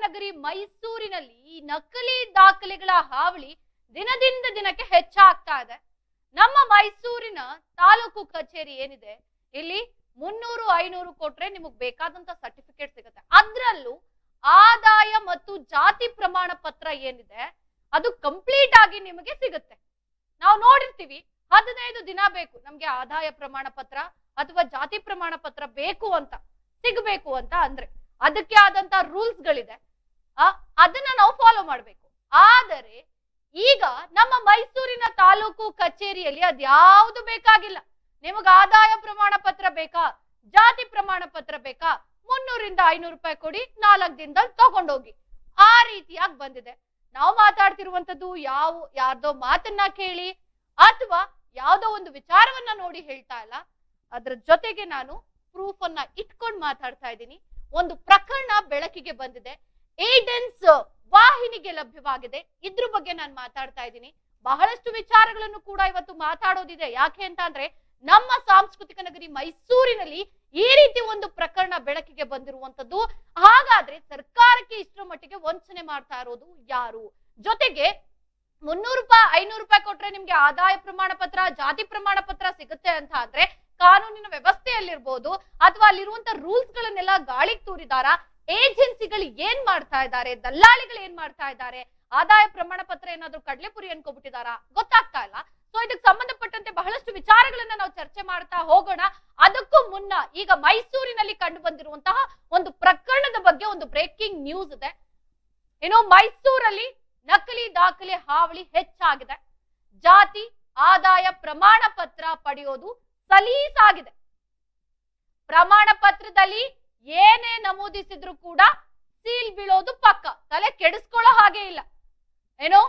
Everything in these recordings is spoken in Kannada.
ನಗರಿ ಮೈಸೂರಿನಲ್ಲಿ ಈ ನಕಲಿ ದಾಖಲೆಗಳ ಹಾವಳಿ ದಿನದಿಂದ ದಿನಕ್ಕೆ ಹೆಚ್ಚಾಗ್ತಾ ಇದೆ. ನಮ್ಮ ಮೈಸೂರಿನ ತಾಲೂಕು ಕಚೇರಿ ಏನಿದೆ, ಇಲ್ಲಿ 300-500 ಕೊಟ್ರೆ ನಿಮಗ್ ಬೇಕಾದಂತ ಸರ್ಟಿಫಿಕೇಟ್ ಸಿಗುತ್ತೆ. ಅದ್ರಲ್ಲೂ ಆದಾಯ ಮತ್ತು ಜಾತಿ ಪ್ರಮಾಣ ಪತ್ರ ಏನಿದೆ ಅದು ಕಂಪ್ಲೀಟ್ ಆಗಿ ನಿಮಗೆ ಸಿಗುತ್ತೆ. ನಾವು ನೋಡಿರ್ತೀವಿ 15 ದಿನ ಬೇಕು ನಮ್ಗೆ ಆದಾಯ ಪ್ರಮಾಣ ಪತ್ರ ಅಥವಾ ಜಾತಿ ಪ್ರಮಾಣ ಪತ್ರ ಬೇಕು ಅಂತ ಸಿಗಬೇಕು ಅಂತ ಅಂದ್ರೆ ಅದಕ್ಕೆ ಆದಂತ ರೂಲ್ಸ್ ಗಳಿದೆ, ಅದನ್ನ ನಾವು ಫಾಲೋ ಮಾಡ್ಬೇಕು. ಆದರೆ ಈಗ ನಮ್ಮ ಮೈಸೂರಿನ ತಾಲೂಕು ಕಚೇರಿಯಲ್ಲಿ ಅದ್ಯಾವುದು ಬೇಕಾಗಿಲ್ಲ. ನಿಮಗ ಆದಾಯ ಪ್ರಮಾಣ ಪತ್ರ ಬೇಕಾ, ಜಾತಿ ಪ್ರಮಾಣ ಪತ್ರ ಬೇಕಾ, 300-500 ರೂಪಾಯಿ ಕೊಡಿ, 4 ದಿನದಲ್ಲಿ ತಗೊಂಡೋಗಿ, ಆ ರೀತಿಯಾಗಿ ಬಂದಿದೆ. ನಾವು ಮಾತಾಡ್ತಿರುವಂತದ್ದು ಯಾರ್ದೋ ಮಾತನ್ನ ಕೇಳಿ ಅಥವಾ ಯಾವ್ದೋ ಒಂದು ವಿಚಾರವನ್ನ ನೋಡಿ ಹೇಳ್ತಾ ಇಲ್ಲ. ಅದ್ರ ಜೊತೆಗೆ ನಾನು ಪ್ರೂಫ್ ಅನ್ನ ಇಟ್ಕೊಂಡು ಮಾತಾಡ್ತಾ ಇದ್ದೀನಿ. ಒಂದು ಪ್ರಕರಣ ಬೆಳಕಿಗೆ ಬಂದಿದೆ, ಏಡೆನ್ಸ್ ವಾಹಿನಿಗೆ ಲಭ್ಯವಾಗಿದೆ. ಇದ್ರ ಬಗ್ಗೆ ನಾನು ಮಾತಾಡ್ತಾ ಇದ್ದೀನಿ. ಬಹಳಷ್ಟು ವಿಚಾರಗಳನ್ನು ಕೂಡ ಇವತ್ತು ಮಾತಾಡೋದಿದೆ. ಯಾಕೆ ಅಂತ ಅಂದ್ರೆ ನಮ್ಮ ಸಾಂಸ್ಕೃತಿಕ ನಗರಿ ಮೈಸೂರಿನಲ್ಲಿ ಈ ರೀತಿ ಒಂದು ಪ್ರಕರಣ ಬೆಳಕಿಗೆ ಬಂದಿರುವಂತದ್ದು. ಹಾಗಾದ್ರೆ ಸರ್ಕಾರಕ್ಕೆ ಇಷ್ಟರ ಮಟ್ಟಿಗೆ ವಂಚನೆ ಮಾಡ್ತಾ ಇರೋದು ಯಾರು? ಜೊತೆಗೆ 300-500 ರೂಪಾಯಿ ಕೊಟ್ರೆ ನಿಮ್ಗೆ ಆದಾಯ ಪ್ರಮಾಣ ಪತ್ರ, ಜಾತಿ ಪ್ರಮಾಣ ಪತ್ರ ಸಿಗುತ್ತೆ ಅಂತ ಅಂದ್ರೆ ಕಾನೂನಿನ ವ್ಯವಸ್ಥೆಯಲ್ಲಿರ್ಬೋದು ಅಥವಾ ಅಲ್ಲಿರುವಂತ ರೂಲ್ಸ್ ಗಳನ್ನೆಲ್ಲ ಗಾಳಿಗೆ ತೂರಿದಾರ? ಏಜೆನ್ಸಿಗಳು ಏನ್ ಮಾಡ್ತಾ ಇದ್ದಾರೆ, ದಲ್ಲಾಳಿಗಳು ಏನ್ ಮಾಡ್ತಾ ಇದ್ದಾರೆ? ಆದಾಯ ಪ್ರಮಾಣ ಪತ್ರ ಏನಾದ್ರೂ ಕಡ್ಲೆಪುರಿ ಅನ್ಕೋಬಿಟ್ಟಿದಾರ? ಗೊತ್ತಾಗ್ತಾ ಇಲ್ಲ. ಸೊ ಇದಕ್ಕೆ ಸಂಬಂಧಪಟ್ಟಂತೆ ಬಹಳಷ್ಟು ವಿಚಾರಗಳನ್ನ ನಾವು ಚರ್ಚೆ ಮಾಡ್ತಾ ಹೋಗೋಣ. ಅದಕ್ಕೂ ಮುನ್ನ ಈಗ ಮೈಸೂರಿನಲ್ಲಿ ಕಂಡು ಬಂದಿರುವಂತಹ ಒಂದು ಪ್ರಕರಣದ ಬಗ್ಗೆ ಒಂದು ಬ್ರೇಕಿಂಗ್ ನ್ಯೂಸ್ ಇದೆ. ಏನೋ ಮೈಸೂರಲ್ಲಿ ನಕಲಿ ದಾಖಲೆ ಹಾವಳಿ ಹೆಚ್ಚಾಗಿದೆ. ಜಾತಿ ಆದಾಯ ಪ್ರಮಾಣ ಪತ್ರ ಪಡೆಯೋದು ಸಲೀಸಾಗಿದೆ. ಪ್ರಮಾಣ ಪತ್ರದಲ್ಲಿ ಏನೇ ನಮೂದಿಸಿದ್ರು ಕೂಡ ಸೀಲ್ ಬೀಳೋದು ಪಕ್ಕ. ತಲೆ ಕೆಡಿಸ್ಕೊಳ್ಳೋ ಹಾಗೆ ಇಲ್ಲ. ಏನೋ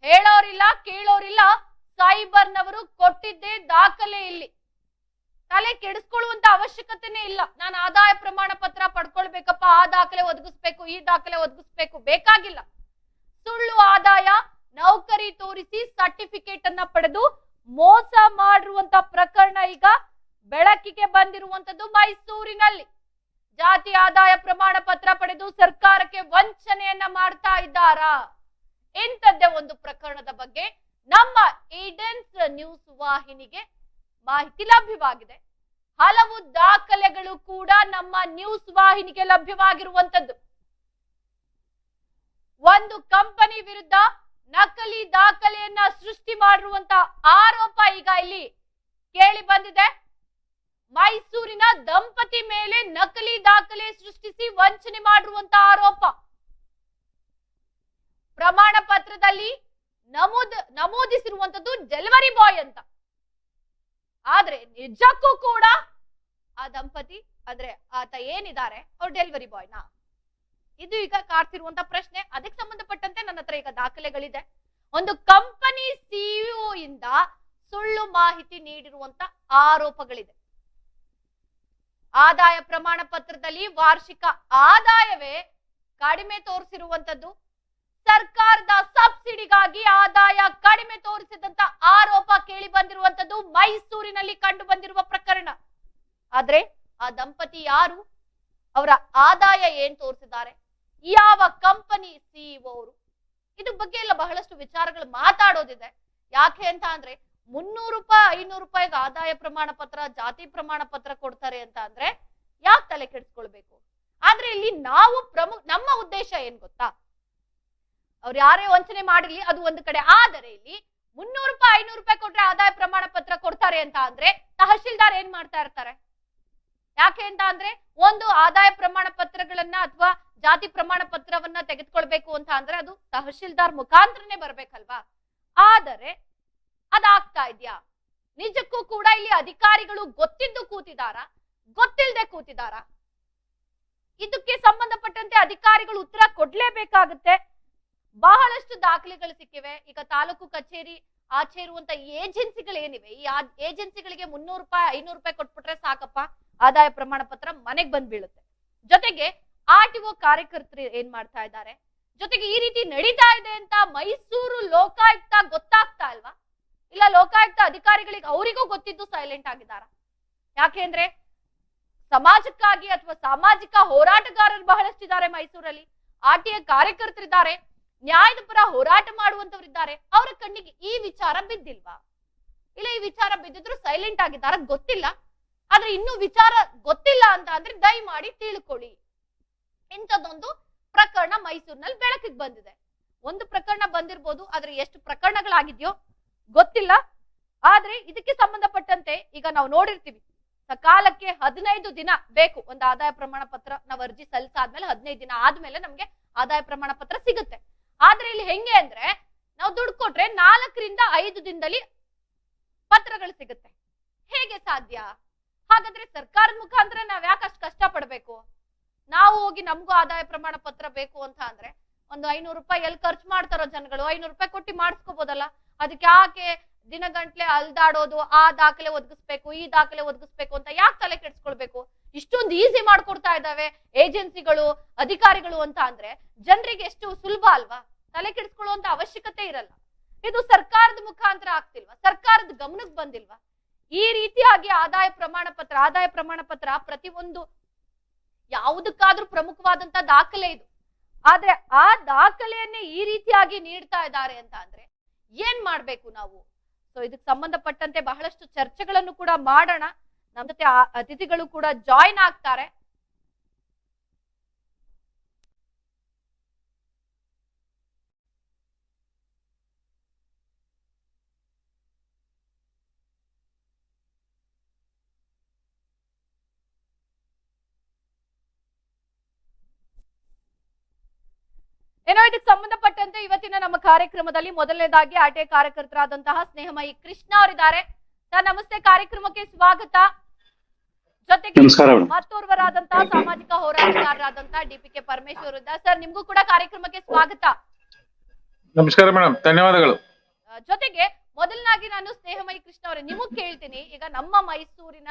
ಹೇಳೋರಿಲ್ಲ, ಕೇಳೋರಿಲ್ಲ. ಸೈಬರ್ನವರು ಕೊಟ್ಟಿದ್ದೇ ದಾಖಲೆ. ಇಲ್ಲಿ ತಲೆ ಕೆಡಿಸ್ಕೊಳ್ಳುವಂತ ಅವಶ್ಯಕತೆನೇ ಇಲ್ಲ. ನಾನು ಆದಾಯ ಪ್ರಮಾಣ ಪತ್ರ ಪಡ್ಕೊಳ್ಬೇಕಪ್ಪ, ಆ ದಾಖಲೆ ಒದಗಿಸ್ಬೇಕು, ಈ ದಾಖಲೆ ಒದಗಿಸ್ಬೇಕು, ಬೇಕಾಗಿಲ್ಲ. ಸುಳ್ಳು ಆದಾಯ ನೌಕರಿ ತೋರಿಸಿ ಸರ್ಟಿಫಿಕೇಟ್ ಅನ್ನ ಪಡೆದು ಮೋಸ ಮಾಡಿರುವಂತ ಪ್ರಕರಣ ಈಗ ಬೆಳಕಿಗೆ ಬಂದಿರುವಂತದ್ದು ಮೈಸೂರಿನಲ್ಲಿ. ಜಾತಿ ಆದಾಯ ಪ್ರಮಾಣ ಪತ್ರ ಪಡೆದು ಸರ್ಕಾರಕ್ಕೆ ವಂಚನೆಯನ್ನ ಮಾಡ್ತಾ ಇದ್ದಾರಾ? ಇಂಥದ್ದೇ ಒಂದು ಪ್ರಕರಣದ ಬಗ್ಗೆ ನಮ್ಮ ಏಡೆನ್ಸ್ ನ್ಯೂಸ್ ವಾಹಿನಿಗೆ ಮಾಹಿತಿ ಲಭ್ಯವಾಗಿದೆ. ಹಲವು ದಾಖಲೆಗಳು ಕೂಡ ನಮ್ಮ ನ್ಯೂಸ್ ವಾಹಿನಿಗೆ ಲಭ್ಯವಾಗಿರುವಂತದ್ದು. ಒಂದು ಕಂಪನಿ ವಿರುದ್ಧ ನಕಲಿ ದಾಖಲೆಯನ್ನ ಸೃಷ್ಟಿ ಮಾಡಿರುವಂತ ಆರೋಪ ಈಗ ಇಲ್ಲಿ ಕೇಳಿ ಬಂದಿದೆ. ಮೈಸೂರಿನ ದಂಪತಿ ಮೇಲೆ ನಕಲಿ ದಾಖಲೆ ಸೃಷ್ಟಿಸಿ ವಂಚನೆ ಮಾಡಿರುವಂತ ಆರೋಪ. ಪ್ರಮಾಣ ಪತ್ರದಲ್ಲಿ ನಮೂದಿಸಿರುವಂತದ್ದು ಡೆಲಿವರಿ ಬಾಯ್ ಅಂತ. ಆದ್ರೆ ನಿಜಕ್ಕೂ ಕೂಡ ಆ ದಂಪತಿ ಅಂದ್ರೆ ಆತ ಏನಿದ್ದಾರೆ ಅವ್ರು ಡೆಲಿವರಿ ಬಾಯ್ನಾ? ಇದು ಈಗ ಕಾಡ್ತಿರುವಂತ ಪ್ರಶ್ನೆ. ಅದಕ್ಕೆ ಸಂಬಂಧಪಟ್ಟಂತೆ ನನ್ನ ಹತ್ರ ಈಗ ದಾಖಲೆಗಳಿದೆ. ಒಂದು ಕಂಪನಿ ಸಿಇಒ ಇಂದ ಸುಳ್ಳು ಮಾಹಿತಿ ನೀಡಿರುವಂತ ಆರೋಪಗಳಿದೆ. ಆದಾಯ ಪ್ರಮಾಣ ಪತ್ರದಲ್ಲಿ ವಾರ್ಷಿಕ ಆದಾಯವೇ ಕಡಿಮೆ ತೋರಿಸಿರುವಂತದ್ದು, ಸರ್ಕಾರದ ಸಬ್ಸಿಡಿಗಾಗಿ ಆದಾಯ ಕಡಿಮೆ ತೋರಿಸಿದಂತ ಆರೋಪ ಕೇಳಿ ಬಂದಿರುವಂತದ್ದು ಮೈಸೂರಿನಲ್ಲಿ ಕಂಡು ಬಂದಿರುವ ಪ್ರಕರಣ. ಆದ್ರೆ ಆ ದಂಪತಿ ಯಾರು, ಅವರ ಆದಾಯ ಏನ್ ತೋರಿಸಿದ್ದಾರೆ, ಯಾವ ಕಂಪನಿ ಸಿಇಒ ಅವರು, ಇದ್ರ ಬಗ್ಗೆ ಎಲ್ಲ ಬಹಳಷ್ಟು ವಿಚಾರಗಳು ಮಾತಾಡೋದಿದೆ. ಯಾಕೆ ಅಂತ ಅಂದ್ರೆ 300-500 ರೂಪಾಯಿಗೆ ಆದಾಯ ಪ್ರಮಾಣ ಪತ್ರ, ಜಾತಿ ಪ್ರಮಾಣ ಪತ್ರ ಕೊಡ್ತಾರೆ ಅಂತ ಅಂದ್ರೆ ಯಾಕೆ ತಲೆ ಕೆಡಿಸ್ಕೊಳ್ಬೇಕು? ಆದ್ರೆ ಇಲ್ಲಿ ನಾವು ನಮ್ಮ ಉದ್ದೇಶ ಏನ್ ಗೊತ್ತಾ, ಅವ್ರು ಯಾರೇ ವಂಚನೆ ಮಾಡಿರ್ಲಿ ಅದು ಒಂದು ಕಡೆ. ಆದರೆ ಇಲ್ಲಿ 300-500 ರೂಪಾಯಿ ಕೊಟ್ರೆ ಆದಾಯ ಪ್ರಮಾಣ ಪತ್ರ ಕೊಡ್ತಾರೆ ಅಂತ ಅಂದ್ರೆ ತಹಶೀಲ್ದಾರ್ ಏನ್ ಮಾಡ್ತಾ ಇರ್ತಾರೆ? ಯಾಕೆ ಅಂತ ಅಂದ್ರೆ ಒಂದು ಆದಾಯ ಪ್ರಮಾಣ ಪತ್ರಗಳನ್ನ ಅಥವಾ ಜಾತಿ ಪ್ರಮಾಣ ಪತ್ರವನ್ನ ತೆಗೆದುಕೊಳ್ಬೇಕು ಅಂತ ಅಂದ್ರೆ ಅದು ತಹಶೀಲ್ದಾರ್ ಮುಖಾಂತರನೇ ಬರ್ಬೇಕಲ್ವಾ? ಆದರೆ ಅದಾಗ್ತಾ ಇದ್ಯಾ? ನಿಜಕ್ಕೂ ಕೂಡ ಇಲ್ಲಿ ಅಧಿಕಾರಿಗಳು ಗೊತ್ತಿದ್ದು ಕೂತಿದಾರ, ಗೊತ್ತಿಲ್ಲದೆ ಕೂತಿದಾರ? ಇದಕ್ಕೆ ಸಂಬಂಧಪಟ್ಟಂತೆ ಅಧಿಕಾರಿಗಳು ಉತ್ತರ ಕೊಡ್ಲೇಬೇಕಾಗುತ್ತೆ. ಬಹಳಷ್ಟು ದಾಖಲೆಗಳು ಸಿಕ್ಕಿವೆ. ಈಗ ತಾಲೂಕು ಕಚೇರಿ ಆಚೆ ಇರುವಂತ ಏಜೆನ್ಸಿಗಳೇನಿವೆ, ಈ ಏಜೆನ್ಸಿಗಳಿಗೆ 300-500 ರೂಪಾಯಿ ಕೊಟ್ಬಿಟ್ರೆ ಸಾಕಪ್ಪ, ಆದಾಯ ಪ್ರಮಾಣ ಪತ್ರ ಮನೆಗೆ ಬಂದ್ ಬೀಳುತ್ತೆ. ಜೊತೆಗೆ ಆರ್ಟಿಒ ಕಾರ್ಯಕರ್ತರು ಏನ್ ಮಾಡ್ತಾ ಇದ್ದಾರೆ, ಜೊತೆಗೆ ಈ ರೀತಿ ನಡೀತಾ ಇದೆ ಅಂತ ಮೈಸೂರು ಲೋಕಾಯುಕ್ತ ಗೊತ್ತಾಗ್ತಾ ಇಲ್ವಾ? ಇಲ್ಲ ಲೋಕಾಯುಕ್ತ ಅಧಿಕಾರಿಗಳಿಗೆ ಅವರಿಗೂ ಗೊತ್ತಿದ್ದು ಸೈಲೆಂಟ್ ಆಗಿದಾರ? ಯಾಕೆಂದ್ರೆ ಸಮಾಜಕ್ಕಾಗಿ ಅಥವಾ ಸಾಮಾಜಿಕ ಹೋರಾಟಗಾರರು ಬಹಳಷ್ಟಿದ್ದಾರೆ ಮೈಸೂರಲ್ಲಿ. ಆರ್ಟಿಐ ಕಾರ್ಯಕರ್ತರಿದ್ದಾರೆ, ನ್ಯಾಯದ ಪರ ಹೋರಾಟ ಮಾಡುವಂತವರಿದ್ದಾರೆ. ಅವರ ಕಣ್ಣಿಗೆ ಈ ವಿಚಾರ ಬಿದ್ದಿಲ್ವಾ? ಇಲ್ಲ ಈ ವಿಚಾರ ಬಿದ್ದಿದ್ರು ಸೈಲೆಂಟ್ ಆಗಿದ್ದಾರ ಗೊತ್ತಿಲ್ಲ. ಆದ್ರೆ ಇನ್ನು ವಿಚಾರ ಗೊತ್ತಿಲ್ಲ ಅಂತ ಅಂದ್ರೆ ದಯಮಾಡಿ ತಿಳ್ಕೊಳ್ಳಿ. ಇಂಥದ್ದೊಂದು ಪ್ರಕರಣ ಮೈಸೂರಿನಲ್ಲಿ ಬೆಳಕಿಗೆ ಬಂದಿದೆ. ಒಂದು ಪ್ರಕರಣ ಬಂದಿರ್ಬೋದು, ಆದ್ರೆ ಎಷ್ಟು ಪ್ರಕರಣಗಳಾಗಿದ್ಯೋ ಗೊತ್ತಿಲ್ಲ. ಆದ್ರೆ ಇದಕ್ಕೆ ಸಂಬಂಧಪಟ್ಟಂತೆ ಈಗ ನಾವು ನೋಡಿರ್ತೀವಿ, ಸಕಾಲಕ್ಕೆ 15 ದಿನ ಬೇಕು ಒಂದು ಆದಾಯ ಪ್ರಮಾಣ ಪತ್ರ. ನಾವು ಅರ್ಜಿ ಸಲ್ಲಿಸಾದ್ಮೇಲೆ 15 ದಿನ ಆದ್ಮೇಲೆ ನಮ್ಗೆ ಆದಾಯ ಪ್ರಮಾಣ ಪತ್ರ ಸಿಗುತ್ತೆ. ಆದ್ರೆ ಇಲ್ಲಿ ಹೆಂಗೆ ಅಂದ್ರೆ ನಾವು ದುಡ್ಡು ಕೊಟ್ರೆ 4 ರಿಂದ 5 ದಿನದಲ್ಲಿ ಪತ್ರಗಳು ಸಿಗುತ್ತೆ. ಹೇಗೆ ಸಾಧ್ಯ? ಹಾಗಾದ್ರೆ ಸರ್ಕಾರದ ಮುಖಾಂತರ ನಾವ್ ಯಾಕೆ ಅಷ್ಟು ಕಷ್ಟ ಪಡ್ಬೇಕು? ನಾವು ಹೋಗಿ ನಮಗೂ ಆದಾಯ ಪ್ರಮಾಣ ಪತ್ರ ಬೇಕು ಅಂತ ಅಂದ್ರೆ ಒಂದು 500 ರೂಪಾಯಿ ಎಲ್ಲಿ ಖರ್ಚು ಮಾಡ್ತಾರೋ ಜನಗಳು, 500 ರೂಪಾಯಿ ಕೊಟ್ಟು ಮಾಡಿಸ್ಕೋಬಹುದಲ್ಲ. ಅದಕ್ಕೆ ಯಾಕೆ ದಿನಗಂಟ್ಲೆ ಅಲ್ದಾಡೋದು, ಆ ದಾಖಲೆ ಒದಗಿಸ್ಬೇಕು, ಈ ದಾಖಲೆ ಒದಗಿಸ್ಬೇಕು ಅಂತ ಯಾಕೆ ತಲೆ ಕೆಡ್ಸ್ಕೊಳ್ಬೇಕು? ಇಷ್ಟೊಂದು ಈಸಿ ಮಾಡ್ಕೊಡ್ತಾ ಇದ್ದಾವೆ ಏಜೆನ್ಸಿಗಳು, ಅಧಿಕಾರಿಗಳು ಅಂತ ಅಂದ್ರೆ ಜನರಿಗೆ ಎಷ್ಟು ಸುಲಭ ಅಲ್ವಾ? ತಲೆ ಕೆಡಿಸ್ಕೊಳ್ಳುವಂತ ಅವಶ್ಯಕತೆ ಇರಲ್ಲ. ಇದು ಸರ್ಕಾರದ ಮುಖಾಂತರ ಆಗ್ತಿಲ್ವಾ? ಸರ್ಕಾರದ ಗಮನಕ್ಕೆ ಬಂದಿಲ್ವಾ? ಈ ರೀತಿಯಾಗಿ ಆದಾಯ ಪ್ರಮಾಣ ಪತ್ರ ಪ್ರತಿಯೊಂದು ಯಾವುದಕ್ಕಾದ್ರೂ ಪ್ರಮುಖವಾದಂತ ದಾಖಲೆ ಇದು. ಆದ್ರೆ ಆ ದಾಖಲೆಯನ್ನೇ ಈ ರೀತಿಯಾಗಿ ನೀಡ್ತಾ ಇದ್ದಾರೆ ಅಂತ ಅಂದ್ರೆ ಏನ್ ಮಾಡ್ಬೇಕು ನಾವು? ಸೊ ಇದಕ್ಕೆ ಸಂಬಂಧಪಟ್ಟಂತೆ ಬಹಳಷ್ಟು ಚರ್ಚೆಗಳನ್ನು ಕೂಡ ಮಾಡೋಣ. ನಮ್ಮ ಜೊತೆ ಅತಿಥಿಗಳು ಕೂಡ ಜಾಯಿನ್ ಆಗ್ತಾರೆ. ಏನೋ ಇದಕ್ಕೆ ಸಂಬಂಧಪಟ್ಟಂತೆ ಇವತ್ತಿನ ನಮ್ಮ ಕಾರ್ಯಕ್ರಮದಲ್ಲಿ ಮೊದಲನೇದಾಗಿ ಆರ್ಟಿಐ ಕಾರ್ಯಕರ್ತರಾದಂತಹ ಸ್ನೇಹಮಯಿ ಕೃಷ್ಣ ಅವರಿದ್ದಾರೆ. ಸರ್ ನಮಸ್ತೆ, ಕಾರ್ಯಕ್ರಮಕ್ಕೆ ಸ್ವಾಗತ. ಜೊತೆಗೆ ಮತ್ತೋರ್ವರಾದಂತಹ ಸಾಮಾಜಿಕ ಹೋರಾಟಗಾರರಾದಂತಹ DPK ಪರಮೇಶ್ವರ್ ಇದ್ದಾರೆ. ಸರ್ ನಿಮ್ಗೂ ಕೂಡ ಕಾರ್ಯಕ್ರಮಕ್ಕೆ ಸ್ವಾಗತ. ನಮಸ್ಕಾರ ಮೇಡಮ್, ಧನ್ಯವಾದಗಳು. ಜೊತೆಗೆ ಮೊದಲನಾಗಿ ನಾನು ಸ್ನೇಹಮಯಿ ಕೃಷ್ಣ ಅವರೇ ನಿಮಗ್ ಕೇಳ್ತೀನಿ, ಈಗ ನಮ್ಮ ಮೈಸೂರಿನ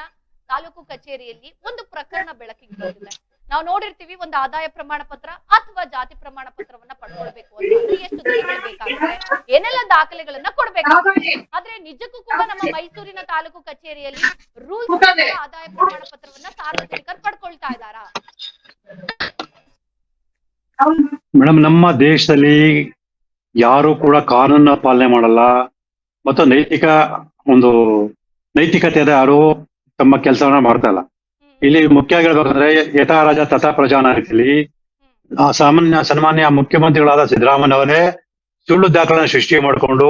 ತಾಲೂಕು ಕಚೇರಿಯಲ್ಲಿ ಒಂದು ಪ್ರಕರಣ ಬೆಳಕಿಗೆ ಬಂದಿದೆ. ನಾವು ನೋಡಿರ್ತೀವಿ, ಒಂದು ಆದಾಯ ಪ್ರಮಾಣ ಪತ್ರ ಅಥವಾ ಜಾತಿ ಪ್ರಮಾಣ ಪತ್ರವನ್ನ ಪಡ್ಕೊಳ್ಬೇಕು ಅಂತ ಎಷ್ಟು ದಿನಗಳು ಬೇಕಾಗುತ್ತೆ, ಏನೆಲ್ಲ ದಾಖಲೆಗಳನ್ನ ಕೊಡ್ಬೇಕಾಗುತ್ತೆ. ಆದ್ರೆ ನಿಜಕ್ಕೂ ಕೂಡ ನಮ್ಮ ಮೈಸೂರಿನ ತಾಲೂಕು ಕಚೇರಿಯಲ್ಲಿ ರೂಲ್ಸ್ ಆದಾಯ ಪ್ರಮಾಣ ಪತ್ರವನ್ನ ಸಾರ್ವಜನಿಕರು ಪಡ್ಕೊಳ್ತಾ ಇದ್ದಾರಾ? ಮೇಡಮ್, ನಮ್ಮ ದೇಶದಲ್ಲಿ ಯಾರು ಕೂಡ ಕಾನೂನನ್ನ ಪಾಲನೆ ಮಾಡಲ್ಲ ಮತ್ತು ನೈತಿಕತೆ ಯಾರು ತಮ್ಮ ಕೆಲಸವನ್ನ ಮಾಡ್ತಾ ಇಲ್ಲ. ಇಲ್ಲಿ ಮುಖ್ಯ ಹೇಳ್ಬೇಕಂದ್ರೆ ಯಥಾ ರಾಜ ತಥಾ ಪ್ರಜಾ ರೀತಿಯಲ್ಲಿ ಸನ್ಮಾನ್ಯ ಮುಖ್ಯಮಂತ್ರಿಗಳಾದ ಸಿದ್ದರಾಮಯ್ಯನವರೇ ಸುಳ್ಳು ದಾಖಲೆನ ಸೃಷ್ಟಿ ಮಾಡಿಕೊಂಡು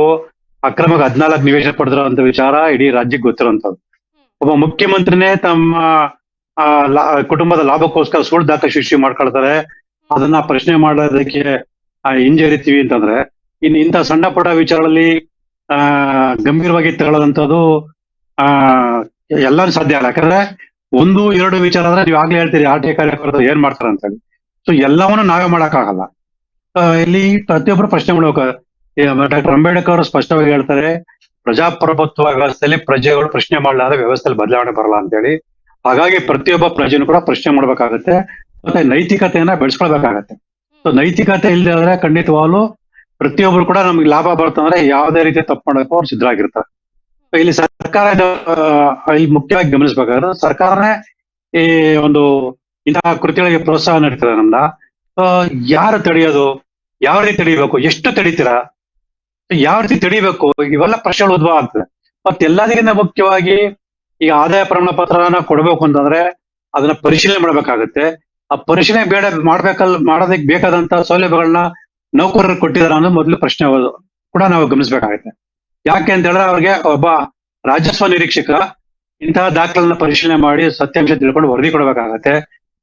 ಅಕ್ರಮಕ್ಕೆ 14 ನಿವೇಶನ ಪಡೆದಿರುವಂತ ವಿಚಾರ ಇಡೀ ರಾಜ್ಯಕ್ಕೆ ಗೊತ್ತಿರುವಂತದ್ದು. ಒಬ್ಬ ಮುಖ್ಯಮಂತ್ರಿನೇ ತಮ್ಮ ಕುಟುಂಬದ ಲಾಭಕ್ಕೋಸ್ಕರ ಸುಳ್ಳು ದಾಖಲೆ ಸೃಷ್ಟಿ ಮಾಡ್ಕೊಳ್ತಾರೆ. ಅದನ್ನ ಪ್ರಶ್ನೆ ಮಾಡೋದಕ್ಕೆ ಹಿಂಜರಿತೀವಿ ಅಂತಂದ್ರೆ ಇನ್ನು ಇಂಥ ಸಣ್ಣ ಪುಟ್ಟ ವಿಚಾರಗಳಲ್ಲಿ ಗಂಭೀರವಾಗಿ ತಗೊಳ್ಳೋದಂಥದ್ದು ಎಲ್ಲರೂ ಸಾಧ್ಯ ಅಲ್ಲ. ಯಾಕಂದ್ರೆ 1-2 ವಿಚಾರ ಆದ್ರೆ ನೀವು ಆಗ್ಲೇ ಹೇಳ್ತೀರಿ ಆರ್ಟಿಐ ಕಾರ್ಯಕರ್ತರು ಏನ್ ಮಾಡ್ತಾರೆ ಅಂತ ಹೇಳಿ. ಸೊ ಎಲ್ಲವನ್ನೂ ನಾವೇ ಮಾಡಕ್ಕಾಗಲ್ಲ. ಇಲ್ಲಿ ಪ್ರತಿಯೊಬ್ಬರು ಪ್ರಶ್ನೆ ಮಾಡ್ಬೇಕು. ಡಾಕ್ಟರ್ ಅಂಬೇಡ್ಕರ್ ಅವರು ಸ್ಪಷ್ಟವಾಗಿ ಹೇಳ್ತಾರೆ, ಪ್ರಜಾಪ್ರಭುತ್ವ ವ್ಯವಸ್ಥೆಯಲ್ಲಿ ಪ್ರಜೆಗಳು ಪ್ರಶ್ನೆ ಮಾಡಲಾದ್ರೆ ವ್ಯವಸ್ಥೆಯಲ್ಲಿ ಬದಲಾವಣೆ ಬರಲ್ಲ ಅಂತ ಹೇಳಿ. ಹಾಗಾಗಿ ಪ್ರತಿಯೊಬ್ಬ ಪ್ರಜೆನೂ ಕೂಡ ಪ್ರಶ್ನೆ ಮಾಡ್ಬೇಕಾಗತ್ತೆ, ಮತ್ತೆ ನೈತಿಕತೆಯನ್ನ ಬೆಳೆಸ್ಕೊಳ್ಬೇಕಾಗತ್ತೆ. ಸೊ ನೈತಿಕತೆ ಇಲ್ಲದೆ ಆದ್ರೆ ಖಂಡಿತವಾಗ್ಲು ಪ್ರತಿಯೊಬ್ರು ಕೂಡ ನಮ್ಗೆ ಲಾಭ ಬರ್ತಂದ್ರೆ ಯಾವುದೇ ರೀತಿ ತಪ್ಪು ಮಾಡೋಕೆ ಅವ್ರು ಸಿದ್ಧರಾಗಿರ್ತಾರೆ. ಇಲ್ಲಿ ಸರ್ಕಾರ ಇಲ್ಲಿ ಮುಖ್ಯವಾಗಿ ಗಮನಿಸಬೇಕಾದ್ರೆ ಸರ್ಕಾರನೇ ಈ ಒಂದು ಇಂತಹ ಕೃತಿಗಳಿಗೆ ಪ್ರೋತ್ಸಾಹ ನೀಡ್ತಾರೆ. ನಮ್ದ ಯಾರು ತಡೆಯೋದು, ಯಾವ ರೀತಿ ತಡಿಬೇಕು, ಎಷ್ಟು ತಡಿತೀರಾ, ಯಾವ ರೀತಿ ತಡಿಬೇಕು, ಇವೆಲ್ಲ ಪ್ರಶ್ನೆಗಳು ಉದ್ಭವ ಆಗ್ತದೆ. ಮತ್ತೆ ಎಲ್ಲದಕ್ಕಿಂತ ಮುಖ್ಯವಾಗಿ ಈಗ ಆದಾಯ ಪ್ರಮಾಣ ಪತ್ರನ ಕೊಡ್ಬೇಕು ಅಂತಂದ್ರೆ ಅದನ್ನ ಪರಿಶೀಲನೆ ಮಾಡ್ಬೇಕಾಗತ್ತೆ. ಆ ಪರಿಶೀಲನೆ ಮಾಡೋದಕ್ಕೆ ಬೇಕಾದಂತ ಸೌಲಭ್ಯಗಳನ್ನ ನೌಕರರು ಕೊಟ್ಟಿದಾರ ಅನ್ನೋದು ಮೊದಲು ಪ್ರಶ್ನೆ ಕೂಡ ನಾವು ಗಮನಿಸಬೇಕಾಗತ್ತೆ. ಯಾಕೆ ಅಂತ ಹೇಳಿದ್ರೆ ಅವ್ರಿಗೆ ಒಬ್ಬ ರಾಜಸ್ವ ನಿರೀಕ್ಷಕ ಇಂತಹ ದಾಖಲೆಗಳನ್ನ ಪರಿಶೀಲನೆ ಮಾಡಿ ಸತ್ಯಾಂಶ ತಿಳ್ಕೊಂಡು ವರದಿ ಕೊಡ್ಬೇಕಾಗತ್ತೆ.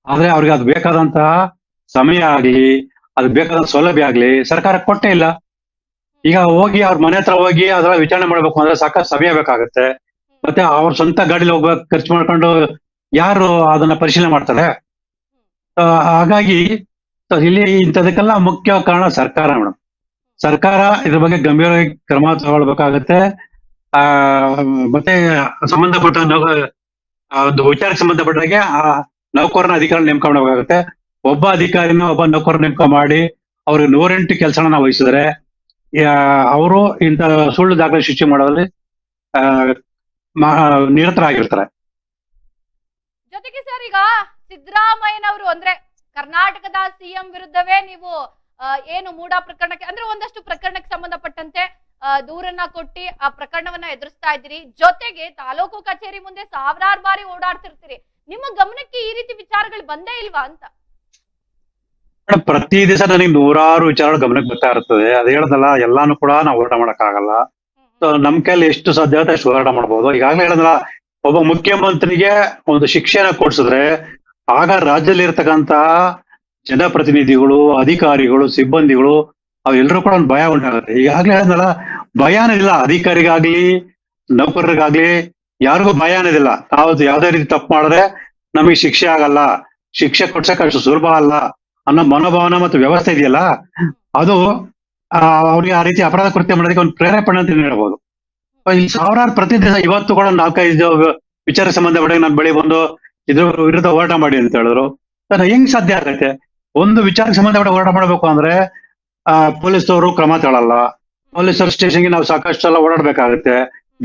ಆದ್ರೆ ಅವ್ರಿಗೆ ಅದು ಬೇಕಾದಂತಹ ಸಮಯ ಆಗ್ಲಿ, ಅದು ಬೇಕಾದ ಸೌಲಭ್ಯ ಆಗ್ಲಿ ಸರ್ಕಾರ ಕೊಟ್ಟೇ ಇಲ್ಲ. ಈಗ ಹೋಗಿ ಅವ್ರ ಮನೆ ಹತ್ರ ಹೋಗಿ ಅದರ ವಿಚಾರಣೆ ಮಾಡ್ಬೇಕು ಅಂದ್ರೆ ಸಾಕಷ್ಟು ಸಮಯ ಬೇಕಾಗತ್ತೆ. ಮತ್ತೆ ಅವ್ರ ಸ್ವಂತ ಗಾಡಿಲಿ ಹೋಗ್ಬೇಕು, ಖರ್ಚು ಮಾಡ್ಕೊಂಡು ಯಾರು ಅದನ್ನ ಪರಿಶೀಲನೆ ಮಾಡ್ತಾರೆ? ಹಾಗಾಗಿ ಇಲ್ಲಿ ಇಂಥದಕ್ಕೆಲ್ಲ ಮುಖ್ಯ ಕಾರಣ ಸರ್ಕಾರ ಮೇಡಮ್. ಸರ್ಕಾರ ಇದ್ರ ಬಗ್ಗೆ ಗಂಭೀರವಾಗಿ ಕ್ರಮ ತಗೊಳ್ಬೇಕಾಗತ್ತೆ. ಮತ್ತೆ ಸಂಬಂಧಪಟ್ಟ ಒಂದು ವಿಚಾರಕ್ಕೆ ಸಂಬಂಧಪಟ್ಟಾಗೆ ಆ ನೌಕರನ ಅಧಿಕಾರಿ ನೇಮಕ ಮಾಡಬೇಕಾಗತ್ತೆ. ಒಬ್ಬ ಅಧಿಕಾರಿನ ಒಬ್ಬ ನೌಕರ ನೇಮಕ ಮಾಡಿ ಅವ್ರಿಗೆ 108 ಕೆಲಸನ ವಹಿಸಿದ್ರೆ ಅವರು ಇಂಥ ಸುಳ್ಳು ದಾಖಲೆ ಸೃಷ್ಟಿ ಮಾಡೋದ್ರಲ್ಲಿ ನಿರತರಾಗಿರ್ತಾರೆ. ಜೊತೆಗೆ ಸರ್, ಈಗ ಸಿದ್ದರಾಮಯ್ಯನವರು ಅಂದ್ರೆ ಕರ್ನಾಟಕದ ಸಿಎಂ ವಿರುದ್ಧವೇ ನೀವು ಏನು ಮೂಡಾ ಪ್ರಕರಣಕ್ಕೆ ಅಂದ್ರೆ ಒಂದಷ್ಟು ಪ್ರಕರಣಕ್ಕೆ ಸಂಬಂಧಪಟ್ಟಂತೆ ದೂರನ್ನ ಕೊಟ್ಟಿ ಆ ಪ್ರಕರಣವನ್ನ ಎದುರಿಸ್ತಾ ಇದ್ದೀರಿ. ಜೊತೆಗೆ ತಾಲೂಕು ಕಚೇರಿ ಮುಂದೆ ಸಾವಿರಾರು ಬಾರಿ ಓಡಾಡ್ತಿರ್ತೀರಿ. ನಿಮ್ಮ ಗಮನಕ್ಕೆ ಈ ರೀತಿ ವಿಚಾರಗಳು ಬಂದೇ ಇಲ್ವಾ ಅಂತ? ಪ್ರತಿ ದಿವಸ ನನಗೆ ನೂರಾರು ವಿಚಾರಗಳು ಗಮನಕ್ಕೆ ಬರ್ತಾ ಇರ್ತದೆ. ಅದ್ ಹೇಳದಲ್ಲ, ಎಲ್ಲಾನು ಕೂಡ ನಾವು ಹೋರಾಟ ಮಾಡಕ್ಕಾಗಲ್ಲ. ಸೊ ನಮ್ ಕೈಲಿ ಎಷ್ಟು ಸಾಧ್ಯ ಆಗುತ್ತೆ ಅಷ್ಟು ಹೋರಾಟ ಮಾಡ್ಬೋದು. ಈಗಾಗಲೇ ಹೇಳದಲ್ಲ, ಒಬ್ಬ ಮುಖ್ಯಮಂತ್ರಿಗೆ ಒಂದು ಶಿಕ್ಷೆನ ಕೊಡ್ಸಿದ್ರೆ ಆಗ ರಾಜ್ಯದಲ್ಲಿ ಇರ್ತಕ್ಕಂತ ಜನಪ್ರತಿನಿಧಿಗಳು, ಅಧಿಕಾರಿಗಳು, ಸಿಬ್ಬಂದಿಗಳು ಅವೆಲ್ಲರೂ ಕೂಡ ಒಂದು ಭಯ ಉಂಟಾಗುತ್ತೆ. ಈಗಾಗಲೇ ಹೇಳದಲ್ಲ, ಭಯ ಅನ್ನೋದಿಲ್ಲ. ಅಧಿಕಾರಿಗಾಗ್ಲಿ ನೌಕರರಿಗಾಗ್ಲಿ ಯಾರಿಗೂ ಭಯ ಅನ್ನೋದಿಲ್ಲ. ನಾವು ಯಾವ್ದೇ ರೀತಿ ತಪ್ಪು ಮಾಡಿದ್ರೆ ನಮಗೆ ಶಿಕ್ಷೆ ಆಗಲ್ಲ, ಶಿಕ್ಷೆ ಕೊಡ್ಸಕ್ ಅಷ್ಟು ಸುಲಭ ಅಲ್ಲ ಅನ್ನೋ ಮನೋಭಾವನೆ ಮತ್ತು ವ್ಯವಸ್ಥೆ ಇದೆಯಲ್ಲ, ಅದು ಅವ್ರಿಗೆ ಆ ರೀತಿ ಅಪರಾಧ ಕೃತ್ಯ ಮಾಡೋದಕ್ಕೆ ಒಂದು ಪ್ರೇರೇಪಣೆ ಅಂತ ಹೇಳ್ಬೋದು. ಈ ಸಾವಿರಾರು ಪ್ರತಿದಿನ ಇವತ್ತು ಕೂಡ 4-5 ವಿಚಾರ ಸಂಬಂಧಪಟ್ಟ ನಾನು ಬಳಿ ಬಂದು ಇದ್ರ ವಿರುದ್ಧ ಹೋರಾಟ ಮಾಡಿ ಅಂತ ಹೇಳಿದ್ರು. ಹೆಂಗ್ ಸಾಧ್ಯ ಆಗತ್ತೆ? ಒಂದು ವಿಚಾರಕ್ಕೆ ಸಂಬಂಧಪಟ್ಟ ಹೋರಾಟ ಮಾಡ್ಬೇಕು ಅಂದ್ರೆ ಪೊಲೀಸರು ಕ್ರಮ ತಗೊಳ್ಳಲ್ಲ. ಪೊಲೀಸರ ಸ್ಟೇಷನ್ಗೆ ನಾವು ಸಾಕಷ್ಟು ಎಲ್ಲ ಓಡಾಡ್ಬೇಕಾಗತ್ತೆ,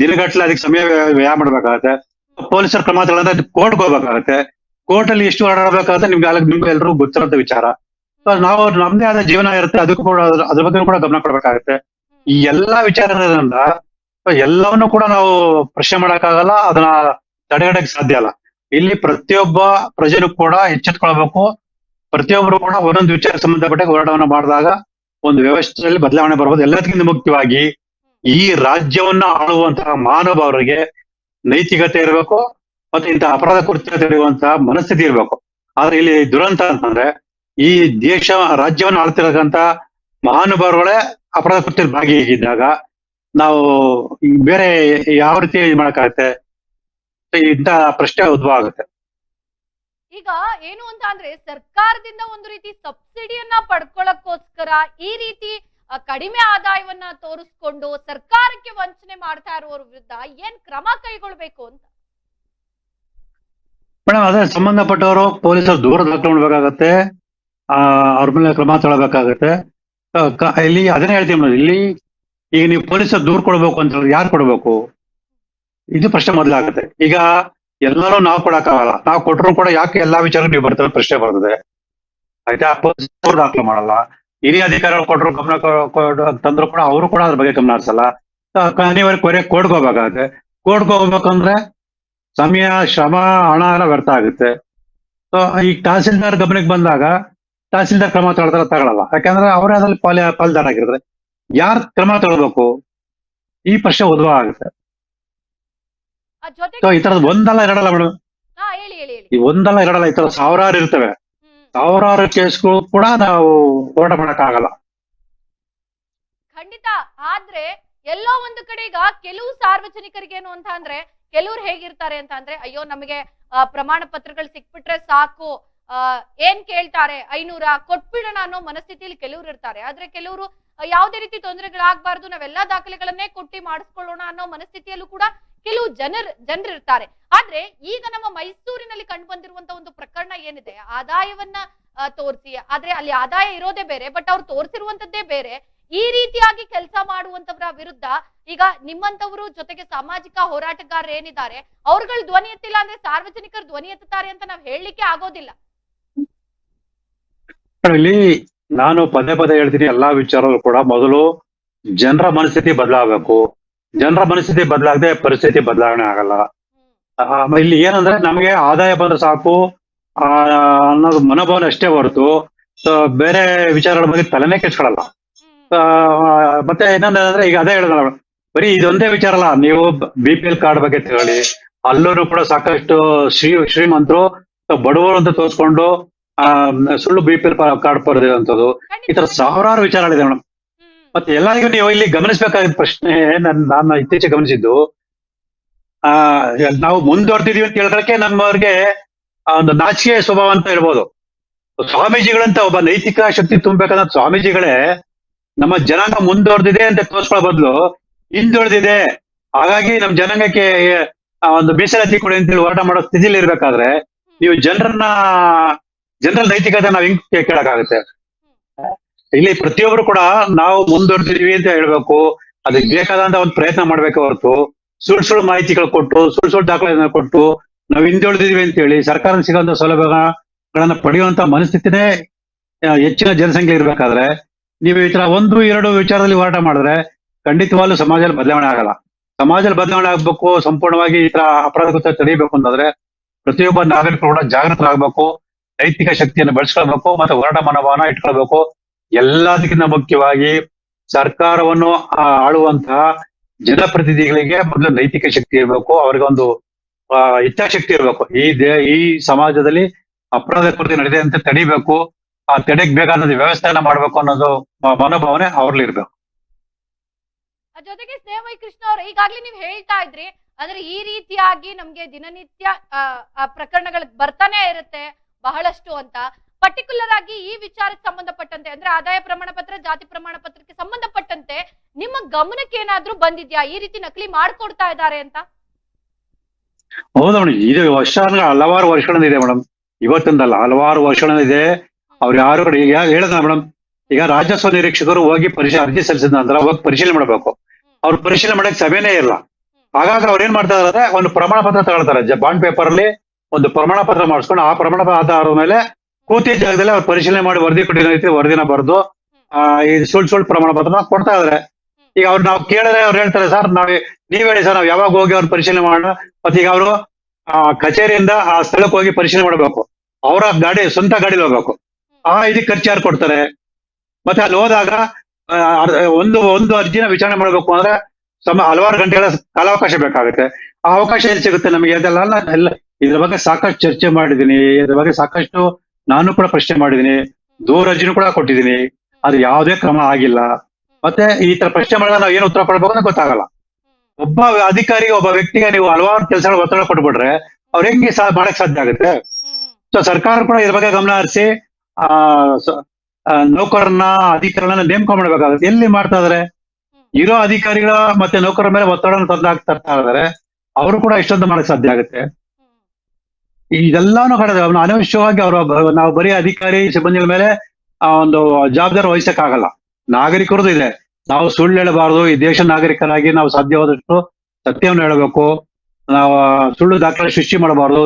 ದಿನಗಟ್ಟಲೆ ಅದಕ್ಕೆ ಸಮಯ ವ್ಯಯ ಮಾಡ್ಬೇಕಾಗತ್ತೆ. ಪೊಲೀಸರ ಕ್ರಮ ತಗೊಳ್ಳೋದ್ರೆ ಕೋರ್ಟ್ಗೆ ಹೋಗ್ಬೇಕಾಗತ್ತೆ. ಕೋರ್ಟ್ ಅಲ್ಲಿ ಎಷ್ಟು ಓಡಾಡಬೇಕಾಗತ್ತೆ ನಿಮ್ಗೆ ಎಲ್ರಿಗೂ ಗೊತ್ತಿರೋಂತ ವಿಚಾರ. ನಾವು ನಮ್ದೇ ಆದ ಜೀವನ ಇರುತ್ತೆ, ಅದಕ್ಕೂ ಕೂಡ ಅದ್ರ ಬಗ್ಗೆ ಕೂಡ ಗಮನ ಕೊಡ್ಬೇಕಾಗತ್ತೆ. ಈ ಎಲ್ಲಾ ವಿಚಾರದಿಂದ ಎಲ್ಲವನ್ನೂ ಕೂಡ ನಾವು ಪ್ರಶ್ನೆ ಮಾಡಕ್ಕಾಗಲ್ಲ, ಅದನ್ನ ತಡೆಗಟ್ಟಕ್ಕೆ ಸಾಧ್ಯ ಅಲ್ಲ. ಇಲ್ಲಿ ಪ್ರತಿಯೊಬ್ಬ ಪ್ರಜೆನೂ ಕೂಡ ಎಚ್ಚೆತ್ಕೊಳ್ಬೇಕು. ಪ್ರತಿಯೊಬ್ಬರು ಕೂಡ ಒಂದೊಂದು ವಿಚಾರ ಸಂಬಂಧಪಟ್ಟ ಹೋರಾಟವನ್ನ ಮಾಡಿದಾಗ ಒಂದು ವ್ಯವಸ್ಥೆಯಲ್ಲಿ ಬದಲಾವಣೆ ಬರ್ಬೋದು. ಎಲ್ಲದಕ್ಕಿಂತ ಮುಖ್ಯವಾಗಿ ಈ ರಾಜ್ಯವನ್ನ ಆಳುವಂತಹ ಮಾನವರಿಗೆ ನೈತಿಕತೆ ಇರಬೇಕು, ಮತ್ತೆ ಇಂತಹ ಅಪರಾಧ ಕೃತ್ಯ ತಡೆಯುವಂತಹ ಮನಸ್ಥಿತಿ ಇರಬೇಕು. ಆದ್ರೆ ಇಲ್ಲಿ ದುರಂತ ಅಂತಂದ್ರೆ ಈ ದೇಶ ರಾಜ್ಯವನ್ನ ಆಳ್ತಿರತಕ್ಕಂತ ಮಹಾನುಭಾವರುಗಳೇ ಅಪರಾಧ ಕೃತ್ಯದಲ್ಲಿ ಭಾಗಿಯಾಗಿದ್ದಾಗ ನಾವು ಬೇರೆ ಯಾವ ರೀತಿ ಮಾಡಕ್ಕಾಗತ್ತೆ? ಇಂತ ಪ್ರಶ್ನೆ ಉದ್ಭವ ಆಗುತ್ತೆ. ಈಗ ಏನು ಅಂತ ಅಂದ್ರೆ ಸರ್ಕಾರದಿಂದ ಒಂದು ರೀತಿ ಸಬ್ಸಿಡಿಯನ್ನ ಪಡ್ಕೊಳ್ಳೋಕ್ಕೋಸ್ಕರ ಈ ರೀತಿ ಕಡಿಮೆ ಆದಾಯವನ್ನ ತೋರಿಸ್ಕೊಂಡು ಸರ್ಕಾರಕ್ಕೆ ವಂಚನೆ ಮಾಡ್ತಾ ಇರುವವರ ವಿರುದ್ಧ ಏನ್ ಕ್ರಮ ಕೈಗೊಳ್ಬೇಕು ಅಂತ? ಮೇಡಮ್, ಅದೇ ಸಂಬಂಧಪಟ್ಟವರು ಪೊಲೀಸರು ದೂರ ದಾಖಲಾಗತ್ತೆ, ಅವ್ರ ಮೇಲೆ ಕ್ರಮ ತಗೊಳ್ಬೇಕಾಗತ್ತೆ. ಇಲ್ಲಿ ಅದನ್ನೇ ಹೇಳ್ತೀವಿ ಮೇಡಮ್, ಇಲ್ಲಿ ಈಗ ನೀವು ಪೊಲೀಸರು ದೂರ ಕೊಡ್ಬೇಕು ಅಂತ ಹೇಳಿದ್ರೆ ಯಾರು ಕೊಡ್ಬೇಕು? ಇದು ಪ್ರಶ್ನೆ ಮೊದಲಾಗುತ್ತೆ. ಈಗ ಎಲ್ಲರೂ ನಾವು ಕೊಡಕ್ಕಾಗಲ್ಲ, ನಾವು ಕೊಟ್ಟರು ಕೂಡ ಯಾಕೆ ಎಲ್ಲಾ ವಿಚಾರ ನೀವು ಬರ್ತಾರೆ ಪ್ರಶ್ನೆ ಬರ್ತದೆ. ಆಯ್ತಾ? ಪೊಲೀಸರು ದಾಖಲೆ ಮಾಡಲ್ಲ, ಹಿರಿಯ ಅಧಿಕಾರಿಗಳು ಕೊಟ್ಟರು ಗಮನ ತಂದ್ರು ಕೂಡ ಅವರು ಕೂಡ ಅದ್ರ ಬಗ್ಗೆ ಗಮನ ಹರಿಸಲ್ಲ. ಅನಿವಾರ್ಯ ಕೋರ್ಟ್ಗೆ ಹೋಗ್ಬೇಕಾಗತ್ತೆ. ಕೋರ್ಟ್ಗೆ ಹೋಗ್ಬೇಕಂದ್ರೆ ಸಮಯ, ಶ್ರಮ, ಹಣ ಎಲ್ಲ ವ್ಯರ್ಥ ಆಗುತ್ತೆ. ಸೊ ಈ ತಹಸೀಲ್ದಾರ್ ಗಮನಕ್ಕೆ ಬಂದಾಗ ತಹಸೀಲ್ದಾರ್ ಕ್ರಮ ತಗೊಳಲ್ಲ, ಯಾಕಂದ್ರೆ ಅವರೇ ಅದ್ರಲ್ಲಿ ಪಾಲ್ದಾರ ಆಗಿರ್ತಾರೆ. ಯಾರು ಕ್ರಮ ತಗೊಳ್ಬೇಕು? ಈ ಪ್ರಶ್ನೆ ಉದ್ಭವ ಆಗುತ್ತೆ. ಸೊ ಈ ತರದ್ ಒಂದಲ್ಲ ಎರಡಲ್ಲ ಮೇಡಮ್, ಈ ಒಂದಲ್ಲ ಎರಡಲ್ಲ, ಈ ತರ ಸಾವಿರಾರು ಇರ್ತವೆ. ಸಾವಿರಾರು ಕೇಸ್ಗಳು ಕೂಡ ನಾವು ಹೋರಾಟ ಮಾಡಕ್ಕಾಗಲ್ಲ. ಖಂಡಿತ. ಆದ್ರೆ ಎಲ್ಲೋ ಒಂದು ಕಡೆ ಈಗ ಕೆಲವು ಸಾರ್ವಜನಿಕರಿಗೇನು ಅಂತ ಅಂದ್ರೆ ಕೆಲವ್ರು ಹೇಗಿರ್ತಾರೆ ಅಂತ ಅಂದ್ರೆ, ಅಯ್ಯೋ ನಮಗೆ ಪ್ರಮಾಣ ಪತ್ರಗಳು ಸಿಕ್ಬಿಟ್ರೆ ಸಾಕು, ಏನ್ ಕೇಳ್ತಾರೆ 500 ಕೊಟ್ಬಿಡೋಣ ಅನ್ನೋ ಮನಸ್ಥಿತಿಯಲ್ಲಿ ಕೆಲವ್ರು ಇರ್ತಾರೆ. ಆದ್ರೆ ಕೆಲವರು ಯಾವುದೇ ರೀತಿ ತೊಂದರೆಗಳಾಗಬಾರ್ದು, ನಾವೆಲ್ಲಾ ದಾಖಲೆಗಳನ್ನೇ ಕೊಟ್ಟಿ ಮಾಡಿಸ್ಕೊಳ್ಳೋಣ ಅನ್ನೋ ಮನಸ್ಥಿತಿಯಲ್ಲೂ ಕೂಡ ಕೆಲವು ಜನರು ಇರ್ತಾರೆ. ಆದ್ರೆ ಈಗ ನಮ್ಮ ಮೈಸೂರಿನಲ್ಲಿ ಕಂಡು ಬಂದಿರುವಂತ ಒಂದು ಪ್ರಕರಣ ಏನಿದೆ, ಆದಾಯವನ್ನ ತೋರಿಸಿ, ಆದ್ರೆ ಅಲ್ಲಿ ಆದಾಯ ಇರೋದೇ ಬೇರೆ, ಬಟ್ ಅವ್ರು ತೋರಿಸಿರುವಂತದ್ದೇ ಬೇರೆ. ಈ ರೀತಿಯಾಗಿ ಕೆಲಸ ಮಾಡುವಂತವರ ವಿರುದ್ಧ ಈಗ ನಿಮ್ಮಂತವರು ಜೊತೆಗೆ ಸಾಮಾಜಿಕ ಹೋರಾಟಗಾರರು ಏನಿದ್ದಾರೆ ಅವ್ರುಗಳು ಧ್ವನಿ ಎತ್ತಿಲ್ಲ ಅಂದ್ರೆ ಸಾರ್ವಜನಿಕರು ಧ್ವನಿ ಎತ್ತುತ್ತಾರೆ ಅಂತ ನಾವ್ ಹೇಳಲಿಕ್ಕೆ ಆಗೋದಿಲ್ಲ. ಇಲ್ಲಿ ನಾನು ಪದೇ ಹೇಳ್ತೀನಿ, ಎಲ್ಲಾ ವಿಚಾರಗಳು ಕೂಡ ಮೊದಲು ಜನರ ಮನಸ್ಥಿತಿ ಬದಲಾಗಬೇಕು. ಜನರ ಮನಸ್ಥಿತಿ ಬದಲಾಗದೆ ಪರಿಸ್ಥಿತಿ ಬದಲಾವಣೆ ಆಗಲ್ಲ. ಇಲ್ಲಿ ಏನಂದ್ರೆ ನಮಗೆ ಆದಾಯ ಬಂದ್ರೆ ಸಾಕು ಅನ್ನೋದು ಮನೋಭಾವನೆ ಅಷ್ಟೇ ಹೊರತು ಬೇರೆ ವಿಚಾರಗಳ ಬಗ್ಗೆ ತಲೆನೇ ಕೆಡ್ಸ್ಕೊಳಲ್ಲ. ಮತ್ತೆ ಇನ್ನೊಂದಂದ್ರೆ ಈಗ ಅದೇ ಹೇಳಿದ ಬರೀ ಇದೊಂದೇ ವಿಚಾರ ಅಲ್ಲ, ನೀವು BPL ಕಾರ್ಡ್ ಬಗ್ಗೆ ತಗೊಳ್ಳಿ, ಅಲ್ಲೂ ಕೂಡ ಸಾಕಷ್ಟು ಶ್ರೀಮಂತರು ಬಡವರು ಅಂತ ತೋರಿಸ್ಕೊಂಡು ಸುಳ್ಳು BPL ಕಾರ್ಡ್ ಪಡೆದಿರುವಂತದ್ದು, ಈ ತರ ಸಾವಿರಾರು ವಿಚಾರಗಳಿದೆ ಮೇಡಮ್. ಮತ್ತೆ ಎಲ್ಲರಿಗೂ ನೀವು ಇಲ್ಲಿ ಗಮನಿಸಬೇಕಾದ ಪ್ರಶ್ನೆ, ನಾನು ಇತ್ತೀಚೆಗೆ ಗಮನಿಸಿದ್ದು, ನಾವು ಮುಂದುವರೆದಿದೀವಿ ಅಂತ ಹೇಳೋದಕ್ಕೆ ನಮ್ಮವ್ರಿಗೆ ಒಂದು ನಾಚಿಕೆ ಸ್ವಭಾವ ಅಂತ ಹೇಳ್ಬೋದು. ಸ್ವಾಮೀಜಿಗಳಂತ ಒಬ್ಬ ನೈತಿಕ ಶಕ್ತಿ ತುಂಬಬೇಕಂದ್ರೆ ಸ್ವಾಮೀಜಿಗಳೇ ನಮ್ಮ ಜನಾಂಗ ಮುಂದುವರೆದಿದೆ ಅಂತ ತೋರಿಸ್ಕೊಳ್ಳೋ ಬದಲು ಹಿಂದುಳಿದಿದೆ, ಹಾಗಾಗಿ ನಮ್ಮ ಜನಾಂಗಕ್ಕೆ ಒಂದು ಮೀಸಲಾತಿ ಕೊಡಿ ಅಂತೇಳಿ ಹೋರಾಟ ಮಾಡೋ ಸ್ಥಿತಿಲಿ ಇರ್ಬೇಕಾದ್ರೆ ನೀವು ಜನರ ನೈತಿಕತೆ ನಾವ್ ಹೆಂಗ್ ಕೇಳಕ್ಕಾಗುತ್ತೆ? ಇಲ್ಲಿ ಪ್ರತಿಯೊಬ್ರು ಕೂಡ ನಾವು ಮುಂದುವರೆದಿದೀವಿ ಅಂತ ಹೇಳ್ಬೇಕು, ಅದಕ್ಕೆ ಬೇಕಾದಂತ ಒಂದು ಪ್ರಯತ್ನ ಮಾಡ್ಬೇಕು ಹೊರತು ಸುಳ್ಳು ಮಾಹಿತಿಗಳು ಕೊಟ್ಟು ಸುಳ್ಳು ದಾಖಲೆಗಳನ್ನ ಕೊಟ್ಟು ನಾವು ಹಿಂದುಳಿದಿದೀವಿ ಅಂತ ಹೇಳಿ ಸರ್ಕಾರ ಸಿಗೋಂತ ಸೌಲಭ್ಯನ ಗಳನ್ನ ಪಡೆಯುವಂತ ಮನಸ್ಥಿತಿನೇ ಹೆಚ್ಚಿನ ಜನಸಂಖ್ಯೆ ಇರ್ಬೇಕಾದ್ರೆ ನೀವು ಈ ತರ 1-2 ವಿಚಾರದಲ್ಲಿ ಹೋರಾಟ ಮಾಡಿದ್ರೆ ಖಂಡಿತವಾಗ್ಲೂ ಸಮಾಜದಲ್ಲಿ ಬದಲಾವಣೆ ಆಗಲ್ಲ. ಸಮಾಜದಲ್ಲಿ ಬದಲಾವಣೆ ಆಗ್ಬೇಕು, ಸಂಪೂರ್ಣವಾಗಿ ಈ ತರ ಅಪರಾಧ ಕೃತ್ಯ ತಡೆಯಬೇಕು ಅಂತಂದ್ರೆ ಪ್ರತಿಯೊಬ್ಬ ನಾಗರಿಕರು ಕೂಡ ಜಾಗೃತರಾಗಬೇಕು, ನೈತಿಕ ಶಕ್ತಿಯನ್ನು ಬೆಳೆಸ್ಕೊಳ್ಬೇಕು, ಮತ್ತೆ ಹೋರಾಟ ಮನೋಭಾವನ ಇಟ್ಕೊಳ್ಬೇಕು. ಎಲ್ಲದಕ್ಕಿಂತ ಮುಖ್ಯವಾಗಿ ಸರ್ಕಾರವನ್ನು ಆಳುವಂತಹ ಜನಪ್ರತಿನಿಧಿಗಳಿಗೆ ಮೊದಲು ನೈತಿಕ ಶಕ್ತಿ ಇರಬೇಕು, ಅವ್ರಿಗೆ ಒಂದು ಇಚ್ಛಾಶಕ್ತಿ ಇರಬೇಕು. ಈ ಸಮಾಜದಲ್ಲಿ ಅಪರಾಧ ಕೃತ್ಯ ನಡೆದಿದೆ ಅಂತ ತಡಿಬೇಕು, ಆ ತಡೆಗ್ ಬೇಕಾದ ವ್ಯವಸ್ಥೆಯನ್ನ ಮಾಡ್ಬೇಕು ಅನ್ನೋದು ಮನೋಭಾವನೆ ಅವ್ರಲ್ಲಿ ಇರ್ಬೇಕು. ಜೊತೆಗೆ ಸ್ನೇಹಮೈ ಕೃಷ್ಣ ಅವ್ರು ಈಗಾಗ್ಲೇ ನೀವು ಹೇಳ್ತಾ ಇದ್ರಿ, ಅಂದ್ರೆ ಈ ರೀತಿಯಾಗಿ ನಮ್ಗೆ ದಿನನಿತ್ಯ ಪ್ರಕರಣಗಳು ಬರ್ತಾನೆ ಇರುತ್ತೆ ಬಹಳಷ್ಟು ಅಂತ. ಪರ್ಟಿಕ್ಯುಲರ್ ಆಗಿ ಈ ವಿಚಾರಕ್ಕೆ ಸಂಬಂಧಪಟ್ಟಂತೆ ಅಂದ್ರೆ ಆದಾಯ ಪ್ರಮಾಣ ಪತ್ರ, ಜಾತಿ ಪ್ರಮಾಣ ಪತ್ರಕ್ಕೆ ಸಂಬಂಧಪಟ್ಟಂತೆ ನಿಮ್ಮ ಗಮನಕ್ಕೆ ಏನಾದ್ರೂ ಬಂದಿದ್ಯಾ ಈ ರೀತಿ ನಕಲಿ ಮಾಡ್ಕೊಡ್ತಾ ಇದ್ದಾರೆ ಅಂತ? ಹೌದಾ ಮೇಡಮ್, ಇದು ಹಲವಾರು ವರ್ಷಗಳಿಂದ ಇದೆ ಮೇಡಮ್, ಇವತ್ತಿಂದಲ್ಲ ಹಲವಾರು ವರ್ಷಗಳಿಂದ ಇದೆ. ಅವ್ರು ಯಾರು ಕಡೆ ಈಗ ಹೇಳಿದ ಮೇಡಮ್, ಈಗ ರಾಜಸ್ವ ನಿರೀಕ್ಷಕರು ಹೋಗಿ ಅರ್ಜಿ ಸಲ್ಲಿಸಿದ ನಂತರ ಹೋಗಿ ಪರಿಶೀಲನೆ ಮಾಡ್ಬೇಕು. ಅವ್ರು ಪರಿಶೀಲನೆ ಮಾಡಕ್ ಸಭೆನೇ ಇಲ್ಲ. ಹಾಗಾಗಿ ಅವ್ರು ಏನ್ ಮಾಡ್ತಾ ಇದಾರೆ, ಒಂದು ಪ್ರಮಾಣ ಪತ್ರ ತಗೊಳ್ತಾರೆ, ಬಾಂಡ್ ಪೇಪರ್ ಅಲ್ಲಿ ಒಂದು ಪ್ರಮಾಣ ಪತ್ರ ಮಾಡಿಸ್ಕೊಂಡು ಆ ಪ್ರಮಾಣ ಪತ್ರ ಆಧಾರದ ಮೇಲೆ ಕೂತಿದ್ದ ಜಾಗದಲ್ಲಿ ಅವ್ರು ಪರಿಶೀಲನೆ ಮಾಡಿ ವರದಿ ಕೊಟ್ಟಿರೋ ವರದಿನ ಬರೆದು ಈ ಸುಳ್ಳು ಪ್ರಮಾಣ ಪತ್ರ ಕೊಡ್ತಾ ಇದಾರೆ. ಈಗ ಅವ್ರು ನಾವು ಕೇಳಿದ್ರೆ ಅವ್ರು ಹೇಳ್ತಾರೆ, ಸರ್ ನೀವ್ ಹೇಳಿ ಸರ್, ನಾವ್ ಯಾವಾಗ ಹೋಗಿ ಅವ್ರು ಪರಿಶೀಲನೆ ಮಾಡೋಣ. ಮತ್ತೆ ಈಗ ಅವರು ಕಚೇರಿಯಿಂದ ಆ ಸ್ಥಳಕ್ಕೆ ಹೋಗಿ ಪರಿಶೀಲನೆ ಮಾಡ್ಬೇಕು, ಅವರ ಸ್ವಂತ ಗಾಡಿಲಿ ಹೋಗ್ಬೇಕು. ಇದಕ್ಕೆ ಖರ್ಚು ಯಾರು ಕೊಡ್ತಾರೆ? ಮತ್ತೆ ಅಲ್ಲಿ ಹೋದಾಗ ಒಂದು ಅರ್ಜಿನ ವಿಚಾರಣೆ ಮಾಡ್ಬೇಕು ಅಂದ್ರೆ ಹಲವಾರು ಗಂಟೆಗಳ ಕಾಲಾವಕಾಶ ಬೇಕಾಗುತ್ತೆ. ಆ ಅವಕಾಶ ಎಲ್ಲಿ ಸಿಗುತ್ತೆ ನಮಗೆ? ಅದೆಲ್ಲ ಎಲ್ಲ ಇದ್ರ ಬಗ್ಗೆ ಸಾಕಷ್ಟು ಚರ್ಚೆ ಮಾಡಿದೀನಿ, ಇದ್ರ ಬಗ್ಗೆ ಸಾಕಷ್ಟು ನಾನು ಕೂಡ ಪ್ರಶ್ನೆ ಮಾಡಿದೀನಿ, ದೂರ ಅರ್ಜಿನೂ ಕೂಡ ಕೊಟ್ಟಿದ್ದೀನಿ. ಅದು ಯಾವುದೇ ಕ್ರಮ ಆಗಿಲ್ಲ. ಮತ್ತೆ ಈ ತರ ಪ್ರಶ್ನೆ ಮಾಡಿದ್ರೆ ನಾವು ಏನು ಉತ್ತರ ಕೊಡ್ಬೇಕು ಅಂತ ಗೊತ್ತಾಗಲ್ಲ. ಒಬ್ಬ ಅಧಿಕಾರಿಗೆ, ಒಬ್ಬ ವ್ಯಕ್ತಿಗೆ ನೀವು ಹಲವಾರು ಕೆಲಸಗಳ ಒತ್ತಡ ಕೊಟ್ಬಿಟ್ರೆ ಅವ್ರು ಹೆಂಗೆ ಮಾಡಕ್ ಸಾಧ್ಯ ಆಗುತ್ತೆ? ಸೊ ಸರ್ಕಾರ ಕೂಡ ಇದ್ರ ಬಗ್ಗೆ ಗಮನ ಹರಿಸಿ ನೌಕರನ್ನ, ಅಧಿಕಾರಿಗಳನ್ನ ನೇಮಕ ಮಾಡ್ಬೇಕಾಗುತ್ತೆ. ಎಲ್ಲಿ ಮಾಡ್ತಾ ಇದಾರೆ? ಇರೋ ಅಧಿಕಾರಿಗಳ ಮತ್ತೆ ನೌಕರರ ಮೇಲೆ ಒತ್ತಡ ತರ್ತಾ ಇದಾರೆ. ಅವರು ಕೂಡ ಇಷ್ಟೊಂದು ಮಾಡಕ್ ಸಾಧ್ಯ ಆಗುತ್ತೆ? ಇದೆಲ್ಲಾನು ಕಡೆ ಅನವಶ್ಯವಾಗಿ ನಾವು ಬರೀ ಅಧಿಕಾರಿ ಸಿಬ್ಬಂದಿಗಳ ಮೇಲೆ ಒಂದು ಜವಾಬ್ದಾರಿ ವಹಿಸಕ್ ಆಗಲ್ಲ. ನಾಗರಿಕರದ್ದು ಇದೆ. ನಾವು ಸುಳ್ಳು ಹೇಳಬಾರ್ದು. ಈ ದೇಶ ನಾಗರಿಕರಾಗಿ ನಾವು ಸಾಧ್ಯವಾದಷ್ಟು ಸತ್ಯವನ್ನು ಹೇಳಬೇಕು. ನಾವು ಸುಳ್ಳು ದಾಖಲೆ ಸೃಷ್ಟಿ ಮಾಡಬಾರ್ದು.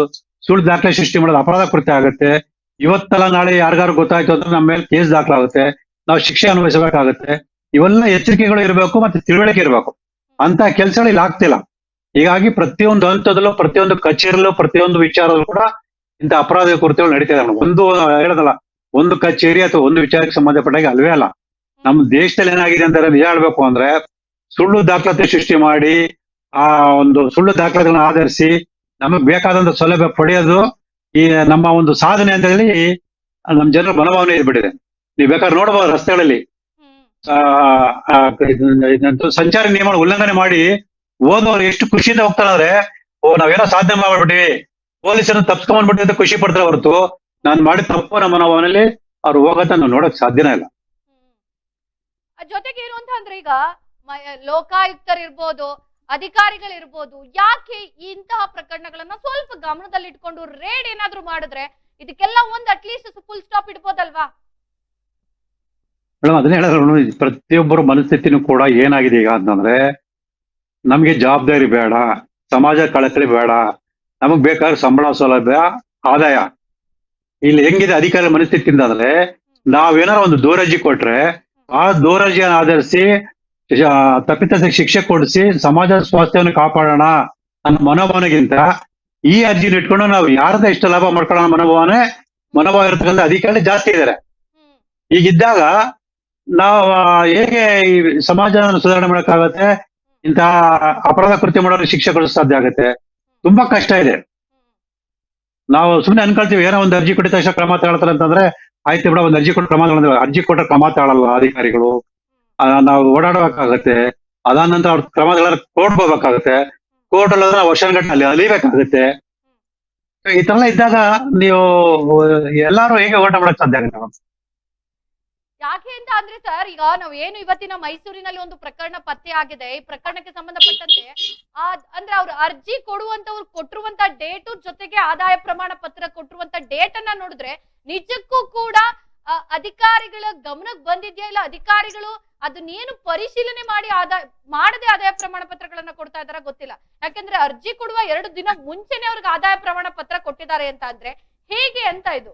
ಸುಳ್ಳು ದಾಖಲೆ ಸೃಷ್ಟಿ ಮಾಡೋದು ಅಪರಾಧ ಕೃತ್ಯ ಆಗುತ್ತೆ. ಇವತ್ತಲ್ಲ ನಾಳೆ ಯಾರಿಗಾರು ಗೊತ್ತಾಯ್ತು ಅಂದ್ರೆ ನಮ್ಮ ಮೇಲೆ ಕೇಸ್ ದಾಖಲಾಗುತ್ತೆ, ನಾವು ಶಿಕ್ಷೆ ಅನುಭವಿಸಬೇಕಾಗುತ್ತೆ. ಇವೆಲ್ಲ ಎಚ್ಚರಿಕೆಗಳು ಇರಬೇಕು, ಮತ್ತೆ ತಿಳುವಳಿಕೆ ಇರಬೇಕು. ಅಂತ ಕೆಲಸಗಳು ಇಲ್ಲಿ ಆಗ್ತಿಲ್ಲ. ಹೀಗಾಗಿ ಪ್ರತಿಯೊಂದು ಹಂತದಲ್ಲೂ, ಪ್ರತಿಯೊಂದು ಕಚೇರಿಯಲ್ಲೂ, ಪ್ರತಿಯೊಂದು ವಿಚಾರದಲ್ಲೂ ಕೂಡ ಇಂಥ ಅಪರಾಧ ಕೃತ್ಯಗಳು ನಡೀತಾ ಇದೆ. ಒಂದು ಹೇಳೋದಲ್ಲ, ಒಂದು ಕಚೇರಿ ಅಥವಾ ಒಂದು ವಿಚಾರಕ್ಕೆ ಸಂಬಂಧಪಟ್ಟಾಗ ಅಲ್ವೇ ಅಲ್ಲ. ನಮ್ಮ ದೇಶದಲ್ಲಿ ಏನಾಗಿದೆ ಅಂತ ನಿಜ ಹೇಳ್ಬೇಕು ಅಂದ್ರೆ, ಸುಳ್ಳು ದಾಖಲಾತಿ ಸೃಷ್ಟಿ ಮಾಡಿ ಆ ಒಂದು ಸುಳ್ಳು ದಾಖಲೆಗಳನ್ನ ಆಧರಿಸಿ ನಮಗ್ ಬೇಕಾದಂತ ಸೌಲಭ್ಯ ಪಡೆಯೋದು ಈ ನಮ್ಮ ಒಂದು ಸಾಧನೆ ಅಂತ ಹೇಳಿ ನಮ್ಮ ಜನರ ಮನೋಭಾವನೆ ಇದ್ಬಿಟ್ಟಿದೆ. ನೀವು ಬೇಕಾದ್ರೆ ನೋಡಬಹುದು ರಸ್ತೆಗಳಲ್ಲಿ ಸಂಚಾರಿ ನಿಯಮ ಉಲ್ಲಂಘನೆ ಮಾಡಿ ಹೋದವ್ರು ಎಷ್ಟು ಖುಷಿಯಿಂದ ಹೋಗ್ತಾರೆ. ನಾವೇನೋ ಸಾಧನೆ ಮಾಡ್ಬಿಟ್ಟಿವಿ, ಪೊಲೀಸರನ್ನು ತಪ್ಸ್ಕೊಂಡ್ಬಿಟ್ಟಿವಿ ಅಂತ ಖುಷಿ ಪಡ್ತಾರೆ ಹೊರತು ನಾನು ಮಾಡಿದ ತಪ್ಪು ನಮ್ಮ ಮನೋಭಾವನೆಯಲ್ಲಿ ಅವ್ರು ಹೋಗತ್ತ ನಾವು ನೋಡಕ್ ಸಾಧ್ಯನೇ ಇಲ್ಲ. ಜೊತೆಗೆ ಏನು ಅಂತ ಅಂದ್ರೆ, ಈಗ ಲೋಕಾಯುಕ್ತರಿರ್ಬೋದು, ಅಧಿಕಾರಿಗಳಿರ್ಬೋದು, ಯಾಕೆ ಇಂತಹ ಪ್ರಕರಣಗಳನ್ನ ಸ್ವಲ್ಪ ಗಮನದಲ್ಲಿಟ್ಕೊಂಡು ರೇಡ್ ಏನಾದ್ರು ಮಾಡಿದ್ರೆ ಇದಕ್ಕೆಲ್ಲ ಒಂದು ಅಟ್ಲೀಸ್ಟ್ ಫುಲ್ ಸ್ಟಾಪ್ ಇಡ್ಬೋದಲ್ವಾ? ಮೇಡಮ್ ಅದನ್ನೇ ಹೇಳಿದ್ರು, ಪ್ರತಿಯೊಬ್ಬರ ಮನಸ್ಥಿತಿನೂ ಕೂಡ ಏನಾಗಿದೆ ಈಗ ಅಂತಂದ್ರೆ, ನಮ್ಗೆ ಜವಾಬ್ದಾರಿ ಬೇಡ, ಸಮಾಜ ಕಳಕಳಿ ಬೇಡ, ನಮಗ್ ಬೇಕಾದ್ರೆ ಸಂಬಳ, ಸೌಲಭ್ಯ, ಆದಾಯ. ಇಲ್ಲಿ ಹೆಂಗಿದೆ ಅಧಿಕಾರಿ ಮನಸ್ಥಿತಿಯಿಂದ ಅಂದ್ರೆ, ನಾವೇನಾರು ಒಂದು ದೂರರ್ಜಿ ಕೊಟ್ರೆ ಆ ದೂರರ್ಜಿಯನ್ನು ಆಧರಿಸಿ ತಪ್ಪಿತಸ್ಥರಿಗೆ ಶಿಕ್ಷೆ ಕೊಡಿಸಿ ಸಮಾಜ ಸ್ವಾಸ್ಥ್ಯವನ್ನು ಕಾಪಾಡೋಣ ಅನ್ನೋ ಮನೋಭಾವನೆಗಿಂತ ಈ ಅರ್ಜಿನ ಇಟ್ಕೊಂಡು ನಾವು ಯಾರದ ಇಷ್ಟ ಲಾಭ ಮಾಡ್ಕೊಳ್ಳೋಣ ಮನೋಭಾವ ಇರತಕ್ಕಂಥ ಅಧಿಕಾರಿ ಜಾಸ್ತಿ ಇದ್ದಾರೆ. ಈಗಿದ್ದಾಗ ನಾವು ಹೇಗೆ ಈ ಸಮಾಜವನ್ನು ಸುಧಾರಣೆ ಮಾಡಕ್ಕಾಗತ್ತೆ? ಇಂತಹ ಅಪರಾಧ ಕೃತ್ಯ ಮಾಡೋರಿಗೆ ಶಿಕ್ಷೆ ಕೊಡಿಸ ಸಾಧ್ಯ ಆಗುತ್ತೆ? ತುಂಬಾ ಕಷ್ಟ ಇದೆ. ನಾವು ಸುಮ್ಮನೆ ಅನ್ಕೊಳ್ತೀವಿ, ಏನೋ ಒಂದು ಅರ್ಜಿ ಕೊಟ್ಟಿದ ತಕ್ಷಣ ಕ್ರಮ ತಗೊಳ್ತಾರೆ ಅಂತಂದ್ರೆ ಆಯ್ತು ಬಿಡ, ಒಂದು ಅರ್ಜಿ ಕೊಟ್ಟು ಕ್ರಮ ತಗೊಂಡ್ರೆ, ಅರ್ಜಿ ಕೊಟ್ಟ ಕ್ರಮ ತಗೊಳ್ಳಲ್ಲ ಅಧಿಕಾರಿಗಳು. ನಾವು ಓಡಾಡಬೇಕಾಗತ್ತೆ. ಅದಾದ ನಂತರ ಅವ್ರ ಕ್ರಮ ಕೋರ್ಟ್ ಹೋಗ್ಬೇಕಾಗತ್ತೆ. ಕೋರ್ಟ್ ಅಲ್ಲ ನಾವು ವರ್ಷಗಟ್ಟಲೆ ಅಲ್ಲಿ ಅಲಿಬೇಕಾಗತ್ತೆ. ಈ ತರ ಇದ್ದಾಗ ನೀವು ಎಲ್ಲಾರು ಹೇಗೆ ಹೋರಾಟ ಮಾಡಕ್ ಸಾಧ್ಯ ಆಗುತ್ತೆ? ಯಾಕೆ ಅಂತ ಅಂದ್ರೆ ಸರ್, ಈಗ ನಾವು ಏನು ಇವತ್ತಿನ ಮೈಸೂರಿನಲ್ಲಿ ಒಂದು ಪ್ರಕರಣ ಪತ್ತೆ ಆಗಿದೆ. ಈ ಪ್ರಕರಣಕ್ಕೆ ಸಂಬಂಧಪಟ್ಟಂತೆ ಅಂದ್ರೆ ಅವ್ರು ಅರ್ಜಿ ಕೊಡುವಂತವ್ರು ಕೊಟ್ಟಿರುವಂತ ಡೇಟು ಜೊತೆಗೆ ಆದಾಯ ಪ್ರಮಾಣ ಪತ್ರ ಕೊಟ್ಟಿರುವಂತ ಡೇಟ್ ಅನ್ನ ನೋಡಿದ್ರೆ ನಿಜಕ್ಕೂ ಕೂಡ ಅಧಿಕಾರಿಗಳ ಗಮನಕ್ಕೆ ಬಂದಿದ್ಯಾ ಇಲ್ಲ, ಅಧಿಕಾರಿಗಳು ಅದನ್ನೇನು ಪರಿಶೀಲನೆ ಮಾಡದೆ ಆದಾಯ ಪ್ರಮಾಣ ಪತ್ರಗಳನ್ನ ಕೊಡ್ತಾ ಇದಾರ ಗೊತ್ತಿಲ್ಲ. ಯಾಕಂದ್ರೆ ಅರ್ಜಿ ಕೊಡುವ 2 ದಿನ ಮುಂಚೆನೆ ಅವ್ರಿಗೆ ಆದಾಯ ಪ್ರಮಾಣ ಪತ್ರ ಕೊಟ್ಟಿದ್ದಾರೆ ಅಂತ ಅಂದ್ರೆ ಹೇಗೆ ಅಂತ ಇದು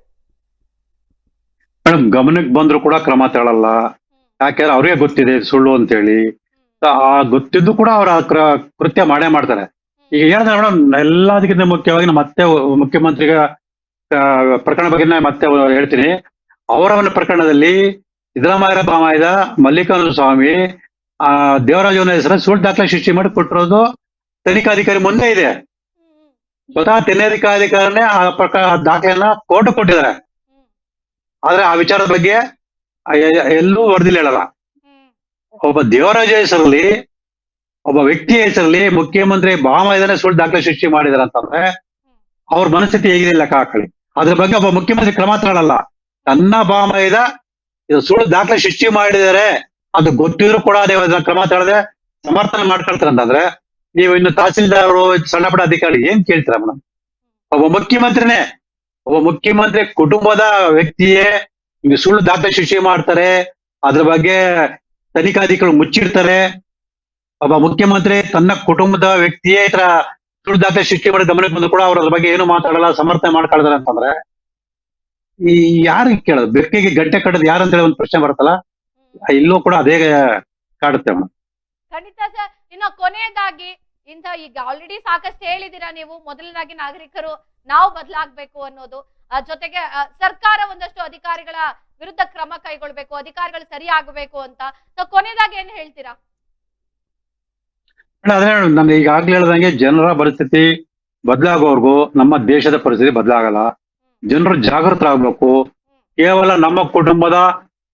ಮೇಡಮ್ ಗಮನಕ್ಕೆ ಬಂದ್ರು ಕೂಡ ಕ್ರಮ ತಗೊಳ್ಳಲ್ಲ. ಯಾಕೆಂದ್ರೆ ಅವ್ರಿಗೆ ಗೊತ್ತಿದೆ ಇದು ಸುಳ್ಳು ಅಂತೇಳಿ. ಆ ಗೊತ್ತಿದ್ದು ಕೂಡ ಅವ್ರ ಕೃತ್ಯ ಮಾಡೇ ಮಾಡ್ತಾರೆ. ಈಗ ಹೇಳಿದ್ರೆ ಮೇಡಮ್ ಎಲ್ಲದಕ್ಕಿಂತ ಮುಖ್ಯವಾಗಿ ನಾನು ಮತ್ತೆ ಮುಖ್ಯಮಂತ್ರಿಗ ಪ್ರಕರಣ ಬಗ್ಗೆ ಮತ್ತೆ ಹೇಳ್ತೀನಿ. ಅವರ ಒಂದು ಪ್ರಕರಣದಲ್ಲಿ ಸಿದ್ದರಾಮಯ್ಯ ಬಾಮಾಯ್ದ ಮಲ್ಲಿಕಾರ್ಜುನ ಸ್ವಾಮಿ ದೇವರಾಜನ ಹೆಸರು ಸುಳ್ಳು ದಾಖಲೆ ಸೃಷ್ಟಿ ಮಾಡಿ ಕೊಟ್ಟಿರೋದು ತನಿಖಾಧಿಕಾರಿ ಮುಂದೆ ಇದೆ. ಸ್ವತಃ ತನಿಖಾಧಿಕಾರಿನೇ ಆ ಪ್ರಕಾರ ದಾಖಲೆಯನ್ನ ಕೋರ್ಟ್ ಕೊಟ್ಟಿದ್ದಾರೆ. ಆದ್ರೆ ಆ ವಿಚಾರದ ಬಗ್ಗೆ ಎಲ್ಲೂ ವರದಿಲಿ ಹೇಳಲ್ಲ. ಒಬ್ಬ ದೇವರಾಜ ಹೆಸರಲ್ಲಿ ಒಬ್ಬ ವ್ಯಕ್ತಿಯ ಹೆಸರಲ್ಲಿ ಮುಖ್ಯಮಂತ್ರಿ ಬಾಮಾಯ್ದನೇ ಸುಳ್ಳು ದಾಖಲೆ ಸೃಷ್ಟಿ ಮಾಡಿದಾರೆ ಅಂತಂದ್ರೆ ಅವ್ರ ಮನಸ್ಥಿತಿ ಹೇಗಿದೆ ಲೆಕ್ಕ ಹಾಕೊಳ್ಳಿ. ಅದ್ರ ಬಗ್ಗೆ ಒಬ್ಬ ಮುಖ್ಯಮಂತ್ರಿ ಕ್ರಮ ತಗೊಳ್ಳಲ್ಲ. ತನ್ನ ಬಾಮಾಯ್ದ ಇದು ಸುಳ್ಳು ದಾಖಲೆ ಸೃಷ್ಟಿ ಮಾಡಿದರೆ ಅದು ಗೊತ್ತಿದ್ರು ಕೂಡ ಅದೇ ಕ್ರಮ ತಗೊಳ್ಳದೆ ಸಮರ್ಥನೆ ಮಾಡ್ಕೊಳ್ತಾರೆ ಅಂತಂದ್ರೆ ನೀವು ಇನ್ನು ತಹಸೀಲ್ದಾರರು ಸಣ್ಣ ಪುಟ್ಟ ಅಧಿಕಾರಿ ಏನ್ ಕೇಳ್ತೀರ ಮೇಡಮ್? ಒಬ್ಬ ಮುಖ್ಯಮಂತ್ರಿ ಕುಟುಂಬದ ವ್ಯಕ್ತಿಯೇ ಈಗ ಸುಳ್ಳು ದಾಖಲೆ ಸೃಷ್ಟಿ ಮಾಡ್ತಾರೆ, ಅದ್ರ ಬಗ್ಗೆ ತನಿಖಾಧಿಕಾರಿಗಳು ಮುಚ್ಚಿಡ್ತಾರೆ. ಒಬ್ಬ ಮುಖ್ಯಮಂತ್ರಿ ತನ್ನ ಕುಟುಂಬದ ವ್ಯಕ್ತಿಯೇ ಈ ತರ ಸುಳ್ಳು ದಾಖಲೆ ಸೃಷ್ಟಿ ಮಾಡಿ ಗಮನಕ್ಕೆ ಬಂದು ಕೂಡ ಅವ್ರ ಅದ್ರ ಬಗ್ಗೆ ಏನು ಮಾತಾಡಲ್ಲ, ಸಮರ್ಥನೆ ಮಾಡ್ಕೊಳ್ತಾರೆ ಅಂತಂದ್ರೆ ಈ ಯಾರಿಗೆ ಕೇಳೋದು? ಬೆಕ್ಕಿಗೆ ಗಂಟೆ ಕಟ್ಟೋದು ಯಾರು ಅಂತ ಹೇಳಿ ಒಂದು ಪ್ರಶ್ನೆ ಬರುತ್ತಲ್ಲ, ಇಲ್ಲೂ ಕೂಡ ಅದೇ ಕಾಡುತ್ತೆ ಮೇಡಮ್. ಖಂಡಿತ ಸರ್. ಇನ್ನು ಕೊನೆಯದಾಗಿ ಈಗ ಆಲ್ರೆಡಿ ಸಾಕಷ್ಟು ಹೇಳಿದೀರಾ ನೀವು. ಮೊದಲನೇದಾಗಿ ನಾಗರಿಕರು ನಾವು ಬದಲಾಗಬೇಕು ಅನ್ನೋದು, ಜೊತೆಗೆ ಸರ್ಕಾರ ಒಂದಷ್ಟು ಅಧಿಕಾರಿಗಳ ವಿರುದ್ಧ ಕ್ರಮ ಕೈಗೊಳ್ಬೇಕು, ಅಧಿಕಾರಿಗಳು ಸರಿ ಆಗಬೇಕು ಅಂತ. ಕೊನೆಯದಾಗಿ ಏನ್ ಹೇಳ್ತೀರಾ? ಅದೇ ನಾನು ಈಗಾಗ್ಲೇ ಹೇಳ್ದಂಗೆ ಜನರ ಪರಿಸ್ಥಿತಿ ಬದಲಾಗೋವರೆಗೂ ನಮ್ಮ ದೇಶದ ಪರಿಸ್ಥಿತಿ ಬದಲಾಗಲ್ಲ. ಜನರು ಜಾಗೃತರಾಗಬೇಕು. ಕೇವಲ ನಮ್ಮ ಕುಟುಂಬದ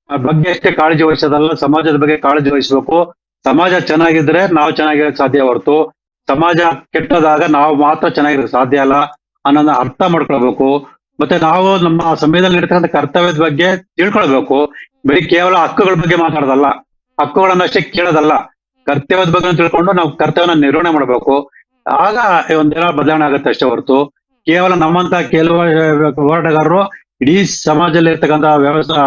ಬಗ್ಗೆ ಅಷ್ಟೇ ಕಾಳಜಿ ವಹಿಸೋದಲ್ಲ, ಸಮಾಜದ ಬಗ್ಗೆ ಕಾಳಜಿ ವಹಿಸಬೇಕು. ಸಮಾಜ ಚೆನ್ನಾಗಿದ್ರೆ ನಾವು ಚೆನ್ನಾಗಿರಕ್ ಸಾಧ್ಯ ಹೊರತು ಸಮಾಜ ಕೆಟ್ಟದಾಗ ನಾವು ಮಾತ್ರ ಚೆನ್ನಾಗಿರಕ್ ಸಾಧ್ಯ ಅಲ್ಲ ಅನ್ನೋದನ್ನ ಅರ್ಥ ಮಾಡ್ಕೊಳ್ಬೇಕು. ಮತ್ತೆ ನಾವು ನಮ್ಮ ಸಂವಿಧಾನ ಇರ್ತಕ್ಕಂಥ ಕರ್ತವ್ಯದ ಬಗ್ಗೆ ತಿಳ್ಕೊಳ್ಬೇಕು. ಬರೀ ಕೇವಲ ಹಕ್ಕುಗಳ ಬಗ್ಗೆ ಮಾತಾಡೋದಲ್ಲ, ಹಕ್ಕುಗಳನ್ನಷ್ಟೇ ಕೇಳೋದಲ್ಲ, ಕರ್ತವ್ಯದ ಬಗ್ಗೆ ತಿಳ್ಕೊಂಡು ನಾವು ಕರ್ತವ್ಯನ ನಿರ್ವಹಣೆ ಮಾಡ್ಬೇಕು. ಆಗ ಒಂದೇನೋ ಬದಲಾವಣೆ ಆಗುತ್ತೆ ಅಷ್ಟೇ ಹೊರತು ಕೇವಲ ನಮ್ಮಂತ ಕೆಲವು ಹೋರಾಟಗಾರರು ಇಡೀ ಸಮಾಜದಲ್ಲಿ ಇರ್ತಕ್ಕಂಥ ವ್ಯವಸ್ಥೆ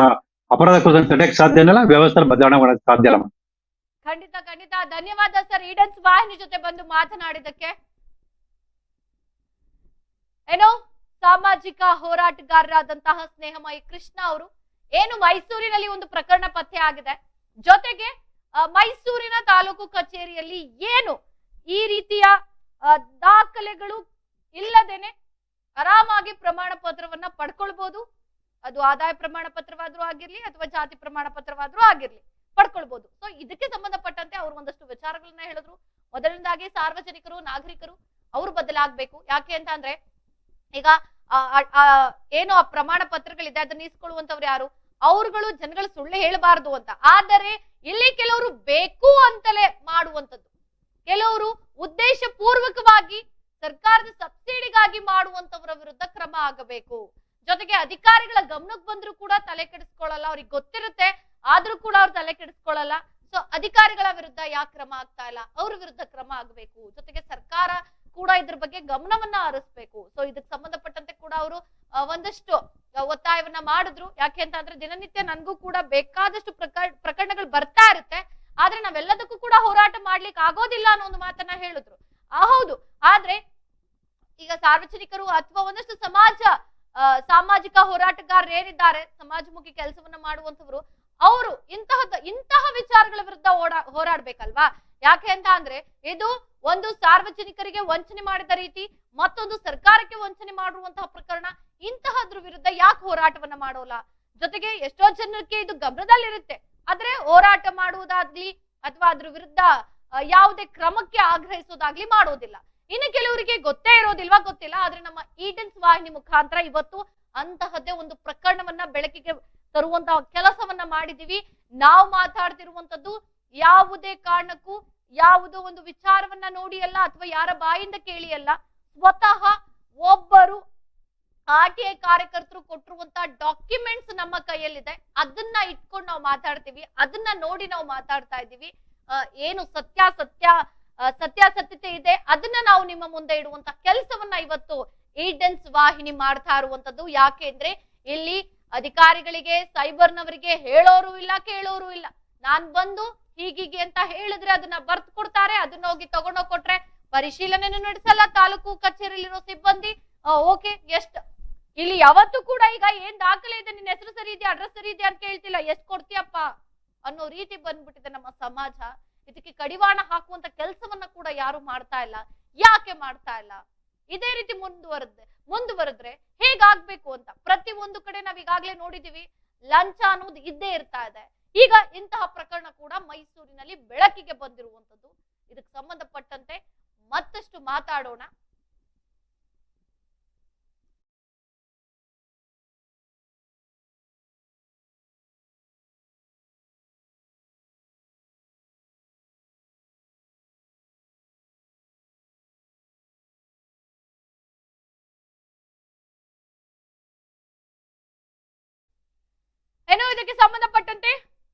ಅಪರಾಧ ತಡೆಯಕ್ಕೆ ಸಾಧ್ಯ ಇಲ್ಲ, ವ್ಯವಸ್ಥೆ ಬದಲಾವಣೆ ಮಾಡಕ್ ಸಾಧ್ಯ ಇಲ್ಲ. ಖಂಡಿತ ಖಂಡಿತ ಧನ್ಯವಾದ ಸರ್, ಈಡನ್ಸ್ ವಾಹಿನಿ ಜೊತೆ ಬಂದು ಮಾತನಾಡಿದಕ್ಕೆ. ಏನೋ ಸಾಮಾಜಿಕ ಹೋರಾಟಗಾರರಾದಂತಹ ಸ್ನೇಹಮಯಿ ಕೃಷ್ಣ ಅವರು ಏನು ಮೈಸೂರಿನಲ್ಲಿ ಒಂದು ಪ್ರಕರಣ ಪತ್ತೆ ಆಗಿದೆ, ಜೊತೆಗೆ ಮೈಸೂರಿನ ತಾಲೂಕು ಕಚೇರಿಯಲ್ಲಿ ಏನು ಈ ರೀತಿಯ ದಾಖಲೆಗಳು ಇಲ್ಲದೇನೆ ಆರಾಮಾಗಿ ಪ್ರಮಾಣ ಪತ್ರವನ್ನ ಪಡ್ಕೊಳ್ಬಹುದು. ಅದು ಆದಾಯ ಪ್ರಮಾಣ ಪತ್ರವಾದ್ರೂ ಆಗಿರ್ಲಿ ಅಥವಾ ಜಾತಿ ಪ್ರಮಾಣ ಪತ್ರವಾದ್ರೂ ಆಗಿರ್ಲಿ ಪಡ್ಕೊಳ್ಬಹುದು. ಸೊ ಇದಕ್ಕೆ ಸಂಬಂಧಪಟ್ಟಂತೆ ಅವರು ಒಂದಷ್ಟು ವಿಚಾರಗಳನ್ನ ಹೇಳಿದ್ರು. ಮೊದಲನೇದಾಗಿ ಸಾರ್ವಜನಿಕರು, ನಾಗರಿಕರು ಅವರು ಬದಲಾಗಬೇಕು. ಯಾಕೆ ಅಂತ ಅಂದ್ರೆ ಈಗ ಏನು ಆ ಪ್ರಮಾಣ ಪತ್ರಗಳಿದೆ ಅದನ್ನ ಇಸ್ಕೊಳ್ಳುವಂತವ್ರು ಯಾರು? ಅವ್ರುಗಳು ಜನಗಳು ಸುಳ್ಳು ಹೇಳಬಾರದು ಅಂತ. ಆದರೆ ಇಲ್ಲಿ ಕೆಲವರು ಬೇಕು ಅಂತಲೇ ಮಾಡುವಂತದ್ದು, ಕೆಲವರು ಉದ್ದೇಶ ಪೂರ್ವಕವಾಗಿ ಸರ್ಕಾರದ ಸಬ್ಸಿಡಿಗಾಗಿ ಮಾಡುವಂತವರ ವಿರುದ್ಧ ಕ್ರಮ ಆಗಬೇಕು. ಜೊತೆಗೆ ಅಧಿಕಾರಿಗಳ ಗಮನಕ್ಕೆ ಬಂದ್ರು ಕೂಡ ತಲೆ ಕೆಡಿಸ್ಕೊಳ್ಳಲ್ಲ, ಅವ್ರಿಗೆ ಗೊತ್ತಿರುತ್ತೆ ಆದ್ರೂ ಕೂಡ ಅವ್ರು ತಲೆ ಕೆಡಿಸ್ಕೊಳ್ಳಲ್ಲ. ಸೊ ಅಧಿಕಾರಿಗಳ ವಿರುದ್ಧ ಯಾಕೆ ಕ್ರಮ ಆಗ್ತಾ ಇಲ್ಲ, ಅವ್ರ ವಿರುದ್ಧ ಕ್ರಮ ಆಗಬೇಕು. ಜೊತೆಗೆ ಸರ್ಕಾರ ಕೂಡ ಇದ್ರ ಬಗ್ಗೆ ಗಮನವನ್ನ ಹರಿಸ್ಬೇಕು. ಸೊ ಇದಕ್ಕೆ ಸಂಬಂಧಪಟ್ಟಂತೆ ಕೂಡ ಅವರು ಒಂದಷ್ಟು ಒತ್ತಾಯವನ್ನ ಮಾಡಿದ್ರು. ಯಾಕೆ ಅಂತ ಅಂದ್ರೆ ದಿನನಿತ್ಯ ನನ್ಗೂ ಕೂಡ ಬೇಕಾದಷ್ಟು ಪ್ರಕರಣಗಳು ಬರ್ತಾ ಇರುತ್ತೆ, ಆದ್ರೆ ನಾವೆಲ್ಲದಕ್ಕೂ ಕೂಡ ಹೋರಾಟ ಮಾಡ್ಲಿಕ್ಕೆ ಆಗೋದಿಲ್ಲ ಅನ್ನೋ ಒಂದು ಮಾತನ್ನ ಹೇಳಿದ್ರು. ಹೌದು, ಆದ್ರೆ ಈಗ ಸಾರ್ವಜನಿಕರು ಅಥವಾ ಒಂದಷ್ಟು ಸಾಮಾಜಿಕ ಹೋರಾಟಗಾರರು ಏನಿದ್ದಾರೆ, ಸಮಾಜಮುಖಿ ಕೆಲಸವನ್ನ ಮಾಡುವಂತವ್ರು, ಅವರು ಇಂತಹ ವಿಚಾರಗಳ ವಿರುದ್ಧ ಹೋರಾಡ್ಬೇಕಲ್ವಾ? ಯಾಕೆ ಅಂತ ಅಂದ್ರೆ ಇದು ಒಂದು ಸಾರ್ವಜನಿಕರಿಗೆ ವಂಚನೆ ಮಾಡಿದ ರೀತಿ, ಮತ್ತೊಂದು ಸರ್ಕಾರಕ್ಕೆ ವಂಚನೆ ಮಾಡುವಂತಹ ಪ್ರಕರಣ. ಇಂತಹದ್ರ ವಿರುದ್ಧ ಯಾಕೆ ಹೋರಾಟವನ್ನ ಮಾಡೋಲ್ಲ? ಜೊತೆಗೆ ಎಷ್ಟೋ ಜನಕ್ಕೆ ಇದು ಗಮನದಲ್ಲಿರುತ್ತೆ, ಆದ್ರೆ ಹೋರಾಟ ಮಾಡುವುದಾಗ್ಲಿ ಅಥವಾ ಅದ್ರ ವಿರುದ್ಧ ಯಾವುದೇ ಕ್ರಮಕ್ಕೆ ಆಗ್ರಹಿಸೋದಾಗ್ಲಿ ಮಾಡೋದಿಲ್ಲ. ಇನ್ನು ಕೆಲವರಿಗೆ ಗೊತ್ತೇ ಇರೋದಿಲ್ವಾ ಗೊತ್ತಿಲ್ಲ, ಆದ್ರೆ ನಮ್ಮ ಈಡನ್ಸ್ ವಾಹಿನಿ ಮುಖಾಂತರ ಇವತ್ತು ಅಂತಹದ್ದೇ ಒಂದು ಪ್ರಕರಣವನ್ನ ಬೆಳಕಿಗೆ ತರುವಂತಹ ಕೆಲಸವನ್ನ ಮಾಡಿದೀವಿ. ನಾವು ಮಾತಾಡ್ತಿರುವಂತದ್ದು ಯಾವುದೇ ಕಾರಣಕ್ಕೂ ಯಾವುದೋ ಒಂದು ವಿಚಾರವನ್ನ ನೋಡಿ ಅಲ್ಲ ಅಥವಾ ಯಾರ ಬಾಯಿಂದ ಕೇಳಿ ಅಲ್ಲ, ಸ್ವತಃ ಒಬ್ಬರು RTI ಕಾರ್ಯಕರ್ತರು ಕೊಟ್ಟಿರುವಂತಹ ಡಾಕ್ಯುಮೆಂಟ್ಸ್ ನಮ್ಮ ಕೈಯಲ್ಲಿದೆ, ಅದನ್ನ ಇಟ್ಕೊಂಡು ನಾವು ಮಾತಾಡ್ತೀವಿ, ಅದನ್ನ ನೋಡಿ ನಾವು ಮಾತಾಡ್ತಾ ಇದ್ದೀವಿ. ಏನು ಸತ್ಯಾಸತ್ಯತೆ ಇದೆ ಅದನ್ನ ನಾವು ನಿಮ್ಮ ಮುಂದೆ ಇಡುವಂತ ಕೆಲಸವನ್ನ ಇವತ್ತು ಈಡನ್ಸ್ ವಾಹಿನಿ ಮಾಡ್ತಾ ಇರುವಂತದ್ದು. ಯಾಕೆ ಅಂದ್ರೆ ಇಲ್ಲಿ ಅಧಿಕಾರಿಗಳಿಗೆ, ಸೈಬರ್ನವರಿಗೆ ಹೇಳೋರು ಇಲ್ಲ, ಕೇಳೋರು ಇಲ್ಲ. ನಾನ್ ಬಂದು ಹೀಗೀಗೆ ಅಂತ ಹೇಳಿದ್ರೆ ಅದನ್ನ ಬರ್ತ್ ಕೊಡ್ತಾರೆ, ಅದನ್ನ ಹೋಗಿ ತಗೊಂಡೋಗ್ ಕೊಟ್ರೆ ಪರಿಶೀಲನೆ ನಡೆಸಲ್ಲ ತಾಲೂಕು ಕಚೇರಿಯಲ್ಲಿರೋ ಸಿಬ್ಬಂದಿ. ಓಕೆ, ಇಲ್ಲಿ ಯಾವತ್ತೂ ಕೂಡ ಈಗ ಏನ್ ದಾಖಲೆ ಇದೆ, ನಿನ್ನ ಹೆಸರು ಸರಿ ಇದೆಯಾ, ಅಡ್ರೆಸ್ ಸರಿ ಇದೆಯಾ ಅಂತ ಕೇಳ್ತಿಲ್ಲ, ಎಷ್ಟ್ ಕೊಡ್ತೀಯಪ್ಪ ಅನ್ನೋ ರೀತಿ ಬಂದ್ಬಿಟ್ಟಿದೆ ನಮ್ಮ ಸಮಾಜ. ಇದಕ್ಕೆ ಕಡಿವಾಣ ಹಾಕುವಂತ ಕೆಲಸವನ್ನ ಕೂಡ ಯಾರು ಮಾಡ್ತಾ ಇಲ್ಲ. ಯಾಕೆ ಮಾಡ್ತಾ ಇಲ್ಲ? ಇದೇ ರೀತಿ ಮುಂದುವರೆದ್ರೆ ಹೇಗಾಗ್ಬೇಕು ಅಂತ ಪ್ರತಿ ಒಂದು ಕಡೆ ನಾವ್ ಈಗಾಗ್ಲೇ ನೋಡಿದೀವಿ, ಲಂಚ ಅನ್ನೋದು ಇದ್ದೇ ಇರ್ತಾ ಇದೆ. ಈಗ ಇಂತಹ ಪ್ರಕರಣ ಕೂಡ ಮೈಸೂರಿನಲ್ಲಿ ಬೆಳಕಿಗೆ ಬಂದಿರುವಂತದ್ದು. ಇದಕ್ಕೆ ಸಂಬಂಧಪಟ್ಟಂತೆ ಮತ್ತಷ್ಟು ಮಾತಾಡೋಣ. ಏನೋ ಇದಕ್ಕೆ ಸಂಬಂಧಪಟ್ಟಂತೆ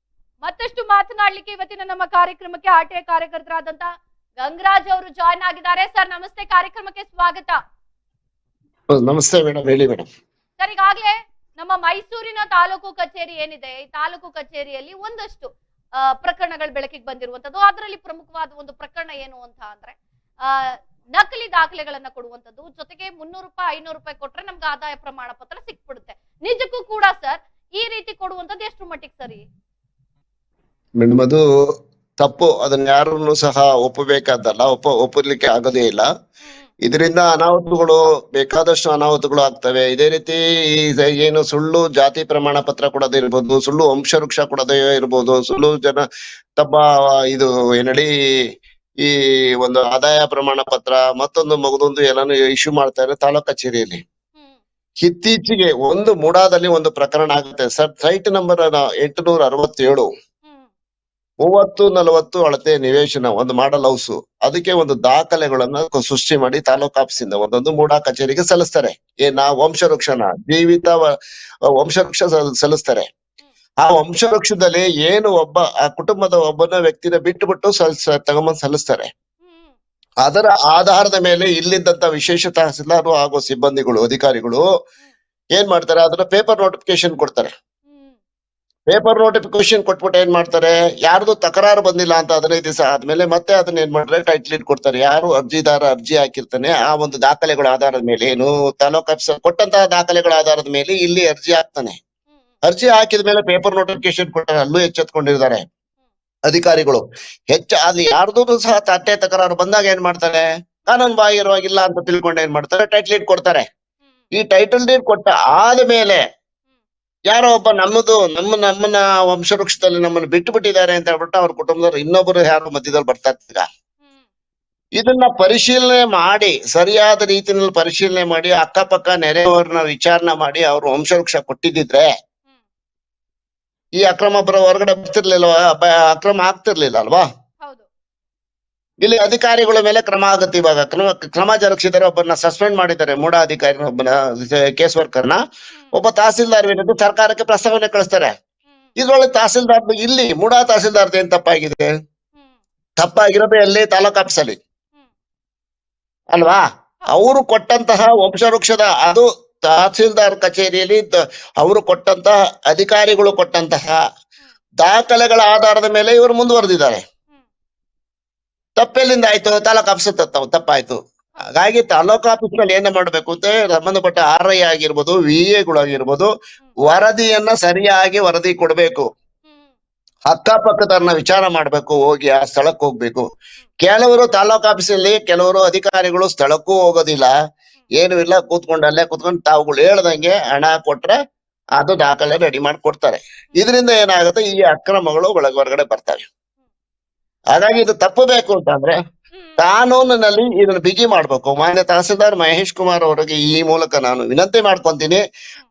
ಮತ್ತಷ್ಟು ಮಾತನಾಡ್ಲಿಕ್ಕೆ ಇವತ್ತಿನ ನಮ್ಮ ಕಾರ್ಯಕ್ರಮಕ್ಕೆ ಆರ್ಟಿಐ ಕಾರ್ಯಕರ್ತರಾದಂತ ಗಂಗರಾಜ್ ಅವರು ಜಾಯ್ನ್ ಆಗಿದ್ದಾರೆ. ಸರ್ ನಮಸ್ತೆ, ಕಾರ್ಯಕ್ರಮಕ್ಕೆ ಸ್ವಾಗತ. ನಮಸ್ತೆ ಮೇಡಮ್, ಹೇಳಿ ಮೇಡಮ್. ಸರ್, ಈಗಾಗ್ಲೇ ನಮ್ಮ ಮೈಸೂರಿನ ತಾಲೂಕು ಕಚೇರಿ ಏನಿದೆ, ಈ ತಾಲೂಕು ಕಚೇರಿಯಲ್ಲಿ ಒಂದಷ್ಟು ಪ್ರಕರಣಗಳು ಬೆಳಕಿಗೆ ಬಂದಿರುವಂತದ್ದು. ಅದರಲ್ಲಿ ಪ್ರಮುಖವಾದ ಒಂದು ಪ್ರಕರಣ ಏನು ಅಂತ ಅಂದ್ರೆ ನಕಲಿ ದಾಖಲೆಗಳನ್ನ ಕೊಡುವಂತದ್ದು. ಜೊತೆಗೆ 300 ರೂಪಾಯಿ 500 ರೂಪಾಯಿ ಕೊಟ್ರೆ ನಮ್ಗೆ ಆದಾಯ ಪ್ರಮಾಣ ಪತ್ರ ಸಿಕ್ಬಿಡುತ್ತೆ. ನಿಜಕ್ಕೂ ಕೂಡ ಸರ್ ಈ ರೀತಿ ಕೊಡುವಂತದ್ದು ಎಷ್ಟು ಮಟ್ಟಿಗೆ ಸರಿ? ಮೇಡಮ್, ಅದು ತಪ್ಪು. ಅದನ್ನ ಯಾರನ್ನು ಸಹ ಒಪ್ಪಬೇಕಾದಲ್ಲ, ಒಪ್ಪಲಿಕ್ಕೆ ಆಗೋದೇ ಇಲ್ಲ. ಇದರಿಂದ ಅನಾಹುತಗಳು, ಬೇಕಾದಷ್ಟು ಅನಾಹುತಗಳು ಆಗ್ತವೆ. ಇದೇ ರೀತಿ ಏನು ಸುಳ್ಳು ಜಾತಿ ಪ್ರಮಾಣ ಪತ್ರ ಕೊಡೋದೇ ಇರ್ಬೋದು, ಸುಳ್ಳು ವಂಶವೃಕ್ಷ ಕೊಡೋದೇ ಇರ್ಬೋದು, ಸುಳ್ಳು ತಮ್ಮ ಇದು ಏನಡಿ ಈ ಒಂದು ಆದಾಯ ಪ್ರಮಾಣ ಪತ್ರ ಮತ್ತೊಂದು ಮಗದೊಂದು ಎಲ್ಲಾನು ಇಶ್ಯೂ ಮಾಡ್ತಾರೆ ತಾಲೂಕ್ ಕಚೇರಿಯಲ್ಲಿ. ಇತ್ತೀಚೆಗೆ ಒಂದು ಮೂಡಾದಲ್ಲಿ ಒಂದು ಪ್ರಕರಣ ಆಗುತ್ತೆ ಸರ್. ಸೈಟ್ ನಂಬರ್ 867 3040 ಅಳತೆ ನಿವೇಶನ, ಒಂದು ಮಾಡಲ್ ಹೌಸ್. ಅದಕ್ಕೆ ಒಂದು ದಾಖಲೆಗಳನ್ನ ಸೃಷ್ಟಿ ಮಾಡಿ ತಾಲೂಕ್ ಆಫೀಸಿಂದ ಒಂದೊಂದು ಮೂಡಾ ಕಚೇರಿಗೆ ಸಲ್ಲಿಸ್ತಾರೆ. ವಂಶವೃಕ್ಷನ ಜೀವಿತ ವಂಶವೃಕ್ಷ ಸಲ್ಲಿಸ್ತಾರೆ. ಆ ವಂಶವೃಕ್ಷದಲ್ಲಿ ಏನು ಆ ಕುಟುಂಬದ ಒಬ್ಬನ ವ್ಯಕ್ತಿನ ಬಿಟ್ಟು ತಗೊಂಬಂದ್ ಸಲ್ಲಿಸ್ತಾರೆ. ಅದರ ಆಧಾರದ ಮೇಲೆ ಇಲ್ಲಿದ್ದಂತ ವಿಶೇಷ ತಹಸೀಲ್ದಾರ್ ಹಾಗೂ ಸಿಬ್ಬಂದಿಗಳು, ಅಧಿಕಾರಿಗಳು ಏನ್ ಮಾಡ್ತಾರೆ, ಅದನ್ನ ಪೇಪರ್ ನೋಟಿಫಿಕೇಶನ್ ಕೊಡ್ತಾರೆ. ಪೇಪರ್ ನೋಟಿಫಿಕೇಶನ್ ಕೊಟ್ಬಿಟ್ಟು ಏನ್ ಮಾಡ್ತಾರೆ, ಯಾರ್ದು ತಕರಾರು ಬಂದಿಲ್ಲ ಅಂತ 15 ದಿವಸ ಆದ್ಮೇಲೆ ಮತ್ತೆ ಅದನ್ನ ಏನ್ ಮಾಡ್ತಾರೆ, ಟೈಟ್ಲ್ ಇಟ್ ಕೊಡ್ತಾರೆ. ಯಾರು ಅರ್ಜಿದಾರ ಅರ್ಜಿ ಹಾಕಿರ್ತಾನೆ ಆ ಒಂದು ದಾಖಲೆಗಳ ಆಧಾರದ ಮೇಲೆ, ಏನು ತಾಲೂಕ್ ಆಫೀಸರ್ ಕೊಟ್ಟಂತಹ ದಾಖಲೆಗಳ ಆಧಾರದ ಮೇಲೆ ಇಲ್ಲಿ ಅರ್ಜಿ ಹಾಕ್ತಾನೆ. ಅರ್ಜಿ ಹಾಕಿದ ಮೇಲೆ ಪೇಪರ್ ನೋಟಿಫಿಕೇಶನ್ ಕೊಟ್ಟಾರೆ. ಅಲ್ಲೂ ಎಚ್ಚೆತ್ಕೊಂಡಿರ್ತಾರೆ ಅಧಿಕಾರಿಗಳು. ಅಲ್ಲಿ ಯಾರ್ದು ಸಹ ತಟ್ಟೆ ತಕರಾರು ಬಂದಾಗ ಏನ್ ಮಾಡ್ತಾರೆ, ಕಾನೂನು ಬಾಹಿರವಾಗಿಲ್ಲ ಅಂತ ತಿಳ್ಕೊಂಡು ಏನ್ ಮಾಡ್ತಾರೆ, ಟೈಟ್ಲ್ ಡೀಡ್ ಕೊಡ್ತಾರೆ. ಈ ಟೈಟಲ್ ಡೀಡ್ ಕೊಟ್ಟ ಆದ್ಮೇಲೆ ಯಾರೋ ಒಬ್ಬ ನಮ್ಮನ್ನ ವಂಶವೃಕ್ಷದಲ್ಲಿ ನಮ್ಮನ್ನ ಬಿಟ್ಟು ಬಿಟ್ಟಿದ್ದಾರೆ ಅಂತ ಹೇಳ್ಬಿಟ್ಟು ಅವ್ರ ಕುಟುಂಬದವ್ರು ಇನ್ನೊಬ್ಬರು ಯಾರು ಮಧ್ಯದಲ್ಲಿ ಬರ್ತಾ ಇರ್ತೀಗ. ಇದನ್ನ ಪರಿಶೀಲನೆ ಮಾಡಿ, ಸರಿಯಾದ ರೀತಿಯಲ್ಲಿ ಪರಿಶೀಲನೆ ಮಾಡಿ, ಅಕ್ಕಪಕ್ಕ ನೆರೆಯವರನ್ನ ವಿಚಾರಣೆ ಮಾಡಿ ಅವ್ರು ವಂಶವೃಕ್ಷ ಕೊಟ್ಟಿದ್ರೆ ಈ ಅಕ್ರಮ ಹೊರಗಡೆ ಬರ್ತಿರ್ಲಿಲ್ವಾ, ಅಕ್ರಮ ಆಗ್ತಿರ್ಲಿಲ್ಲ ಅಲ್ವಾ? ಇಲ್ಲಿ ಅಧಿಕಾರಿಗಳ ಮೇಲೆ ಕ್ರಮ ಆಗುತ್ತೆ. ಇವಾಗ ಕ್ರಮ ಜರುಗಿಸಿದರೆ ಒಬ್ಬರನ್ನ ಸಸ್ಪೆಂಡ್ ಮಾಡಿದ್ದಾರೆ, ಮೂಡಾ ಅಧಿಕಾರಿ ಒಬ್ಬನ ಕೇಸ್ ವರ್ಕರ್ನ. ಒಬ್ಬ ತಹಸೀಲ್ದಾರ್ ವಿರುದ್ಧ ಸರ್ಕಾರಕ್ಕೆ ಪ್ರಸ್ತಾವನೆ ಕಳಿಸ್ತಾರೆ. ಇದ್ರೊಳಗೆ ತಹಸೀಲ್ದಾರ್, ಇಲ್ಲಿ ಮೂಡಾ ತಹಸೀಲ್ದಾರ್ದು ಏನ್ ತಪ್ಪಾಗಿದೆ? ತಪ್ಪಾಗಿರೋದು ಎಲ್ಲಿ? ತಾಲೂಕ್ ಆಫೀಸಲ್ಲಿ ಅಲ್ವಾ? ಅವರು ಕೊಟ್ಟಂತಹ ವಂಶವೃಕ್ಷದ, ಅದು ತಹಸೀಲ್ದಾರ್ ಕಚೇರಿಯಲ್ಲಿ ಅವರು ಕೊಟ್ಟಂತಹ ಅಧಿಕಾರಿಗಳು ಕೊಟ್ಟಂತಹ ದಾಖಲೆಗಳ ಆಧಾರದ ಮೇಲೆ ಇವರು ಮುಂದುವರೆದಿದ್ದಾರೆ. ತಪ್ಪೆಲ್ಲಿಂದ ಆಯ್ತು? ತಾಲೂಕ್ ಆಫೀಸ್ ತಪ್ಪಾಯ್ತು. ಹಾಗಾಗಿ ತಾಲೂಕ್ ಆಫೀಸ್ ನಲ್ಲಿ ಏನ ಮಾಡ್ಬೇಕು ಅಂತ ಸಂಬಂಧಪಟ್ಟ RI ಆಗಿರ್ಬೋದು, VA ವರದಿಯನ್ನ ಸರಿಯಾಗಿ ವರದಿ ಕೊಡ್ಬೇಕು. ಅಕ್ಕಪಕ್ಕದವ್ರನ್ನ ವಿಚಾರ ಮಾಡ್ಬೇಕು, ಹೋಗಿ ಆ ಸ್ಥಳಕ್ಕೆ ಹೋಗ್ಬೇಕು. ಕೆಲವರು ತಾಲೂಕ್ ಆಫೀಸಲ್ಲಿ ಕೆಲವರು ಅಧಿಕಾರಿಗಳು ಸ್ಥಳಕ್ಕೂ ಹೋಗೋದಿಲ್ಲ, ಏನು ಇಲ್ಲ, ಅಲ್ಲೇ ಕೂತ್ಕೊಂಡು ತಾವುಗಳು ಹೇಳ್ದಂಗೆ ಹಣ ಕೊಟ್ರೆ ಅದು ದಾಖಲೆ ರೆಡಿ ಮಾಡಿ ಕೊಡ್ತಾರೆ. ಇದರಿಂದ ಏನಾಗುತ್ತೆ, ಈ ಅಕ್ರಮಗಳು ಹೊರಗಡೆ ಬರ್ತವೆ. ಹಾಗಾಗಿ ಇದು ತಪ್ಪಬೇಕು ಅಂತಂದ್ರೆ ಕಾನೂನಿನಲ್ಲಿ ಇದನ್ನ ಬಿಗಿ ಮಾಡ್ಬೇಕು. ಮಾನ್ಯ ತಹಸೀಲ್ದಾರ್ ಮಹೇಶ್ ಕುಮಾರ್ ಅವರಿಗೆ ಈ ಮೂಲಕ ನಾನು ವಿನಂತಿ ಮಾಡ್ಕೊಂತೀನಿ,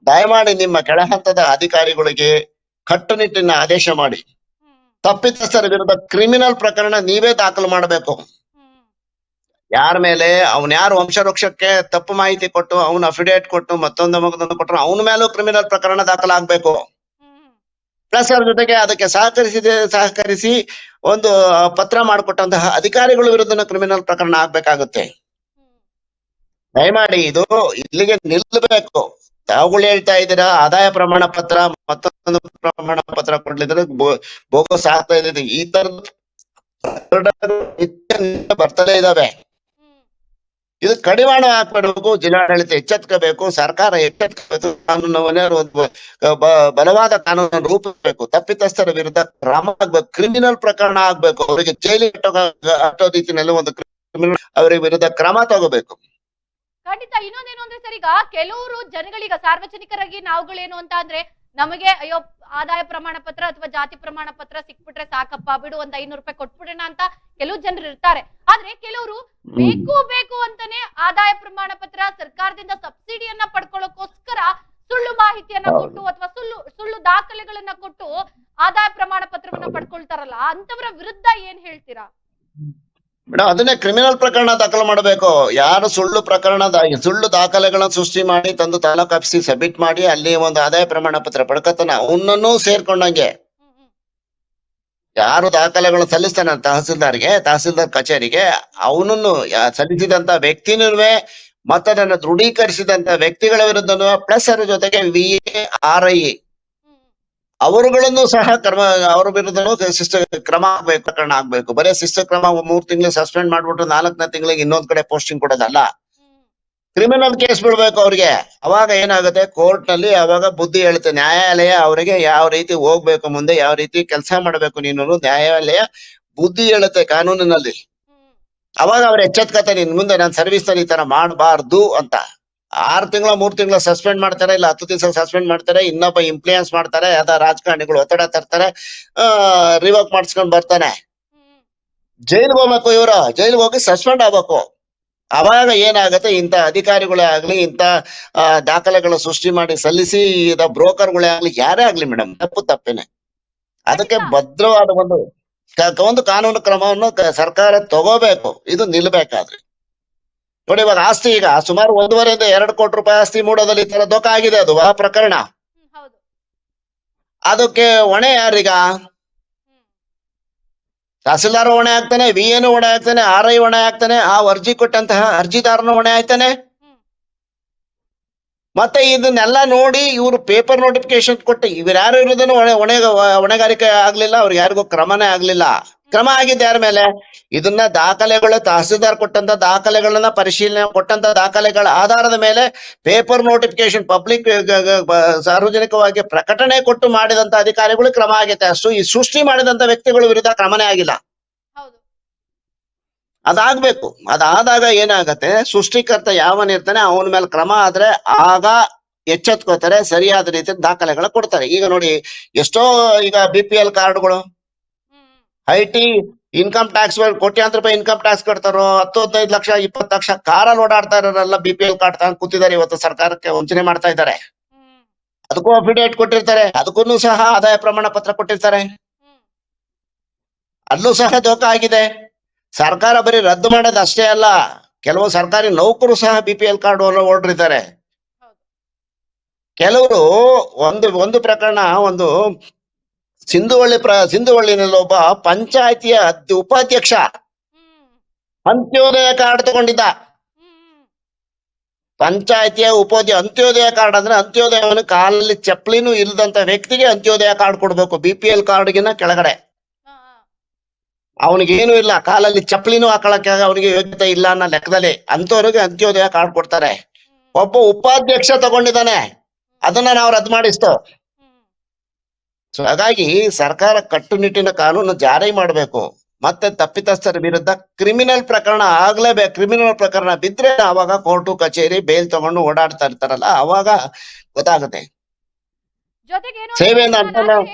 ದಯಮಾಡಿ ನಿಮ್ಮ ಕೆಳ ಹಂತದ ಅಧಿಕಾರಿಗಳಿಗೆ ಕಟ್ಟುನಿಟ್ಟಿನ ಆದೇಶ ಮಾಡಿ, ತಪ್ಪಿತಸ್ಥರ ವಿರುದ್ಧ ಕ್ರಿಮಿನಲ್ ಪ್ರಕರಣ ನೀವೇ ದಾಖಲು ಮಾಡಬೇಕು. ಯಾರ ಮೇಲೆ ಯಾರು ವಂಶವೃಕ್ಷಕ್ಕೆ ತಪ್ಪು ಮಾಹಿತಿ ಕೊಟ್ಟು ಅವನು ಅಫಿಡೇಟ್ ಕೊಟ್ಟು ಮತ್ತೊಂದು ಕೊಟ್ಟರು ಅವನ ಮೇಲೂ ಕ್ರಿಮಿನಲ್ ಪ್ರಕರಣ ದಾಖಲಾಗಬೇಕು. ಪ್ಲಸ್ ಅವ್ರ ಜೊತೆಗೆ ಅದಕ್ಕೆ ಸಹಕರಿಸಿ ಒಂದು ಪತ್ರ ಮಾಡಿಕೊಟ್ಟಂತಹ ಅಧಿಕಾರಿಗಳ ವಿರುದ್ಧ ಕ್ರಿಮಿನಲ್ ಪ್ರಕರಣ ಆಗ್ಬೇಕಾಗುತ್ತೆ. ದಯಮಾಡಿ ಇದು ಇಲ್ಲಿಗೆ ನಿಲ್ಲಬೇಕು. ತಾವುಗಳು ಹೇಳ್ತಾ ಇದ್ದೀರಾ ಆದಾಯ ಪ್ರಮಾಣ ಪತ್ರ ಮತ್ತೊಂದು ಪ್ರಮಾಣ ಪತ್ರ ಕೊಡ್ಲಿದ್ರೆ ಬೋಗಸ್ ಆಗ್ತಾ ಇದೆ. ಈ ತರದ ಬರ್ತಲೇ ಇದಾವೆ. ಇದು ಕಡಿವಾಣ ಹಾಕ್ಬಿಡ್ಬೇಕು, ಜಿಲ್ಲಾಡಳಿತ ಎಚ್ಚೆತ್ಕೋಬೇಕು, ಸರ್ಕಾರ ಎಚ್ಚೆತ್ಕೋಬೇಕು, ಕಾನೂನವನ್ನೇ ಒಂದು ಬಲವಾದ ಕಾನೂನನ್ನು ರೂಪಿಸಬೇಕು, ತಪ್ಪಿತಸ್ಥರ ವಿರುದ್ಧ ಕ್ರಮ ಆಗ್ಬೇಕು, ಕ್ರಿಮಿನಲ್ ಪ್ರಕರಣ ಆಗ್ಬೇಕು, ಅವರಿಗೆ ಜೈಲಿಗೆ ಅಟ್ಟೋ ರೀತಿಯಲ್ಲಿ ಒಂದು ಕ್ರಿಮಿನಲ್ ಅವರ ವಿರುದ್ಧ ಕ್ರಮ ತಗೋಬೇಕು. ಖಂಡಿತ. ಇನ್ನೊಂದೇನು ಅಂದ್ರೆ ಸರ್, ಈಗ ಕೆಲವರು ಜನಗಳೀಗ ಸಾರ್ವಜನಿಕರಾಗಿ ನಾವುಗಳೇನು ಅಂತ ಅಂದ್ರೆ, ನಮಗೆ ಅಯ್ಯೋ ಆದಾಯ ಪ್ರಮಾಣ ಪತ್ರ ಅಥವಾ ಜಾತಿ ಪ್ರಮಾಣ ಪತ್ರ ಸಿಕ್ಬಿಟ್ರೆ ಸಾಕಪ್ಪ, ಬಿಡು ಒಂದ್ 500 ರೂಪಾಯಿ ಕೊಟ್ಬಿಡೋಣ ಅಂತ ಕೆಲವು ಜನರು ಇರ್ತಾರೆ. ಆದ್ರೆ ಕೆಲವರು ಬೇಕು ಅಂತಾನೆ ಆದಾಯ ಪ್ರಮಾಣ ಪತ್ರ, ಸರ್ಕಾರದಿಂದ ಸಬ್ಸಿಡಿಯನ್ನ ಪಡ್ಕೊಳ್ಳೋಕೋಸ್ಕರ ಸುಳ್ಳು ಮಾಹಿತಿಯನ್ನ ಕೊಟ್ಟು ಅಥವಾ ಸುಳ್ಳು ದಾಖಲೆಗಳನ್ನ ಕೊಟ್ಟು ಆದಾಯ ಪ್ರಮಾಣ ಪತ್ರವನ್ನ ಪಡ್ಕೊಳ್ತಾರಲ್ಲ, ಅಂತವರ ವಿರುದ್ಧ ಏನ್ ಹೇಳ್ತೀರಾ? ಮೇಡಮ್, ಅದನ್ನೇ ಕ್ರಿಮಿನಲ್ ಪ್ರಕರಣ ದಾಖಲು ಮಾಡಬೇಕು. ಯಾರು ಸುಳ್ಳು ದಾಖಲೆಗಳನ್ನ ಸೃಷ್ಟಿ ಮಾಡಿ ತಂದು ತಾಲೂಕು ಆಫೀಸಿಗೆ ಸಬ್ಮಿಟ್ ಮಾಡಿ ಅಲ್ಲಿ ಒಂದು ಆದಾಯ ಪ್ರಮಾಣ ಪತ್ರ ಪಡ್ಕತಾನ, ಅವನನ್ನು ಸೇರ್ಕೊಂಡಂಗೆ ಯಾರು ದಾಖಲೆಗಳನ್ನ ಸಲ್ಲಿಸ್ತಾನ ತಹಸೀಲ್ದಾರ್ ಕಚೇರಿಗೆ, ಅವನನ್ನು ಸಲ್ಲಿಸಿದಂತ ವ್ಯಕ್ತಿನೂ ಮತ್ತದನ್ನ ದೃಢೀಕರಿಸಿದಂತ ವ್ಯಕ್ತಿಗಳ ವಿರುದ್ಧನೂ ಪ್ಲಸ್ ಅದ್ರ ಜೊತೆಗೆ VA, RI ಅವರುಗಳನ್ನು ಸಹ ಅವ್ರ ವಿರುದ್ಧನೂ ಕ್ರಮ ಆಗ್ಬೇಕು, ಪ್ರಕರಣ ಆಗ್ಬೇಕು. ಬರೀ ಶಿಸ್ತು ಕ್ರಮ 3 ತಿಂಗಳು ಸಸ್ಪೆಂಡ್ ಮಾಡ್ಬಿಟ್ಟು 4ನೇ ತಿಂಗಳಿಗೆ ಇನ್ನೊಂದ್ ಕಡೆ ಪೋಸ್ಟಿಂಗ್ ಕೊಡೋದಲ್ಲ, ಕ್ರಿಮಿನಲ್ ಕೇಸ್ ಬಿಡ್ಬೇಕು ಅವ್ರಿಗೆ. ಅವಾಗ ಏನಾಗುತ್ತೆ, ಕೋರ್ಟ್ ನಲ್ಲಿ ಅವಾಗ ಬುದ್ಧಿ ಹೇಳುತ್ತೆ, ನ್ಯಾಯಾಲಯ ಅವರಿಗೆ ಯಾವ ರೀತಿ ಹೋಗ್ಬೇಕು, ಮುಂದೆ ಯಾವ ರೀತಿ ಕೆಲಸ ಮಾಡ್ಬೇಕು, ನೀನು ನ್ಯಾಯಾಲಯ ಬುದ್ಧಿ ಹೇಳುತ್ತೆ ಕಾನೂನಿನಲ್ಲಿ. ಅವಾಗ ಅವ್ರು ಎಚ್ಚೆತ್ಕತಾರೆ, ಇನ್ ಮುಂದೆ ನಾನು ಸರ್ವಿಸ್ ನಲ್ಲಿ ಈ ತರ ಮಾಡಬಾರ್ದು ಅಂತ. 6 ತಿಂಗಳ 3 ತಿಂಗಳ ಸಸ್ಪೆಂಡ್ ಮಾಡ್ತಾರೆ, ಇಲ್ಲ 10 ದಿವಸ ಸಸ್ಪೆಂಡ್ ಮಾಡ್ತಾರೆ, ಇನ್ನೊಬ್ಬ ಇನ್ಫ್ಲೂಯೆನ್ಸ್ ಮಾಡ್ತಾರೆ, ಯಾವ್ದೋ ರಾಜಕಾರಣಿಗಳು ಒತ್ತಡ ತರ್ತಾರೆ, ರಿವೋಕ್ ಮಾಡಿಸ್ಕೊಂಡ್ ಬರ್ತಾನೆ, ಜೈಲ್ಗೆ ಹೋಗ್ಬೇಕು. ಇವ್ರು ಜೈಲ್ಗೆ ಹೋಗಿ ಸಸ್ಪೆಂಡ್ ಆಗ್ಬೇಕು. ಅವಾಗ ಏನಾಗತ್ತೆ, ಇಂಥ ಅಧಿಕಾರಿಗಳೇ ಆಗ್ಲಿ, ಇಂಥ ದಾಖಲೆಗಳ ಸೃಷ್ಟಿ ಮಾಡಿ ಸಲ್ಲಿಸಿ ಬ್ರೋಕರ್ಗಳೇ ಆಗ್ಲಿ, ಯಾರೇ ಆಗ್ಲಿ ಮೇಡಮ್, ತಪ್ಪೇನೆ. ಅದಕ್ಕೆ ಭದ್ರವಾದ ಒಂದು ಕಾನೂನು ಕ್ರಮವನ್ನು ಸರ್ಕಾರ ತಗೋಬೇಕು. ಇದು ನಿಲ್ಬೇಕಾದ್ರೆ ನೋಡಿ, ಇವಾಗ ಆಸ್ತಿ ಈಗ ಸುಮಾರು 1.5 ಇಂದ 2 ಕೋಟಿ ರೂಪಾಯಿ ಆಸ್ತಿ ಮೂಡೋದಲ್ಲಿ ಈ ತರ ದೋಖ ಆಗಿದೆ. ಅದು ಆ ಪ್ರಕರಣ. ಅದಕ್ಕೆ ಹೊಣೆ ಯಾರೀಗ? ತಹಸೀಲ್ದಾರ್ ಹೊಣೆ ಆಗ್ತಾನೆ, VA ಹೊಣೆ ಆಗ್ತಾನೆ, RI ಹೊಣೆ ಆಗ್ತಾನೆ, ಆ ಅರ್ಜಿ ಕೊಟ್ಟಂತಹ ಅರ್ಜಿದಾರನು ಹೊಣೆ ಆಗ್ತಾನೆ. ಮತ್ತೆ ಇದನ್ನೆಲ್ಲ ನೋಡಿ ಇವರು ಪೇಪರ್ ನೋಟಿಫಿಕೇಶನ್ ಕೊಟ್ಟು ಇವ್ರ್ಯಾರು ಇರೋದನ್ನು ಹೊಣೆಗಾರಿಕೆ ಆಗ್ಲಿಲ್ಲ, ಅವ್ರಿಗೆ ಯಾರಿಗೂ ಕ್ರಮನೇ ಆಗ್ಲಿಲ್ಲ. ಕ್ರಮ ಆಗಿದ್ದ ಯಾರ ಮೇಲೆ? ಇದನ್ನ ದಾಖಲೆಗಳು ತಹಸೀಲ್ದಾರ್ ಕೊಟ್ಟಂತ ದಾಖಲೆಗಳನ್ನ ಪರಿಶೀಲನೆ ಕೊಟ್ಟಂತ ದಾಖಲೆಗಳ ಆಧಾರದ ಮೇಲೆ ಪೇಪರ್ ನೋಟಿಫಿಕೇಶನ್ ಪಬ್ಲಿಕ್ ಸಾರ್ವಜನಿಕವಾಗಿ ಪ್ರಕಟಣೆ ಕೊಟ್ಟು ಮಾಡಿದಂತ ಅಧಿಕಾರಿಗಳು ಕ್ರಮ ಆಗೈತೆ ಅಷ್ಟು. ಈ ಸೃಷ್ಟಿ ಮಾಡಿದಂತ ವ್ಯಕ್ತಿಗಳ ವಿರುದ್ಧ ಕ್ರಮನೇ ಆಗಿಲ್ಲ. ಅದಾಗ್ಬೇಕು. ಅದಾದಾಗ ಏನಾಗತ್ತೆ, ಸೃಷ್ಟಿಕರ್ತ ಯಾವನಿರ್ತಾನೆ ಅವನ ಮೇಲೆ ಕ್ರಮ ಆದ್ರೆ ಆಗ ಎಚ್ಚೆತ್ಕೋತಾರೆ, ಸರಿಯಾದ ರೀತಿ ದಾಖಲೆಗಳ ಕೊಡ್ತಾರೆ. ಈಗ ನೋಡಿ, ಎಷ್ಟೋ ಈಗ BPL ಕಾರ್ಡ್ಗಳು, IT ಇನ್ಕಮ್ ಟ್ಯಾಕ್ಸ್ ಕೋಟ್ಯಾಂತರ ರೂಪಾಯಿ ಇನ್ಕಮ್ ಟ್ಯಾಕ್ಸ್ ಕಟ್ತಾರೋ, 10-15 ಲಕ್ಷ 20 ಲಕ್ಷ ಕಾರಲ್ಲಿ ಓಡಾಡ್ತಾ ಇರೋರೆಲ್ಲ BPL ಕಾರ್ಡ್ ತಗೊಂಡ್ ಕೂತಿದ್ದಾರೆ. ಇವತ್ತು ಸರ್ಕಾರಕ್ಕೆ ವಂಚನೆ ಮಾಡ್ತಾ ಇದ್ದಾರೆ. ಅದಕ್ಕೂ ಅಫಿಡೇಟ್ ಕೊಟ್ಟಿರ್ತಾರೆ, ಅದಕ್ಕೂ ಸಹ ಆದಾಯ ಪ್ರಮಾಣ ಪತ್ರ ಕೊಟ್ಟಿರ್ತಾರೆ. ಅಲ್ಲೂ ಸಹ ದೋಖ ಆಗಿದೆ. ಸರ್ಕಾರ ಬರೀ ರದ್ದು ಮಾಡೋದು ಅಷ್ಟೇ ಅಲ್ಲ, ಕೆಲವು ಸರ್ಕಾರಿ ನೌಕರು ಸಹ BPL ಕಾರ್ಡ್ ಹೊರಡಿದ್ದಾರೆ. ಕೆಲವರು ಒಂದು ಪ್ರಕರಣ, ಒಂದು ಸಿಂಧುವಳ್ಳಿನಲ್ಲಿ ಒಬ್ಬ ಪಂಚಾಯತಿಯ ಉಪಾಧ್ಯಕ್ಷ ಅಂತ್ಯೋದಯ ಕಾರ್ಡ್ ತಗೊಂಡಿದ್ದ. ಪಂಚಾಯತಿಯ ಅಂತ್ಯೋದಯ ಕಾರ್ಡ್ ಅಂದ್ರೆ ಅಂತ್ಯೋದಯವನ್ನು ಕಾಲಲ್ಲಿ ಚಪ್ಪಲಿನೂ ಇಲ್ಲದಂತ ವ್ಯಕ್ತಿಗೆ ಅಂತ್ಯೋದಯ ಕಾರ್ಡ್ ಕೊಡ್ಬೇಕು. BPL ಕಾರ್ಡ್ಗಿನ ಕೆಳಗಡೆ ಅವನಿಗೇನು ಇಲ್ಲ, ಕಾಲಲ್ಲಿ ಚಪ್ಪಲಿನೂ ಹಾಕೊಳಕ್ಕೆ ಅವನಿಗೆ ಯೋಗ್ಯತೆ ಇಲ್ಲ ಅನ್ನೋ ಲೆಕ್ಕದಲ್ಲಿ ಅಂತವ್ರಿಗೆ ಅಂತ್ಯೋದಯ ಕಾರ್ಡ್ ಕೊಡ್ತಾರೆ. ಒಬ್ಬ ಉಪಾಧ್ಯಕ್ಷ ತಗೊಂಡಿದ್ದಾನೆ, ಅದನ್ನ ನಾವು ರದ್ದು ಮಾಡಿಸ್ತೋ. ಸೊ ಹಾಗಾಗಿ ಸರ್ಕಾರ ಕಟ್ಟುನಿಟ್ಟಿನ ಕಾನೂನು ಜಾರಿ ಮಾಡಬೇಕು. ಮತ್ತೆ ತಪ್ಪಿತಸ್ಥರ ವಿರುದ್ಧ ಕ್ರಿಮಿನಲ್ ಪ್ರಕರಣ ಆಗ್ಲೇಬೇಕು. ಕ್ರಿಮಿನಲ್ ಪ್ರಕರಣ ಬಿದ್ರೆ ಅವಾಗ ಕೋರ್ಟು ಕಚೇರಿ ಬೇಲ್ ತಗೊಂಡು ಓಡಾಡ್ತಾ ಇರ್ತಾರಲ್ಲ, ಅವಾಗ ಗೊತ್ತಾಗುತ್ತೆ. ಜೊತೆಗೆ ಸೇವೆಯಿಂದ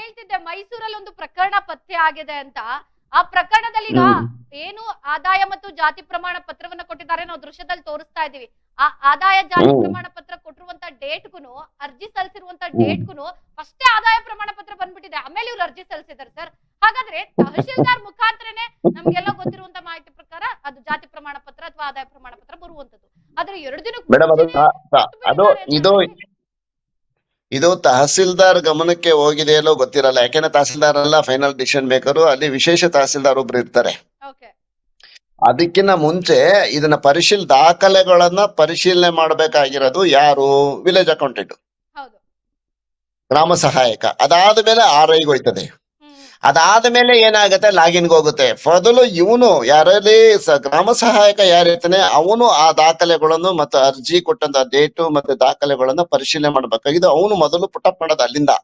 ಹೇಳ್ತಿದ್ದೆ, ಮೈಸೂರಲ್ಲಿ ಒಂದು ಪ್ರಕರಣ ಪತ್ತೆ ಆಗಿದೆ ಅಂತ. ಆ ಪ್ರಕರಣದಲ್ಲಿ ಈಗ ಏನು ಆದಾಯ ಮತ್ತು ಜಾತಿ ಪ್ರಮಾಣ ಪತ್ರವನ್ನ ಕೊಟ್ಟಿದ್ದಾರೆ, ನಾವು ದೃಶ್ಯದಲ್ಲಿ ತೋರಿಸ್ತಾ ಇದೀವಿ. ಆ ಆದಾಯ ಜಾತಿ ಪ್ರಮಾಣ ಪತ್ರ ಕೊಟ್ಟಿರುವಂತ ಡೇಟ್ಗುನು ಅರ್ಜಿ ಸಲ್ಲಿಸಿರುವಂತ ಡೇಟ್ಗುನು ಫಸ್ಟೇ ಆದಾಯ ಪ್ರಮಾಣ ಪತ್ರ ಬಂದ್ಬಿಟ್ಟಿದೆ, ಆಮೇಲೆ ಇವ್ರು ಅರ್ಜಿ ಸಲ್ಲಿಸಿದ್ದಾರೆ ಸರ್. ಹಾಗಾದ್ರೆ ತಹಶೀಲ್ದಾರ್ ಮುಖಾಂತರನೇ ನಮ್ಗೆಲ್ಲ ಗೊತ್ತಿರುವಂತ ಮಾಹಿತಿ ಪ್ರಕಾರ ಅದು ಜಾತಿ ಪ್ರಮಾಣ ಪತ್ರ ಅಥವಾ ಆದಾಯ ಪ್ರಮಾಣ ಪತ್ರ ಬರುವಂತದ್ದು. ಆದ್ರೆ 2 ದಿನಕ್ಕೆ ಇದು ತಹಸೀಲ್ದಾರ್ ಗಮನಕ್ಕೆ ಹೋಗಿದೆಯಲ್ಲೋ ಗೊತ್ತಿರಲ್ಲ. ಯಾಕೆಂದ್ರೆ ತಹಸೀಲ್ದಾರ್ ಅಲ್ಲ ಫೈನಲ್ ಡಿಸಿಷನ್ ಮೇಕರು, ಅಲ್ಲಿ ವಿಶೇಷ ತಹಸೀಲ್ದಾರ್ ಒಬ್ರು ಇರ್ತಾರೆ. ಅದಕ್ಕಿಂತ ಮುಂಚೆ ಇದನ್ನ ದಾಖಲೆಗಳನ್ನ ಪರಿಶೀಲನೆ ಮಾಡಬೇಕಾಗಿರೋದು ಯಾರು? ವಿಲೇಜ್ ಅಕೌಂಟೆಂಟ್, ಗ್ರಾಮ ಸಹಾಯಕ. ಅದಾದ ಮೇಲೆ RI ಹೋಯ್ತದೆ. ಅದಾದ್ಮೇಲೆ ಏನಾಗುತ್ತೆ, ಲಾಗಿನ್ಗೆ ಹೋಗುತ್ತೆ. ಮೊದಲು ಇವನು ಯಾರಲ್ಲಿ ಗ್ರಾಮ ಸಹಾಯಕ ಯಾರಿರ್ತಾನೆ ಅವನು ಆ ದಾಖಲೆಗಳನ್ನು ಮತ್ತು ಅರ್ಜಿ ಕೊಟ್ಟಂತ ಡೇಟು ಮತ್ತೆ ದಾಖಲೆಗಳನ್ನ ಪರಿಶೀಲನೆ ಮಾಡ್ಬೇಕಾಗಿದೆ. ಅವನು ಮೊದಲು ಪುಟಪ್ ಮಾಡೋದು ಅಲ್ಲಿಂದ.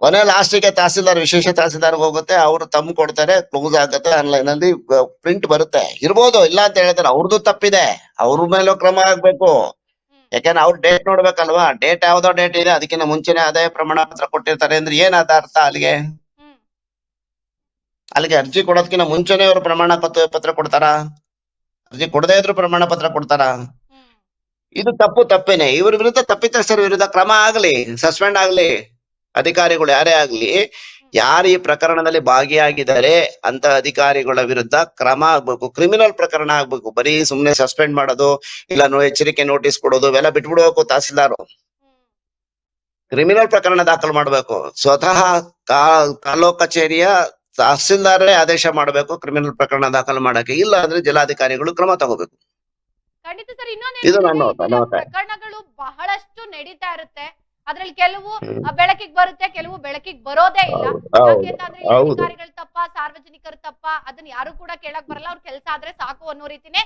ಕೊನೆ ಲಾಸ್ಟಿಗೆ ತಹಸೀಲ್ದಾರ್, ವಿಶೇಷ ತಹಸೀಲ್ದಾರ್ಗೆ ಹೋಗುತ್ತೆ. ಅವರು ತಮ್ಮ ಕೊಡ್ತಾರೆ, ಕ್ಲೋಸ್ ಆಗುತ್ತೆ, ಆನ್ಲೈನ್ ಅಲ್ಲಿ ಪ್ರಿಂಟ್ ಬರುತ್ತೆ. ಇರ್ಬೋದು, ಇಲ್ಲ ಅಂತ ಹೇಳ್ತಾರೆ, ಅವ್ರದ್ದು ತಪ್ಪಿದೆ, ಅವ್ರ ಮೇಲೂ ಕ್ರಮ ಆಗ್ಬೇಕು. ಯಾಕಂದ್ರೆ ಅವ್ರ ಡೇಟ್ ನೋಡ್ಬೇಕಲ್ವಾ, ಡೇಟ್ ಯಾವ್ದೋ ಡೇಟ್ ಇದೆ, ಅದಕ್ಕಿಂತ ಮುಂಚೆನೆ ಆದಾಯ ಪ್ರಮಾಣ ಪತ್ರ ಕೊಟ್ಟಿರ್ತಾರೆ ಅಂದ್ರೆ ಏನಾದ ಅರ್ಥ ಅಲ್ಲಿಗೆ? ಅಲ್ಲಿಗೆ ಅರ್ಜಿ ಕೊಡೋದಕ್ಕಿಂತ ಮುಂಚೆನೆ ಅವ್ರು ಪ್ರಮಾಣ ಪತ್ರ ಕೊಡ್ತಾರ? ಅರ್ಜಿ ಕೊಡದೇ ಇದ್ರು ಪ್ರಮಾಣ ಪತ್ರ ಕೊಡ್ತಾರ? ಇದು ತಪ್ಪೇನೆ. ಇವ್ರ ವಿರುದ್ಧ, ತಪ್ಪಿತಸ್ಥರ ವಿರುದ್ಧ ಕ್ರಮ ಆಗ್ಲಿ, ಸಸ್ಪೆಂಡ್ ಆಗ್ಲಿ. ಅಧಿಕಾರಿಗಳು ಯಾರೇ ಆಗ್ಲಿ, ಯಾರು ಈ ಪ್ರಕರಣದಲ್ಲಿ ಭಾಗಿಯಾಗಿದ್ದಾರೆ ಅಂತ ಅಧಿಕಾರಿಗಳ ವಿರುದ್ಧ ಕ್ರಮ ಆಗ್ಬೇಕು. ಕ್ರಿಮಿನಲ್ ಪ್ರಕರಣ ಆಗ್ಬೇಕು. ಬರೀ ಸುಮ್ನೆ ಸಸ್ಪೆಂಡ್ ಮಾಡೋದು, ಇಲ್ಲ ಎಚ್ಚರಿಕೆ ನೋಟಿಸ್ ಕೊಡೋದು ಇವೆಲ್ಲ ಬಿಟ್ಬಿಡ್ಬೇಕು. ತಹಸೀಲ್ದಾರ್ ಕ್ರಿಮಿನಲ್ ಪ್ರಕರಣ ದಾಖಲು ಮಾಡ್ಬೇಕು. ಸ್ವತಃ ತಾಲೂಕ್ ಕಚೇರಿಯ ತಹಸೀಲ್ದಾರೇ ಆದೇಶ ಮಾಡ್ಬೇಕು ಕ್ರಿಮಿನಲ್ ಪ್ರಕರಣ ದಾಖಲು ಮಾಡಕ್ಕೆ. ಇಲ್ಲ ಅಂದ್ರೆ ಜಿಲ್ಲಾಧಿಕಾರಿಗಳು ಕ್ರಮ ತಗೋಬೇಕು. ಖಂಡಿತ ಸರ್. ಇದು ಇನ್ನೊಂದು ಪ್ರಕರಣಗಳು ಬಹಳಷ್ಟು ನಡೀತಾ ಇರುತ್ತೆ. ಅದ್ರಲ್ಲಿ ಕೆಲವು ಬೆಳಕಿಗೆ ಬರುತ್ತೆ, ಕೆಲವು ಬೆಳಕಿಗೆ ಬರೋದೇ ಇಲ್ಲ. ಯಾಕೆಂತಂದ್ರೆ ಅಧಿಕಾರಿಗಳ ತಪ್ಪ, ಸಾರ್ವಜನಿಕರ ತಪ್ಪ, ಅದನ್ನ ಯಾರು ಕೂಡ ಕೇಳಕ್ ಬರಲ್ಲ. ಅವ್ರ ಕೆಲಸ ಆದ್ರೆ ಸಾಕು ಅನ್ನೋ ರೀತಿನೇ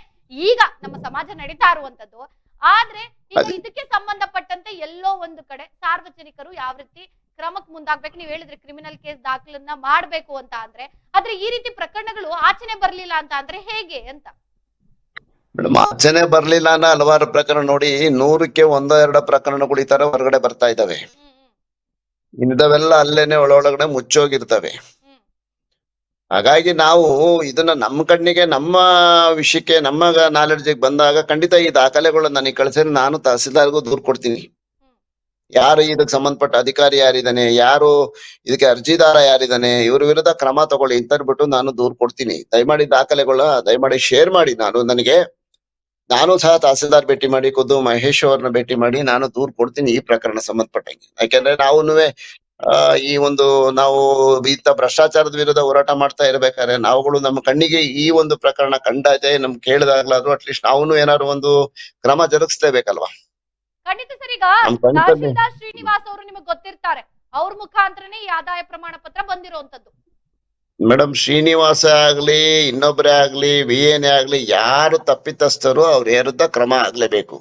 ಈಗ ನಮ್ಮ ಸಮಾಜ ನಡೀತಾ ಇರುವಂತದ್ದು. ಆದ್ರೆ ಈಗ ಇದಕ್ಕೆ ಸಂಬಂಧಪಟ್ಟಂತೆ ಎಲ್ಲೋ ಒಂದು ಕಡೆ ಸಾರ್ವಜನಿಕರು ಯಾವ ರೀತಿ ಕ್ರಮಕ್ಕೆ ಮುಂದಾಗ್ಬೇಕು? ನೀವ್ ಹೇಳಿದ್ರೆ ಕ್ರಿಮಿನಲ್ ಕೇಸ್ ದಾಖಲನ್ನ ಮಾಡ್ಬೇಕು ಅಂತ ಅಂದ್ರೆ, ಆದ್ರೆ ಈ ರೀತಿ ಪ್ರಕರಣಗಳು ಆಚೆನೆ ಬರ್ಲಿಲ್ಲ ಅಂತ ಅಂದ್ರೆ ಹೇಗೆ ಅಂತ? ಮೇಡಮ್, ಆಚೆನೆ ಬರ್ಲಿಲ್ಲ ಅನ್ನೋ ಹಲವಾರು ಪ್ರಕರಣ ನೋಡಿ, 100ಕ್ಕೆ 1-2 ಪ್ರಕರಣಗಳು ಈ ತರ ಹೊರಗಡೆ ಬರ್ತಾ ಇದಾವೆ. ಇಂಥವೆಲ್ಲ ಅಲ್ಲೇನೆ ಒಳಗಡೆ ಮುಚ್ಚೋಗಿರ್ತವೆ. ಹಾಗಾಗಿ ನಾವು ಇದನ್ನ ನಮ್ಮ ಕಣ್ಣಿಗೆ, ನಮ್ಮ ವಿಷಯಕ್ಕೆ, ನಮ್ಮ ನಾಲೆಡ್ಜಿಗೆ ಬಂದಾಗ ಖಂಡಿತ ಈ ದಾಖಲೆಗಳನ್ನ ನನಗೆ ಕಳಿಸಿದ್ರೆ ನಾನು ತಹಸೀಲ್ದಾರ್ಗೂ ದೂರು ಕೊಡ್ತೀನಿ. ಯಾರು ಇದಕ್ಕೆ ಸಂಬಂಧಪಟ್ಟ ಅಧಿಕಾರಿ ಯಾರಿದ್ದಾನೆ, ಯಾರು ಇದಕ್ಕೆ ಅರ್ಜಿದಾರ ಯಾರಿದ್ದಾನೆ, ಇವ್ರ ವಿರುದ್ಧ ಕ್ರಮ ತಗೊಳ್ಳಿ ಅಂತ ಬಿಟ್ಟು ನಾನು ದೂರು ಕೊಡ್ತೀನಿ. ದಯಮಾಡಿ ದಾಖಲೆಗಳನ್ನ ದಯಮಾಡಿ ಶೇರ್ ಮಾಡಿ. ನಾನು ಸಹ ತಹಸೀಲ್ದಾರ್ ಭೇಟಿ ಮಾಡಿ, ಖುದ್ದು ಮಹೇಶ್ ಅವ್ರನ್ನ ಭೇಟಿ ಮಾಡಿ ನಾನು ದೂರು ಕೊಡ್ತೀನಿ ಈ ಪ್ರಕರಣ ಸಂಬಂಧಪಟ್ಟಂಗೆ. ಯಾಕೆಂದ್ರೆ ನಾವು ಇಂಥ ಭ್ರಷ್ಟಾಚಾರದ ವಿರುದ್ಧ ಹೋರಾಟ ಮಾಡ್ತಾ ಇರ್ಬೇಕಾದ್ರೆ ನಾವುಗಳು ನಮ್ಮ ಕಣ್ಣಿಗೆ ಈ ಒಂದು ಪ್ರಕರಣ ಕಂಡಾಯ್ತೆ, ನಮ್ಗೆ ಕೇಳಿದಾಗ್ಲಾದ್ರು ಅಟ್ಲೀಸ್ಟ್ ನಾವು ಏನಾದ್ರು ಒಂದು ಕ್ರಮ ಜರುಗಿಸ್ಲೇಬೇಕಲ್ವಾ? ಖಂಡಿತ ಸರ್. ಈಗ ತಹಸೀಲ್ದಾರ್ ಶ್ರೀನಿವಾಸ್ ಅವರು ನಿಮಗೆ ಗೊತ್ತಿರ್ತಾರೆ, ಅವ್ರ ಮುಖಾಂತರನೇ ಈ ಆದಾಯ ಪ್ರಮಾಣ ಪತ್ರ ಬಂದಿರುವಂತದ್ದು. ಮೇಡಮ್, ಶ್ರೀನಿವಾಸ ಆಗ್ಲಿ, ಇನ್ನೊಬ್ಬರೇ ಆಗ್ಲಿ, ವಿಎನೇ ಆಗ್ಲಿ, ಯಾರು ತಪ್ಪಿತಸ್ಥರು ಅವ್ರ ವಿರುದ್ಧ ಕ್ರಮ ಆಗ್ಲೇಬೇಕು.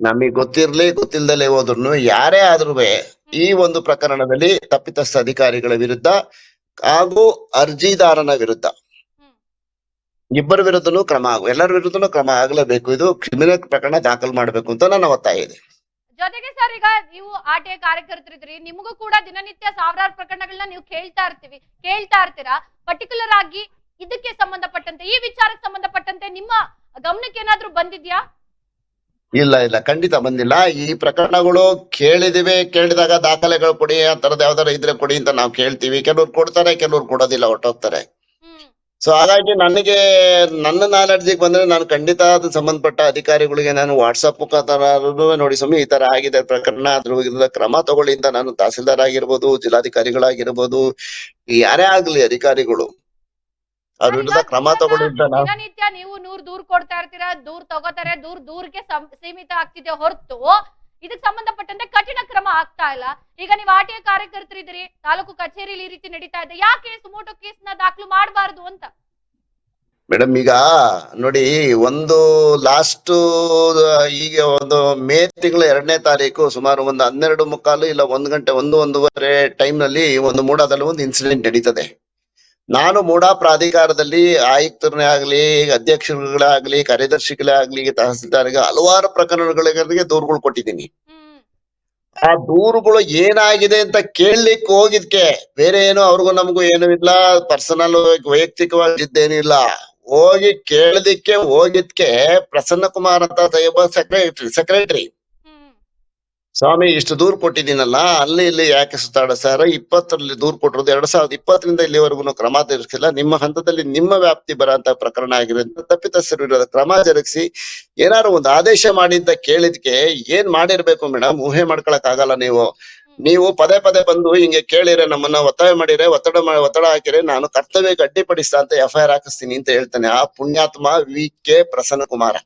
ನಮಗ್ ಗೊತ್ತಿರ್ಲಿ, ಗೊತ್ತಿಲ್ದಲೇ ಹೋದ್ರು ಯಾರೇ ಆದ್ರೂ ಈ ಒಂದು ಪ್ರಕರಣದಲ್ಲಿ ತಪ್ಪಿತಸ್ಥ ಅಧಿಕಾರಿಗಳ ವಿರುದ್ಧ ಹಾಗೂ ಅರ್ಜಿದಾರನ ವಿರುದ್ಧ ಇಬ್ಬರ ವಿರುದ್ಧನೂ ಎಲ್ಲರ ವಿರುದ್ಧನೂ ಕ್ರಮ ಆಗ್ಲೇಬೇಕು. ಇದು ಕ್ರಿಮಿನಲ್ ಪ್ರಕರಣ ದಾಖಲು ಮಾಡ್ಬೇಕು ಅಂತ ನನ್ನ ಒತ್ತಾಯ ಇದೆ. ಜೊತೆಗೆ ಸರ್, ಈಗ ನೀವು ಆರ್ಟಿಐ ಕಾರ್ಯಕರ್ತರಿದ್ರಿ, ನಿಮಗೂ ಕೂಡ ದಿನನಿತ್ಯ ಸಾವಿರಾರು ಪ್ರಕರಣಗಳನ್ನ ನೀವು ಕೇಳ್ತಾ ಇರ್ತೀರಾ. ಪರ್ಟಿಕ್ಯುಲರ್ ಆಗಿ ಇದಕ್ಕೆ ಸಂಬಂಧಪಟ್ಟಂತೆ, ಈ ವಿಚಾರಕ್ಕೆ ಸಂಬಂಧಪಟ್ಟಂತೆ ನಿಮ್ಮ ಗಮನಕ್ಕೆ ಏನಾದ್ರೂ ಬಂದಿದ್ಯಾ? ಇಲ್ಲ, ಖಂಡಿತ ಬಂದಿಲ್ಲ. ಈ ಪ್ರಕರಣಗಳು ಕೇಳಿದಾಗ ದಾಖಲೆಗಳು ಕೊಡಿ, ಆ ತರದ್ ಯಾವ್ದಾರ ಇದ್ರೆ ಕೊಡಿ ಅಂತ ನಾವು ಕೇಳ್ತೀವಿ. ಕೆಲವ್ರು ಕೊಡ್ತಾರೆ, ಕೆಲವ್ರು ಕೊಡೋದಿಲ್ಲ, ಹೊಟ್ಟೋಗ್ತಾರೆ. ಸೊ ಹಾಗಾಗಿ ನನ್ನ ನಾಲೆಡ್ಜಿಗೆ ಬಂದ್ರೆ ನಾನು ಖಂಡಿತ ಅದು ಸಂಬಂಧಪಟ್ಟ ಅಧಿಕಾರಿಗಳಿಗೆ ನಾನು ವಾಟ್ಸಪ್ ಮುಖಾಂತರ ನೋಡಿ, ಸ್ವಾಮಿ ಈ ತರ ಆಗಿದೆ ಪ್ರಕರಣ, ಅದ್ರ ವಿರುದ್ಧ ಕ್ರಮ ತಗೊಳ್ಳಿ ಅಂತ ನಾನು ತಹಸೀಲ್ದಾರ್ ಆಗಿರ್ಬೋದು, ಜಿಲ್ಲಾಧಿಕಾರಿಗಳಾಗಿರ್ಬೋದು, ಯಾರೇ ಆಗ್ಲಿ ಅಧಿಕಾರಿಗಳು ಅವ್ರ ವಿರುದ್ಧ ಕ್ರಮ ತಗೊಳ್ಳಿ ಅಂತ ದಿನನಿತ್ಯ ನೀವು 100 ದೂರ್ ಕೊಡ್ತಾ ಇರ್ತೀರಾ, ದೂರ್ ತಗೋತಾರೆ, ದೂರ್ಗೆ ಸೀಮಿತ ಆಗ್ತಿದೆ ಹೊರತು ಇದಕ್ಕೆ ಸಂಬಂಧಪಟ್ಟಂತೆ ಕಠಿಣ ಕ್ರಮ ಆಗ್ತಾ ಇಲ್ಲ. ಈಗ ನೀವು ಆರ್ಟಿಐ ಕಾರ್ಯಕರ್ತರಿದ್ದೀರಿ, ತಾಲೂಕು ಕಚೇರಿಯಲ್ಲಿ ಈ ರೀತಿ ನಡೀತಾ ಇದೆ, ಯಾಕೆ ಸುಮೋಟೋ ಕೇಸ್ ನ ದಾಖಲು ಮಾಡಬಾರದು ಅಂತ? ಮೇಡಮ್, ಈಗ ನೋಡಿ, ಈಗ ಮೇ ತಿಂಗಳ 2ನೇ ತಾರೀಕು ಸುಮಾರು 12:45 ಇಲ್ಲ 1 ಗಂಟೆ 1-1:30 ಟೈಮ್ ನಲ್ಲಿ ಮೂಡಾದಲ್ಲಿ ಒಂದು ಇನ್ಸಿಡೆಂಟ್ ನಡೀತದೆ. ನಾನು ಮೂಡಾ ಪ್ರಾಧಿಕಾರದಲ್ಲಿ ಆಯುಕ್ತರೇ ಆಗ್ಲಿ, ಅಧ್ಯಕ್ಷರುಗಳೇ ಆಗ್ಲಿ, ಕಾರ್ಯದರ್ಶಿಗಳೇ ಆಗ್ಲಿ, ತಹಸೀಲ್ದಾರ್ಗೆ ಹಲವಾರು ಪ್ರಕರಣಗಳಿಗೆ ದೂರುಗಳು ಕೊಟ್ಟಿದ್ದೀನಿ. ಆ ದೂರುಗಳು ಏನಾಗಿದೆ ಅಂತ ಕೇಳಲಿಕ್ಕೆ ಹೋಗಿದ್ಕೆ, ಬೇರೆ ಏನು ಅವ್ರಿಗೂ ನಮಗೂ ಏನೂ ಇಲ್ಲ, ಪರ್ಸನಲ್ ವೈಯಕ್ತಿಕವಾಗಿ ಇದ್ದೇನಿಲ್ಲ. ಹೋಗಿದ್ಕೆ ಪ್ರಸನ್ನ ಕುಮಾರ್ ಅಂತ ಸೆಕ್ರೆಟರಿ, ಸ್ವಾಮಿ ಇಷ್ಟು ದೂರು ಕೊಟ್ಟಿದ್ದೀನಲ್ಲ, ಇಲ್ಲಿ ಯಾಕೆ ಸುತ್ತಾಡ ಸರ್, 20ರಲ್ಲಿ ದೂರು ಕೊಟ್ಟಿರೋದು, 2020ರಿಂದ ಇಲ್ಲಿವರೆಗೂ ಕ್ರಮ ಜರುಗಿಸಿಲ್ಲ, ನಿಮ್ಮ ಹಂತದಲ್ಲಿ ನಿಮ್ಮ ವ್ಯಾಪ್ತಿ ಬರೋಂತ ಪ್ರಕರಣ ಆಗಿರೋದ್ರಿಂದ ತಪ್ಪಿತಸ್ಥರ ವಿರುದ್ಧ ಕ್ರಮ ಜರುಗಿಸಿ ಏನಾದ್ರು ಒಂದು ಆದೇಶ ಮಾಡಿ ಅಂತ ಕೇಳಿದ್ಕೆ ಏನ್ ಮಾಡಿರ್ಬೇಕು ಮೇಡಮ್? ಊಹೆ ಮಾಡ್ಕೊಳಕ್ ಆಗಲ್ಲ. ನೀವು ಪದೇ ಬಂದು ಹಿಂಗೆ ಕೇಳಿದ್ರೆ, ನಮ್ಮನ್ನ ಒತ್ತಾಯ ಮಾಡಿದ್ರೆ, ಒತ್ತಡ ಹಾಕಿದ್ರೆ ನಾನು ಕರ್ತವ್ಯಕ್ಕೆ ಅಡ್ಡಿಪಡಿಸ್ತಾ ಅಂತ FIR ಹಾಕಿಸ್ತೀನಿ ಅಂತ ಹೇಳ್ತಾನೆ ಆ ಪುಣ್ಯಾತ್ಮ VK ಪ್ರಸನ್ನ ಕುಮಾರ.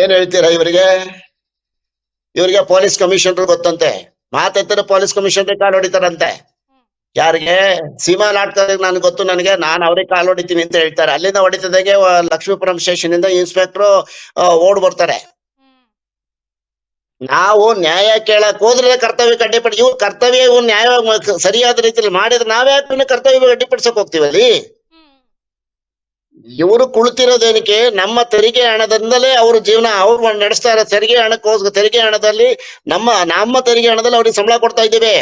ಏನ್ ಹೇಳ್ತೀರಾ? ಇವರಿಗೆ ಪೊಲೀಸ್ ಕಮಿಷನರ್ ಗೊತ್ತಂತೆ, ಮಾತೆತ್ತರ ಪೊಲೀಸ್ ಕಮಿಷನ್ ಕಾಲ್ ಹೊಡಿತಾರಂತೆ. ಯಾರಿಗೆ? ಸೀಮಾ ಲಾಟ್ಕರ್ಗೆ ನನ್ಗೆ ಗೊತ್ತು, ನಾನು ಅವ್ರಿಗೆ ಕಾಲ್ ಹೊಡಿತೀನಿ ಅಂತ ಹೇಳ್ತಾರೆ. ಅಲ್ಲಿಂದ ಹೊಡಿತದಾಗೆ ಲಕ್ಷ್ಮೀಪುರಂ ಸ್ಟೇಷನ್ ಇಂದ ಇನ್ಸ್ಪೆಕ್ಟರ್ ಓಡ್ ಬರ್ತಾರೆ. ನಾವು ನ್ಯಾಯ ಕೇಳಕ್ ಹೋದ್ರೆ ಕರ್ತವ್ಯ ಅಡ್ಡಿಪಡಿಸಿ, ಇವ್ರು ಕರ್ತವ್ಯ ನ್ಯಾಯ ಸರಿಯಾದ ರೀತಿಯಲ್ಲಿ ಮಾಡಿದ್ರೆ ನಾವೇ ಕರ್ತವ್ಯ ಅಡ್ಡಿಪಡಿಸಕ್ ಹೋಗ್ತೀವಲ್ಲಿ. ಇವರು ಕುಳಿತಿರೋದೇನಕ್ಕೆ? ನಮ್ಮ ತೆರಿಗೆ ಹಣದಿಂದಲೇ ಅವ್ರ ಜೀವನ ಅವ್ರು ನಡೆಸ್ತಾ ಇರೋ ತೆರಿಗೆ ಹಣಕ್ಕೋಸ್ಕರ, ತೆರಿಗೆ ಹಣದಲ್ಲಿ ನಮ್ಮ ತೆರಿಗೆ ಹಣದಲ್ಲಿ ಅವ್ರಿಗೆ ಸಂಬಳ ಕೊಡ್ತಾ ಇದ್ದೀವಿ.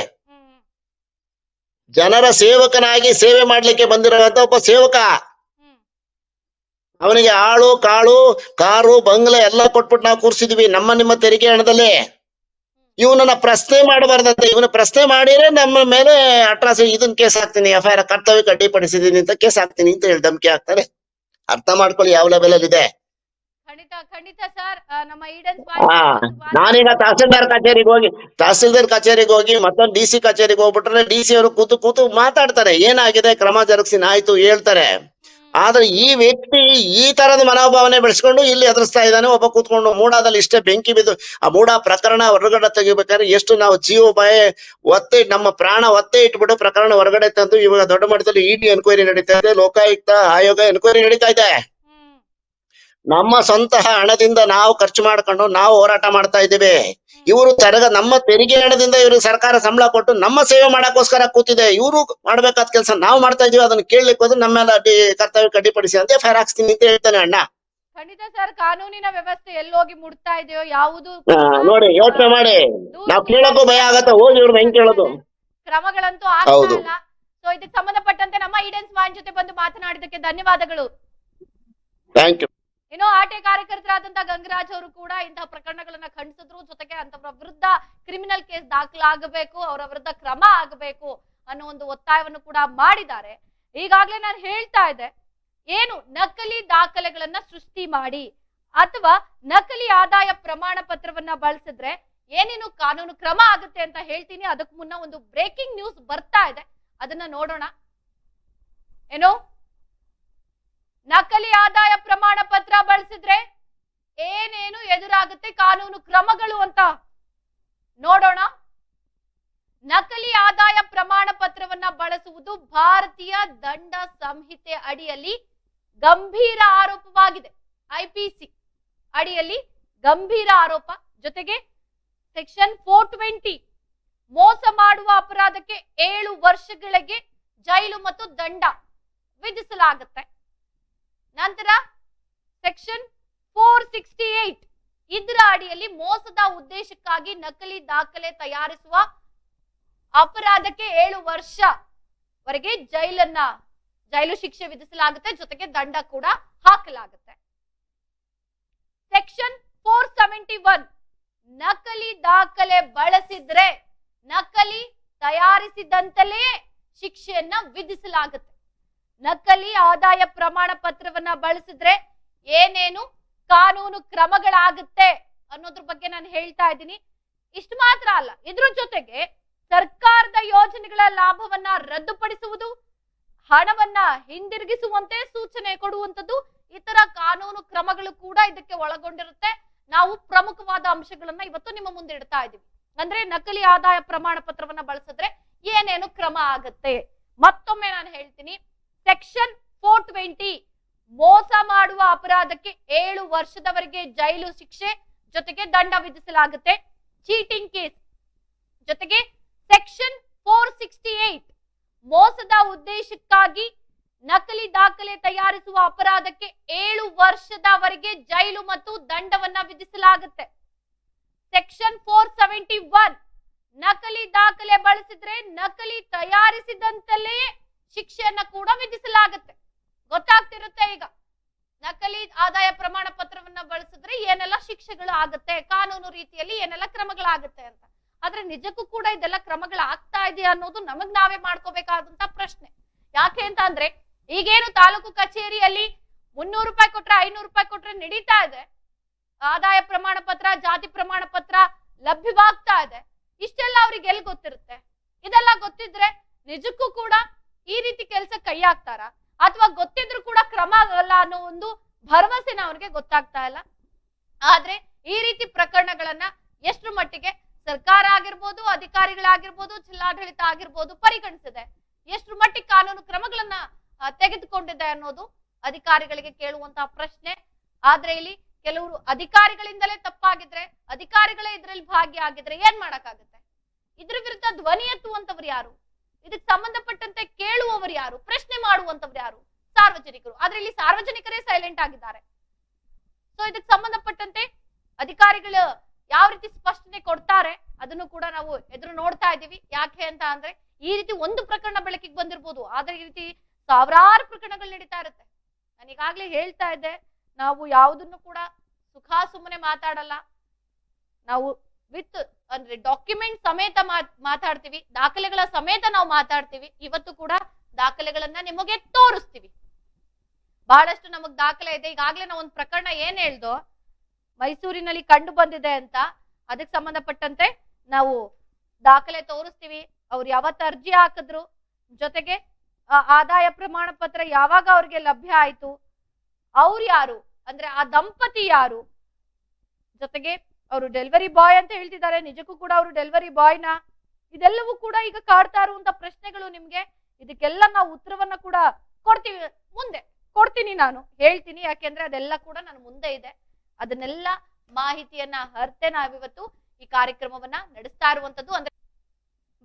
ಜನರ ಸೇವಕನಾಗಿ ಸೇವೆ ಮಾಡ್ಲಿಕ್ಕೆ ಬಂದಿರುವಂತ ಒಬ್ಬ ಸೇವಕ. ಅವನಿಗೆ ಆಳು ಕಾಳು ಕಾರು ಬಂಗ್ಲೆ ಎಲ್ಲ ಕೊಟ್ಬಿಟ್ಟು ನಾವು ಕೂರ್ಸಿದ್ವಿ ನಿಮ್ಮ ತೆರಿಗೆ ಹಣದಲ್ಲಿ. ಇವನನ್ನ ಪ್ರಶ್ನೆ ಮಾಡಬಾರ್ದಂತೆ. ಇವನ ಪ್ರಶ್ನೆ ಮಾಡಿದ್ರೆ ನಮ್ಮ ಮೇಲೆ ಅಟ್ರಾಸಿಟಿ ಇದನ್ನ ಕೇಸ್ ಹಾಕ್ತೀನಿ, FIR ಕರ್ತವ್ಯಕ್ಕೆ ಅಡ್ಡಿಪಡಿಸಿದೀನಿ ಅಂತ ಕೇಸ್ ಹಾಕ್ತೀನಿ ಅಂತ ಹೇಳಿ ಧಮಕಿ ಹಾಕ್ತಾರೆ. ಅರ್ಥ ಮಾಡ್ಕೊಳ್ಳಿ ಯಾವ ಲೆವೆಲ್ ಅಲ್ಲಿ ಇದೆ. ಖಂಡಿತ ಸರ್. ನಮ್ಮ ಈಡನ್ ನಾನೀಗ ತಹಸೀಲ್ದಾರ್ ಕಚೇರಿಗೆ ಹೋಗಿ ಮತ್ತೊಂದು DC ಕಚೇರಿಗೆ ಹೋಗ್ಬಿಟ್ರೆ DC ಅವರು ಕೂತು ಮಾತಾಡ್ತಾರೆ, ಏನಾಗಿದೆ ಕ್ರಮ ಜರುಗಿಸಿ ಆಯ್ತು ಹೇಳ್ತಾರೆ. ಆದ್ರೆ ಈ ವ್ಯಕ್ತಿ ಈ ತರದ ಮನೋಭಾವನೆ ಬೆಳೆಸ್ಕೊಂಡು ಇಲ್ಲಿ ಎದುರಿಸ್ತಾ ಇದ್ದಾನೆ. ಒಬ್ಬ ಕೂತ್ಕೊಂಡು ಮೂಡಾದಲ್ಲಿ ಇಷ್ಟೇ ಬೆಂಕಿ ಬಿದ್ದು ಆ ಮೂಡ ಪ್ರಕರಣ ಹೊರಗಡೆ ತೆಗಿಬೇಕಾದ್ರೆ ಎಷ್ಟು ನಾವು ಜೀವ ಭಯ ನಮ್ಮ ಪ್ರಾಣ ಒತ್ತೆ ಇಟ್ಬಿಟ್ಟು ಪ್ರಕರಣ ಹೊರಗಡೆ ತಂದು ಇವಾಗ ದೊಡ್ಡ ಮಟ್ಟದಲ್ಲಿ ED ಎನ್ಕ್ವೈರಿ ನಡೀತಾ ಇದೆ, ಲೋಕಾಯುಕ್ತ ಆಯೋಗ ಎನ್ಕ್ವೈರಿ ನಡೀತಾ ಇದೆ. ನಮ್ಮ ಸ್ವಂತ ಹಣದಿಂದ ನಾವು ಖರ್ಚು ಮಾಡ್ಕೊಂಡು ನಾವು ಹೋರಾಟ ಮಾಡ್ತಾ ಇದ್ದೀವಿ. ಇವರು ನಮ್ಮ ತೆರಿಗೆ ಹಣದಿಂದ ಇವ್ರಿಗೆ ಸರ್ಕಾರ ಸಂಬಳ ಕೊಟ್ಟು ನಮ್ಮ ಸೇವೆ ಮಾಡಕ್ಕೋಸ್ಕರ ಕೂತಿದೆ. ಇವರು ಮಾಡ್ಬೇಕಾದ ಕೆಲಸ ನಾವು ಮಾಡ್ತಾ ಇದೀವಿ. ಅದನ್ನ ಕೇಳಲಿಕ್ಕೆ ಹೋದ್ರೆ ನಮ್ಮ ಮೇಲೆ ಕರ್ತವ್ಯಕ್ಕೆ ಅಡ್ಡಿಪಡಿಸಿ ಅಂತ FIR ಹಾಕ್ಸ್ತೀನಿ ಅಂತ ಹೇಳ್ತಾನೆ ಅಣ್ಣ. ಖಂಡಿತ ಸರ್. ಕಾನೂನಿನ ವ್ಯವಸ್ಥೆ ಎಲ್ಲೋಗಿ ಮುಡ್ತಾ ಇದೆಯೋ ಯಾವುದು ನೋಡಿ ಯೋಚನೆ ಮಾಡಿ. ನಾವ್ ಕೇಳಕ್ಕೂ ಭಯ ಆಗತ್ತೆ, ಹೋಗಿ ಇವ್ರನ್ನ ಹೆಂಗ್ ಕೇಳೋದು? ಕ್ರಮಗಳಂತೂ ಆಗ್ತಾ ಇಲ್ಲ. ಸೊ ಇದಕ್ಕೆ ಸಂಬಂಧಪಟ್ಟಂತೆ ನಮ್ಮ ಈಡನ್ ಸ್ವಾನ್ ಜೊತೆ ಬಂದು ಮಾತನಾಡಿದಕ್ಕೆ ಧನ್ಯವಾದಗಳು. Thank you. ಇನ್ನು ಆಟೆ ಕಾರ್ಯಕರ್ತರಾದಂತಹ ಗಂಗರಾಜ್ ಅವರು ಕೂಡ ಇಂತಹ ಪ್ರಕರಣಗಳನ್ನ ಖಂಡಿಸಿದ್ರು. ಜೊತೆಗೆ ಅಂತವರ ವಿರುದ್ಧ ಕ್ರಿಮಿನಲ್ ಕೇಸ್ ದಾಖಲಾಗಬೇಕು, ಅವರ ವಿರುದ್ಧ ಕ್ರಮ ಆಗಬೇಕು ಅನ್ನೋ ಒಂದು ಒತ್ತಾಯವನ್ನು ಕೂಡ ಮಾಡಿದ್ದಾರೆ. ಈಗಾಗಲೇ ನಾನು ಹೇಳ್ತಾ ಇದ್ದೆ, ಏನು ನಕಲಿ ದಾಖಲೆಗಳನ್ನ ಸೃಷ್ಟಿ ಮಾಡಿ ಅಥವಾ ನಕಲಿ ಆದಾಯ ಪ್ರಮಾಣ ಪತ್ರವನ್ನ ಬಳಸಿದ್ರೆ ಏನೇನು ಕಾನೂನು ಕ್ರಮ ಆಗುತ್ತೆ ಅಂತ ಹೇಳ್ತೀನಿ. ಅದಕ್ಕೂ ಮುನ್ನ ಒಂದು ಬ್ರೇಕಿಂಗ್ ನ್ಯೂಸ್ ಬರ್ತಾ ಇದೆ, ಅದನ್ನ ನೋಡೋಣ. ಏನು ನಕಲಿ ಆದಾಯ ಪ್ರಮಾಣ ಪತ್ರ ಬಳಸಿದ್ರೆ ಏನೇನು ಎದುರಾಗುತ್ತೆ ಕಾನೂನು ಕ್ರಮಗಳು ಅಂತ ನೋಡೋಣ. ನಕಲಿ ಆದಾಯ ಪ್ರಮಾಣ ಪತ್ರವನ್ನ ಬಳಸುವುದು ಭಾರತೀಯ ದಂಡ ಸಂಹಿತೆ ಅಡಿಯಲ್ಲಿ ಗಂಭೀರ ಆರೋಪವಾಗಿದೆ. IPC ಅಡಿಯಲ್ಲಿ ಗಂಭೀರ ಆರೋಪ. ಜೊತೆಗೆ ಸೆಕ್ಷನ್ 420 ಮೋಸ ಮಾಡುವ ಅಪರಾಧಕ್ಕೆ 7 ವರ್ಷಗಳಿಗೆ ಜೈಲು ಮತ್ತು ದಂಡ ವಿಧಿಸಲಾಗುತ್ತೆ. ನಂತರ ಸೆಕ್ಷನ್ 468 ಇದರ ಅಡಿಯಲ್ಲಿ ಮೋಸದ ಉದ್ದೇಶಕ್ಕಾಗಿ ನಕಲಿ ದಾಖಲೆ ತಯಾರಿಸುವ ಅಪರಾಧಕ್ಕೆ 7 ವರ್ಷವರೆಗೆ ಜೈಲು ಶಿಕ್ಷೆ ವಿಧಿಸಲಾಗುತ್ತೆ. ಜೊತೆಗೆ ದಂಡ ಕೂಡ ಹಾಕಲಾಗುತ್ತೆ. ಸೆಕ್ಷನ್ 471 ನಕಲಿ ದಾಖಲೆ ಬಳಸಿದ್ರೆ ನಕಲಿ ತಯಾರಿಸಿದಂತಲೇ ಶಿಕ್ಷೆಯನ್ನ ವಿಧಿಸಲಾಗುತ್ತೆ. ನಕಲಿ ಆದಾಯ ಪ್ರಮಾಣ ಪತ್ರವನ್ನ ಬಳಸಿದ್ರೆ ಏನೇನು ಕಾನೂನು ಕ್ರಮಗಳಾಗುತ್ತೆ ಅನ್ನೋದ್ರ ಬಗ್ಗೆ ನಾನು ಹೇಳ್ತಾ ಇದ್ದೀನಿ. ಇಷ್ಟು ಮಾತ್ರ ಅಲ್ಲ, ಇದ್ರ ಜೊತೆಗೆ ಸರ್ಕಾರದ ಯೋಜನೆಗಳ ಲಾಭವನ್ನ ರದ್ದುಪಡಿಸುವುದು, ಹಣವನ್ನ ಹಿಂದಿರುಗಿಸುವಂತೆ ಸೂಚನೆ ಕೊಡುವಂತದ್ದು, ಇತರ ಕಾನೂನು ಕ್ರಮಗಳು ಕೂಡ ಇದಕ್ಕೆ ಒಳಗೊಂಡಿರುತ್ತೆ. ನಾವು ಪ್ರಮುಖವಾದ ಅಂಶಗಳನ್ನ ಇವತ್ತು ನಿಮ್ಮ ಮುಂದೆ ಇಡ್ತಾ ಇದ್ದೀವಿ. ಅಂದ್ರೆ ನಕಲಿ ಆದಾಯ ಪ್ರಮಾಣ ಪತ್ರವನ್ನ ಬಳಸಿದ್ರೆ ಏನೇನು ಕ್ರಮ ಆಗುತ್ತೆ. ಮತ್ತೊಮ್ಮೆ ನಾನು ಹೇಳ್ತೀನಿ, ಸೆಕ್ಷನ್ 420 ಮೋಸ ಮಾಡುವ ಅಪರಾಧಕ್ಕೆ 7 ವರ್ಷದವರೆಗೆ ಜೈಲು ಶಿಕ್ಷೆ ಜೊತೆಗೆ ದಂಡ ವಿಧಿಸಲಾಗುತ್ತೆ. ಚೀಟಿಂಗ್ ಕೇಸ್ ಜೊತೆಗೆ ಸೆಕ್ಷನ್ 468 ಮೋಸದ ಉದ್ದೇಶಕ್ಕಾಗಿ ನಕಲಿ ದಾಖಲೆ ತಯಾರಿಸುವ ಅಪರಾಧಕ್ಕೆ 7 ವರ್ಷದವರೆಗೆ ಜೈಲು ಮತ್ತು ದಂಡವನ್ನ ವಿಧಿಸಲಾಗುತ್ತೆ. ಸೆಕ್ಷನ್ 471 ನಕಲಿ ದಾಖಲೆ ಬಳಸಿದ್ರೆ ನಕಲಿ ತಯಾರಿಸಿದಂತಲೇ ಶಿಕ್ಷೆಯನ್ನ ಕೂಡ ವಿಧಿಸಲಾಗುತ್ತೆ. ಗೊತ್ತಾಗ್ತಿರುತ್ತೆ ಈಗ ನಕಲಿ ಆದಾಯ ಪ್ರಮಾಣ ಪತ್ರವನ್ನ ಬಳಸಿದ್ರೆ ಏನೆಲ್ಲ ಶಿಕ್ಷೆಗಳು ಆಗುತ್ತೆ, ಕಾನೂನು ರೀತಿಯಲ್ಲಿ ಏನೆಲ್ಲ ಕ್ರಮಗಳಾಗುತ್ತೆ ಅಂತ. ಆದ್ರೆ ನಿಜಕ್ಕೂ ಕೂಡ ಇದೆಲ್ಲ ಕ್ರಮಗಳಾಗ್ತಾ ಇದೆಯಾ ಅನ್ನೋದು ನಮಗ್ ನಾವೇ ಮಾಡ್ಕೋಬೇಕಾದಂತ ಪ್ರಶ್ನೆ. ಯಾಕೆ ಅಂತ ಅಂದ್ರೆ ಈಗೇನು ತಾಲೂಕು ಕಚೇರಿಯಲ್ಲಿ 300 ರೂಪಾಯಿ ಕೊಟ್ರೆ 500 ರೂಪಾಯಿ ಕೊಟ್ರೆ ನಡೀತಾ ಇದೆ. ಆದಾಯ ಪ್ರಮಾಣ ಪತ್ರ, ಜಾತಿ ಪ್ರಮಾಣ ಪತ್ರ ಲಭ್ಯವಾಗ್ತಾ ಇದೆ. ಇಷ್ಟೆಲ್ಲ ಅವ್ರಿಗೆ ಎಲ್ಲಿ ಗೊತ್ತಿರುತ್ತೆ? ಇದೆಲ್ಲ ಗೊತ್ತಿದ್ರೆ ನಿಜಕ್ಕೂ ಕೂಡ ಈ ರೀತಿ ಕೆಲಸ ಕೈ ಹಾಕ್ತಾರ ಅಥವಾ ಗೊತ್ತಿದ್ರು ಕೂಡ ಕ್ರಮ ಆಗಲ್ಲ ಅನ್ನೋ ಒಂದು ಭರವಸೆನ ಅವ್ರಿಗೆ ಗೊತ್ತಾಗ್ತಾ ಇಲ್ಲ. ಆದ್ರೆ ಈ ರೀತಿ ಪ್ರಕರಣಗಳನ್ನ ಎಷ್ಟು ಮಟ್ಟಿಗೆ ಸರ್ಕಾರ ಆಗಿರ್ಬೋದು, ಅಧಿಕಾರಿಗಳಾಗಿರ್ಬೋದು, ಜಿಲ್ಲಾಡಳಿತ ಆಗಿರ್ಬೋದು ಪರಿಗಣಿಸಿದೆ. ಎಷ್ಟರ ಮಟ್ಟಿಗೆ ಕಾನೂನು ಕ್ರಮಗಳನ್ನ ತೆಗೆದುಕೊಂಡಿದೆ ಅನ್ನೋದು ಅಧಿಕಾರಿಗಳಿಗೆ ಕೇಳುವಂತಹ ಪ್ರಶ್ನೆ. ಆದ್ರೆ ಇಲ್ಲಿ ಕೆಲವರು ಅಧಿಕಾರಿಗಳಿಂದಲೇ ತಪ್ಪಾಗಿದ್ರೆ, ಅಧಿಕಾರಿಗಳೇ ಇದ್ರಲ್ಲಿ ಭಾಗಿಯಾಗಿದ್ರೆ ಏನ್ ಮಾಡಕ್ಕಾಗತ್ತೆ? ಇದ್ರ ವಿರುದ್ಧ ಧ್ವನಿ ಎತ್ತುವಂತವ್ರು ಯಾರು? ಇದಕ್ಕೆ ಸಂಬಂಧಪಟ್ಟಂತೆ ಕೇಳುವವರು ಯಾರು? ಪ್ರಶ್ನೆ ಮಾಡುವಂತವ್ರು ಯಾರು? ಸಾರ್ವಜನಿಕರು. ಆದ್ರೆ ಇಲ್ಲಿ ಸಾರ್ವಜನಿಕರೇ ಸೈಲೆಂಟ್ ಆಗಿದ್ದಾರೆ. ಸೊ ಇದಕ್ಕೆ ಸಂಬಂಧಪಟ್ಟಂತೆ ಅಧಿಕಾರಿಗಳು ಯಾವ ರೀತಿ ಸ್ಪಷ್ಟನೆ ಕೊಡ್ತಾರೆ ಅದನ್ನು ಕೂಡ ನಾವು ಎದುರು ನೋಡ್ತಾ ಇದ್ದೀವಿ. ಯಾಕೆ ಅಂತ ಅಂದ್ರೆ ಈ ರೀತಿ ಒಂದು ಪ್ರಕರಣ ಬೆಳಕಿಗೆ ಬಂದಿರ್ಬೋದು, ಆದ್ರೆ ಈ ರೀತಿ ಸಾವಿರಾರು ಪ್ರಕರಣಗಳು ನಡೀತಾ ಇರುತ್ತೆ. ನಾನು ಈಗಾಗ್ಲೇ ಹೇಳ್ತಾ ಇದ್ದೆ, ನಾವು ಯಾವುದನ್ನು ಕೂಡ ಸುಮ್ಮನೆ ಮಾತಾಡಲ್ಲ. ನಾವು ವಿತ್ ಅಂದ್ರೆ ಡಾಕ್ಯುಮೆಂಟ್ ಸಮೇತ ಮಾತಾಡ್ತೀವಿ, ದಾಖಲೆಗಳ ಸಮೇತ ನಾವು ಮಾತಾಡ್ತೀವಿ. ಇವತ್ತು ಕೂಡ ದಾಖಲೆಗಳನ್ನ ನಿಮಗೆ ತೋರಿಸ್ತೀವಿ. ಬಹಳಷ್ಟು ನಮಗ್ ದಾಖಲೆ ಇದೆ. ಈಗಾಗ್ಲೇ ನಾವು ಒಂದು ಪ್ರಕರಣ ಏನ್ ಹೇಳ್ದೋ ಮೈಸೂರಿನಲ್ಲಿ ಕಂಡು ಬಂದಿದೆ ಅಂತ, ಅದಕ್ಕೆ ಸಂಬಂಧಪಟ್ಟಂತೆ ನಾವು ದಾಖಲೆ ತೋರಿಸ್ತೀವಿ. ಅವ್ರು ಯಾವತ್ತು ಅರ್ಜಿ ಹಾಕಿದ್ರು, ಜೊತೆಗೆ ಆದಾಯ ಪ್ರಮಾಣ ಪತ್ರ ಯಾವಾಗ ಅವ್ರಿಗೆ ಲಭ್ಯ ಆಯ್ತು, ಅವ್ರು ಯಾರು ಅಂದ್ರೆ ಆ ದಂಪತಿ ಯಾರು, ಜೊತೆಗೆ ಅವರು ಡೆಲಿವರಿ ಬಾಯ್ ಅಂತ ಹೇಳ್ತಿದ್ದಾರೆ, ನಿಜಕ್ಕೂ ಕೂಡ ಅವರು ಡೆಲಿವರಿ ಬಾಯ್ನ? ಇದೆಲ್ಲವೂ ಕೂಡ ಈಗ ಕಾಡ್ತಾ ಇರುವಂತ ಪ್ರಶ್ನೆಗಳು ನಿಮ್ಗೆ. ಇದಕ್ಕೆಲ್ಲ ನಾವು ಉತ್ತರವನ್ನ ಕೂಡ ಕೊಡ್ತೀವಿ, ಮುಂದೆ ಕೊಡ್ತೀನಿ, ನಾನು ಹೇಳ್ತೀನಿ. ಯಾಕೆಂದ್ರೆ ಅದೆಲ್ಲ ಕೂಡ ನನ್ನ ಮುಂದೆ ಇದೆ. ಅದನ್ನೆಲ್ಲ ಮಾಹಿತಿಯನ್ನ ಹರ್ತೆ ನಾವಿವತ್ತು ಈ ಕಾರ್ಯಕ್ರಮವನ್ನ ನಡೆಸ್ತಾ ಇರುವಂತದ್ದು. ಅಂದ್ರೆ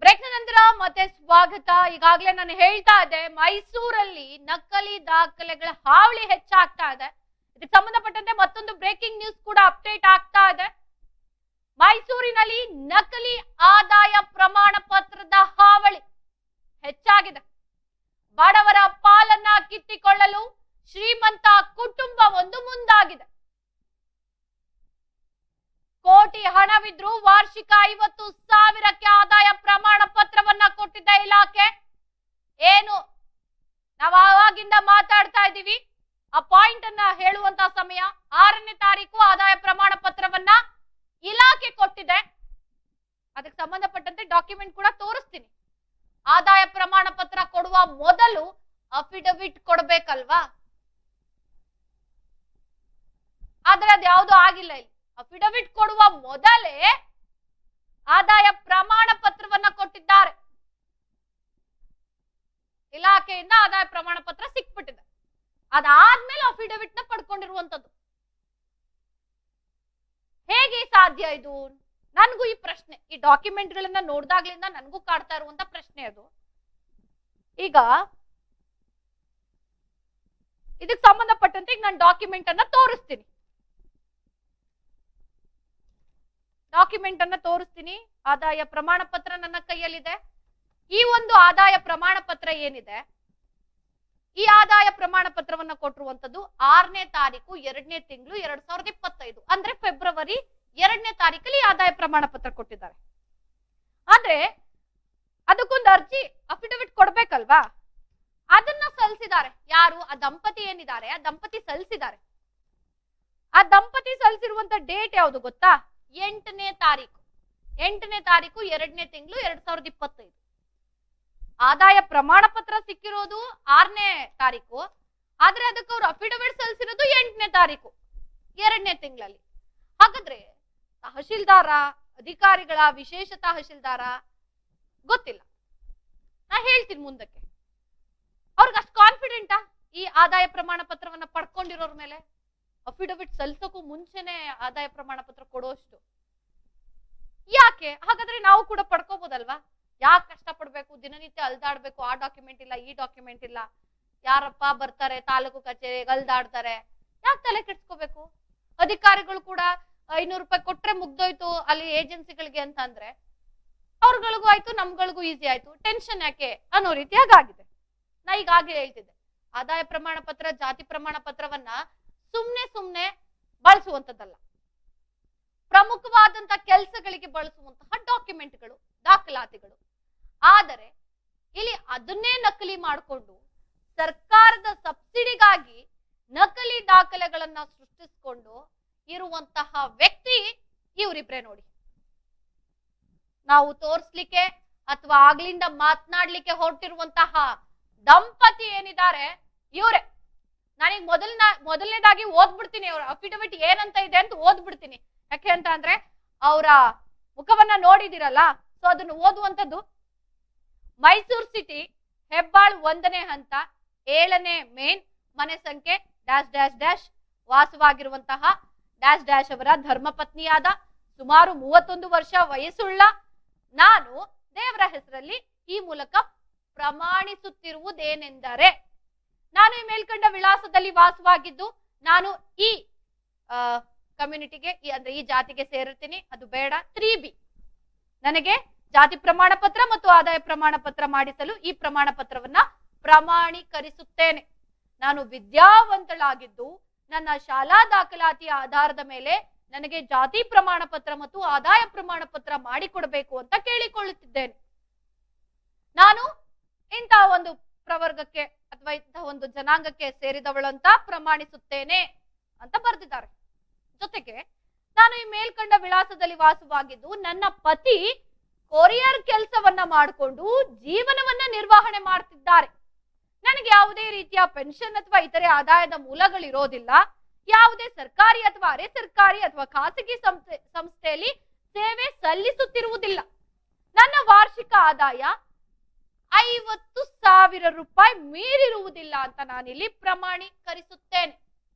ಬ್ರೇಕ್ ನಂತರ ಮತ್ತೆ ಸ್ವಾಗತ. ಈಗಾಗ್ಲೇ ನಾನು ಹೇಳ್ತಾ ಇದ್ದೆ, ಮೈಸೂರಲ್ಲಿ ನಕಲಿ ದಾಖಲೆಗಳ ಹಾವಳಿ ಹೆಚ್ಚಾಗ್ತಾ ಇದೆ. ಇದಕ್ಕೆ ಸಂಬಂಧಪಟ್ಟಂತೆ ಮತ್ತೊಂದು ಬ್ರೇಕಿಂಗ್ ನ್ಯೂಸ್ ಕೂಡ ಅಪ್ಡೇಟ್ ಆಗ್ತಾ ಇದೆ. ಮೈಸೂರಿನಲ್ಲಿ ನಕಲಿ ಆದಾಯ ಪ್ರಮಾಣ ಪತ್ರದ ಹಾವಳಿ ಹೆಚ್ಚಾಗಿದೆ. ಬಡವರ ಪಾಲನ್ನ ಕಿತ್ತಿಕೊಳ್ಳಲು ಶ್ರೀಮಂತ ಕುಟುಂಬ ಒಂದು ಮುಂದಾಗಿದೆ. ಕೋಟಿ ಹಣವಿದ್ರು ವಾರ್ಷಿಕ 50,000ಕ್ಕೆ ಆದಾಯ ಪ್ರಮಾಣ ಪತ್ರವನ್ನ ಕೊಟ್ಟಿದ್ದ ಇಲಾಖೆ. ಏನು ನಾವು ಆವಾಗಿಂದ ಮಾತಾಡ್ತಾ ಇದ್ದೀವಿ, ಆ ಪಾಯಿಂಟ್ ಅನ್ನ ಹೇಳುವಂತ ಸಮಯ 6ನೇ ತಾರೀಕು ಆದಾಯ ಪ್ರಮಾಣ ಪತ್ರವನ್ನ ಇಲಾಖೆ ಕೊಟ್ಟಿದೆ. ಅದಕ್ಕೆ ಸಂಬಂಧಪಟ್ಟಂತೆ ಡಾಕ್ಯುಮೆಂಟ್ ಕೂಡ ತೋರಿಸ್ತೀನಿ. ಆದಾಯ ಪ್ರಮಾಣ ಪತ್ರ ಕೊಡುವ ಮೊದಲು ಅಫಿಡವಿಟ್ ಕೊಡ್ಬೇಕಲ್ವಾ? ಆದ್ರೆ ಅದ್ಯಾವುದೂ ಆಗಿಲ್ಲ. ಇಲ್ಲಿ ಅಫಿಡವಿಟ್ ಕೊಡುವ ಮೊದಲೇ ಆದಾಯ ಪ್ರಮಾಣ ಪತ್ರವನ್ನ ಕೊಟ್ಟಿದ್ದಾರೆ. ಇಲಾಖೆಯಿಂದ ಆದಾಯ ಪ್ರಮಾಣ ಪತ್ರ ಸಿಕ್ಬಿಟ್ಟಿದೆ. ಅದಾದ್ಮೇಲೆ ಅಫಿಡವಿಟ್ ನ ಪಡ್ಕೊಂಡಿರುವಂತದ್ದು. ಹೇಗೆ ಸಾಧ್ಯ ಇದು? ನನ್ಗೂ ಈ ಪ್ರಶ್ನೆ, ಈ ಡಾಕ್ಯುಮೆಂಟ್ ಗಳನ್ನ ನೋಡ್ದಾಗ್ಲಿಂದ ನನ್ಗೂ ಕಾಡ್ತಾ ಇರುವಂತ ಪ್ರಶ್ನೆ ಅದು. ಈಗ ಇದಕ್ಕೆ ಸಂಬಂಧಪಟ್ಟಂತೆ ಈಗ ನಾನು ಡಾಕ್ಯುಮೆಂಟ್ ಅನ್ನ ತೋರಿಸ್ತೀನಿ. ಆದಾಯ ಪ್ರಮಾಣ ಪತ್ರ ನನ್ನ ಕೈಯಲ್ಲಿದೆ. ಈ ಒಂದು ಆದಾಯ ಪ್ರಮಾಣ ಪತ್ರ ಏನಿದೆ, ಈ ಆದಾಯ ಪ್ರಮಾಣ ಪತ್ರವನ್ನ ಕೊಟ್ಟಿರುವಂತದ್ದು 6ನೇ ತಾರೀಕು 2ನೇ ತಿಂಗಳು 2025, ಅಂದ್ರೆ ಫೆಬ್ರವರಿ 2ನೇ ತಾರೀಕಲ್ಲಿ ಆದಾಯ ಪ್ರಮಾಣ ಪತ್ರ ಕೊಟ್ಟಿದ್ದಾರೆ. ಆದ್ರೆ ಅದಕ್ಕೊಂದು ಅರ್ಜಿ ಅಫಿಡವಿಟ್ ಕೊಡ್ಬೇಕಲ್ವಾ? ಅದನ್ನ ಸಲ್ಲಿಸಿದ್ದಾರೆ. ಯಾರು? ಆ ದಂಪತಿ ಏನಿದ್ದಾರೆ, ಆ ದಂಪತಿ ಸಲ್ಲಿಸಿದ್ದಾರೆ. ಆ ದಂಪತಿ ಸಲ್ಲಿಸಿರುವಂತ ಡೇಟ್ ಯಾವುದು ಗೊತ್ತಾ? 8ನೇ ತಾರೀಕು 2ನೇ ತಿಂಗಳು 2025. ಆದಾಯ ಪ್ರಮಾಣ ಪತ್ರ ಸಿಕ್ಕಿರೋದು 6ನೇ ತಾರೀಕು, ಆದ್ರೆ ಅದಕ್ಕೆ ಅವ್ರು ಅಫಿಡವಿಟ್ ಸಲ್ಲಿಸಿರೋದು 8ನೇ ತಾರೀಕು 2ನೇ ತಿಂಗಳಲ್ಲಿ. ಹಾಗಾದ್ರೆ ತಹಶೀಲ್ದಾರ, ಅಧಿಕಾರಿಗಳ, ವಿಶೇಷ ತಹಶೀಲ್ದಾರ ಗೊತ್ತಿಲ್ಲ. ನಾ ಹೇಳ್ತೀನಿ ಮುಂದಕ್ಕೆ. ಅವ್ರಿಗೆ ಅಷ್ಟು ಕಾನ್ಫಿಡೆಂಟಾ ಈ ಆದಾಯ ಪ್ರಮಾಣ ಪತ್ರವನ್ನ ಪಡ್ಕೊಂಡಿರೋರ್ ಮೇಲೆ? ಅಫಿಡವಿಟ್ ಸಲ್ಲಿಸೋಕ್ಕೂ ಮುಂಚೆನೆ ಆದಾಯ ಪ್ರಮಾಣ ಪತ್ರ ಕೊಡೋಷ್ಟು ಯಾಕೆ? ಹಾಗಾದ್ರೆ ನಾವು ಕೂಡ ಪಡ್ಕೋಬಹುದಲ್ವಾ? ಯಾಕೆ ಕಷ್ಟ ಪಡ್ಬೇಕು, ದಿನನಿತ್ಯ ಅಲ್ದಾಡ್ಬೇಕು? ಆ ಡಾಕ್ಯುಮೆಂಟ್ ಇಲ್ಲ, ಈ ಡಾಕ್ಯುಮೆಂಟ್ ಇಲ್ಲ, ಯಾರಪ್ಪ ಬರ್ತಾರೆ ತಾಲೂಕು ಕಚೇರಿಗೆ ಅಲ್ದಾಡ್ತಾರೆ, ಯಾಕೆ ತಲೆ ಕೆಡ್ಸ್ಕೋಬೇಕು? ಅಧಿಕಾರಿಗಳು ಕೂಡ 500 ರೂಪಾಯಿ ಕೊಟ್ರೆ ಮುಗ್ದೋಯ್ತು ಅಲ್ಲಿ ಏಜೆನ್ಸಿಗಳಿಗೆ ಅಂತ ಅಂದ್ರೆ ಅವ್ರಗಳಿಗೂ ಆಯ್ತು, ನಮ್ಗಳಿಗೂ ಈಸಿ ಆಯ್ತು, ಟೆನ್ಷನ್ ಯಾಕೆ ಅನ್ನೋ ರೀತಿಯಾಗಿದೆ. ನಾ ಈಗಾಗಲೇ ಹೇಳ್ತಿದ್ದೆ, ಆದಾಯ ಪ್ರಮಾಣ ಪತ್ರ, ಜಾತಿ ಪ್ರಮಾಣ ಪತ್ರವನ್ನ ಸುಮ್ನೆ ಬಳಸುವಂತದ್ದಲ್ಲ. ಪ್ರಮುಖವಾದಂತಹ ಕೆಲಸಗಳಿಗೆ ಬಳಸುವಂತಹ ಡಾಕ್ಯುಮೆಂಟ್ಗಳು, ದಾಖಲಾತಿಗಳು. ಆದರೆ ಇಲ್ಲಿ ಅದನ್ನೇ ನಕಲಿ ಮಾಡಿಕೊಂಡು ಸರ್ಕಾರದ ಸಬ್ಸಿಡಿಗಾಗಿ ನಕಲಿ ದಾಖಲೆಗಳನ್ನ ಸೃಷ್ಟಿಸಿಕೊಂಡು ಇರುವಂತಹ ವ್ಯಕ್ತಿ ಇವರಿಬ್ರೆ ನೋಡಿ. ನಾವು ತೋರಿಸ್ಲಿಕ್ಕೆ ಅಥವಾ ಆಗ್ಲಿಂದ ಮಾತನಾಡ್ಲಿಕ್ಕೆ ಹೊರಟಿರುವಂತಹ ದಂಪತಿ ಏನಿದ್ದಾರೆ ಇವರೇ. ನಾನೀಗ ಮೊದಲನೇದಾಗಿ ಓದ್ಬಿಡ್ತೀನಿ, ಅವ್ರ ಅಫಿಡವಿಟ್ ಏನಂತ ಇದೆ ಅಂತ ಓದ್ಬಿಡ್ತೀನಿ. ಯಾಕೆ ಅಂತ ಅಂದ್ರೆ ಅವರ ಮುಖವನ್ನ ನೋಡಿದಿರಲ್ಲ, ಸೊ ಅದನ್ನು ಓದುವಂಥದ್ದು. ಮೈಸೂರು ಸಿಟಿ, ಹೆಬ್ಬಾಳ್ 1ನೇ ಹಂತ, 7ನೇ ಮೇನ್, ಮನೆ ಸಂಖ್ಯೆ ಡ್ಯಾಶ್ ಡ್ಯಾಶ್ ಡ್ಯಾಶ್, ವಾಸವಾಗಿರುವಂತಹ ಡ್ಯಾಶ್ ಡ್ಯಾಶ್ ಅವರ ಧರ್ಮಪತ್ನಿಯಾದ ಸುಮಾರು 31 ವರ್ಷ ವಯಸ್ಸುಳ್ಳ ನಾನು ದೇವರ ಹೆಸರಲ್ಲಿ ಈ ಮೂಲಕ ಪ್ರಮಾಣಿಸುತ್ತಿರುವುದೇನೆಂದರೆ, ನಾನು ಈ ಮೇಲ್ಕಂಡ ವಿಳಾಸದಲ್ಲಿ ವಾಸವಾಗಿದ್ದು ನಾನು ಈ ಕಮ್ಯುನಿಟಿಗೆ ಅಂದ್ರೆ ಈ ಜಾತಿಗೆ ಸೇರಿರ್ತೀನಿ, ಅದು ಬೇಡ. 3B, ನನಗೆ ಜಾತಿ ಪ್ರಮಾಣ ಪತ್ರ ಮತ್ತು ಆದಾಯ ಪ್ರಮಾಣ ಪತ್ರ ಮಾಡಿಸಲು ಈ ಪ್ರಮಾಣ ಪತ್ರವನ್ನ ಪ್ರಮಾಣೀಕರಿಸುತ್ತೇನೆ. ನಾನು ವಿದ್ಯಾವಂತಳಾಗಿದ್ದು ನನ್ನ ಶಾಲಾ ದಾಖಲಾತಿಯ ಆಧಾರದ ಮೇಲೆ ನನಗೆ ಜಾತಿ ಪ್ರಮಾಣ ಪತ್ರ ಮತ್ತು ಆದಾಯ ಪ್ರಮಾಣ ಪತ್ರ ಮಾಡಿಕೊಡಬೇಕು ಅಂತ ಕೇಳಿಕೊಳ್ಳುತ್ತಿದ್ದೇನೆ. ನಾನು ಇಂತಹ ಒಂದು ಪ್ರವರ್ಗಕ್ಕೆ ಅಥವಾ ಇಂತಹ ಒಂದು ಜನಾಂಗಕ್ಕೆ ಸೇರಿದವಳು ಅಂತ ಪ್ರಮಾಣಿಸುತ್ತೇನೆ ಅಂತ ಬರೆದಿದ್ದಾರೆ. ಜೊತೆಗೆ ನಾನು ಈ ಮೇಲ್ಕಂಡ ವಿಳಾಸದಲ್ಲಿ ವಾಸವಾಗಿದ್ದು ನನ್ನ ಪತಿ ಕೊರಿಯರ್ ಕೆಲಸವನ್ನ ಮಾಡಿಕೊಂಡು ಜೀವನವನ್ನ ನಿರ್ವಹಣೆ ಮಾಡ್ತಿದ್ದಾರೆ. ನನಗೆ ಯಾವುದೇ ರೀತಿಯ ಪೆನ್ಷನ್ ಅಥವಾ ಇತರೆ ಆದಾಯದ ಮೂಲಗಳಿರೋದಿಲ್ಲ. ಯಾವುದೇ ಸರ್ಕಾರಿ ಅಥವಾ ಅರೆ ಸರ್ಕಾರಿ ಅಥವಾ ಖಾಸಗಿ ಸಂಸ್ಥೆಯಲ್ಲಿ ಸೇವೆ ಸಲ್ಲಿಸುತ್ತಿರುವುದಿಲ್ಲ. ನನ್ನ ವಾರ್ಷಿಕ ಆದಾಯ 50,000 ರೂಪಾಯಿ ಮೀರಿರುವುದಿಲ್ಲ ಅಂತ ನಾನಿಲ್ಲಿ ಪ್ರಮಾಣೀಕರಿಸುತ್ತೇನೆ.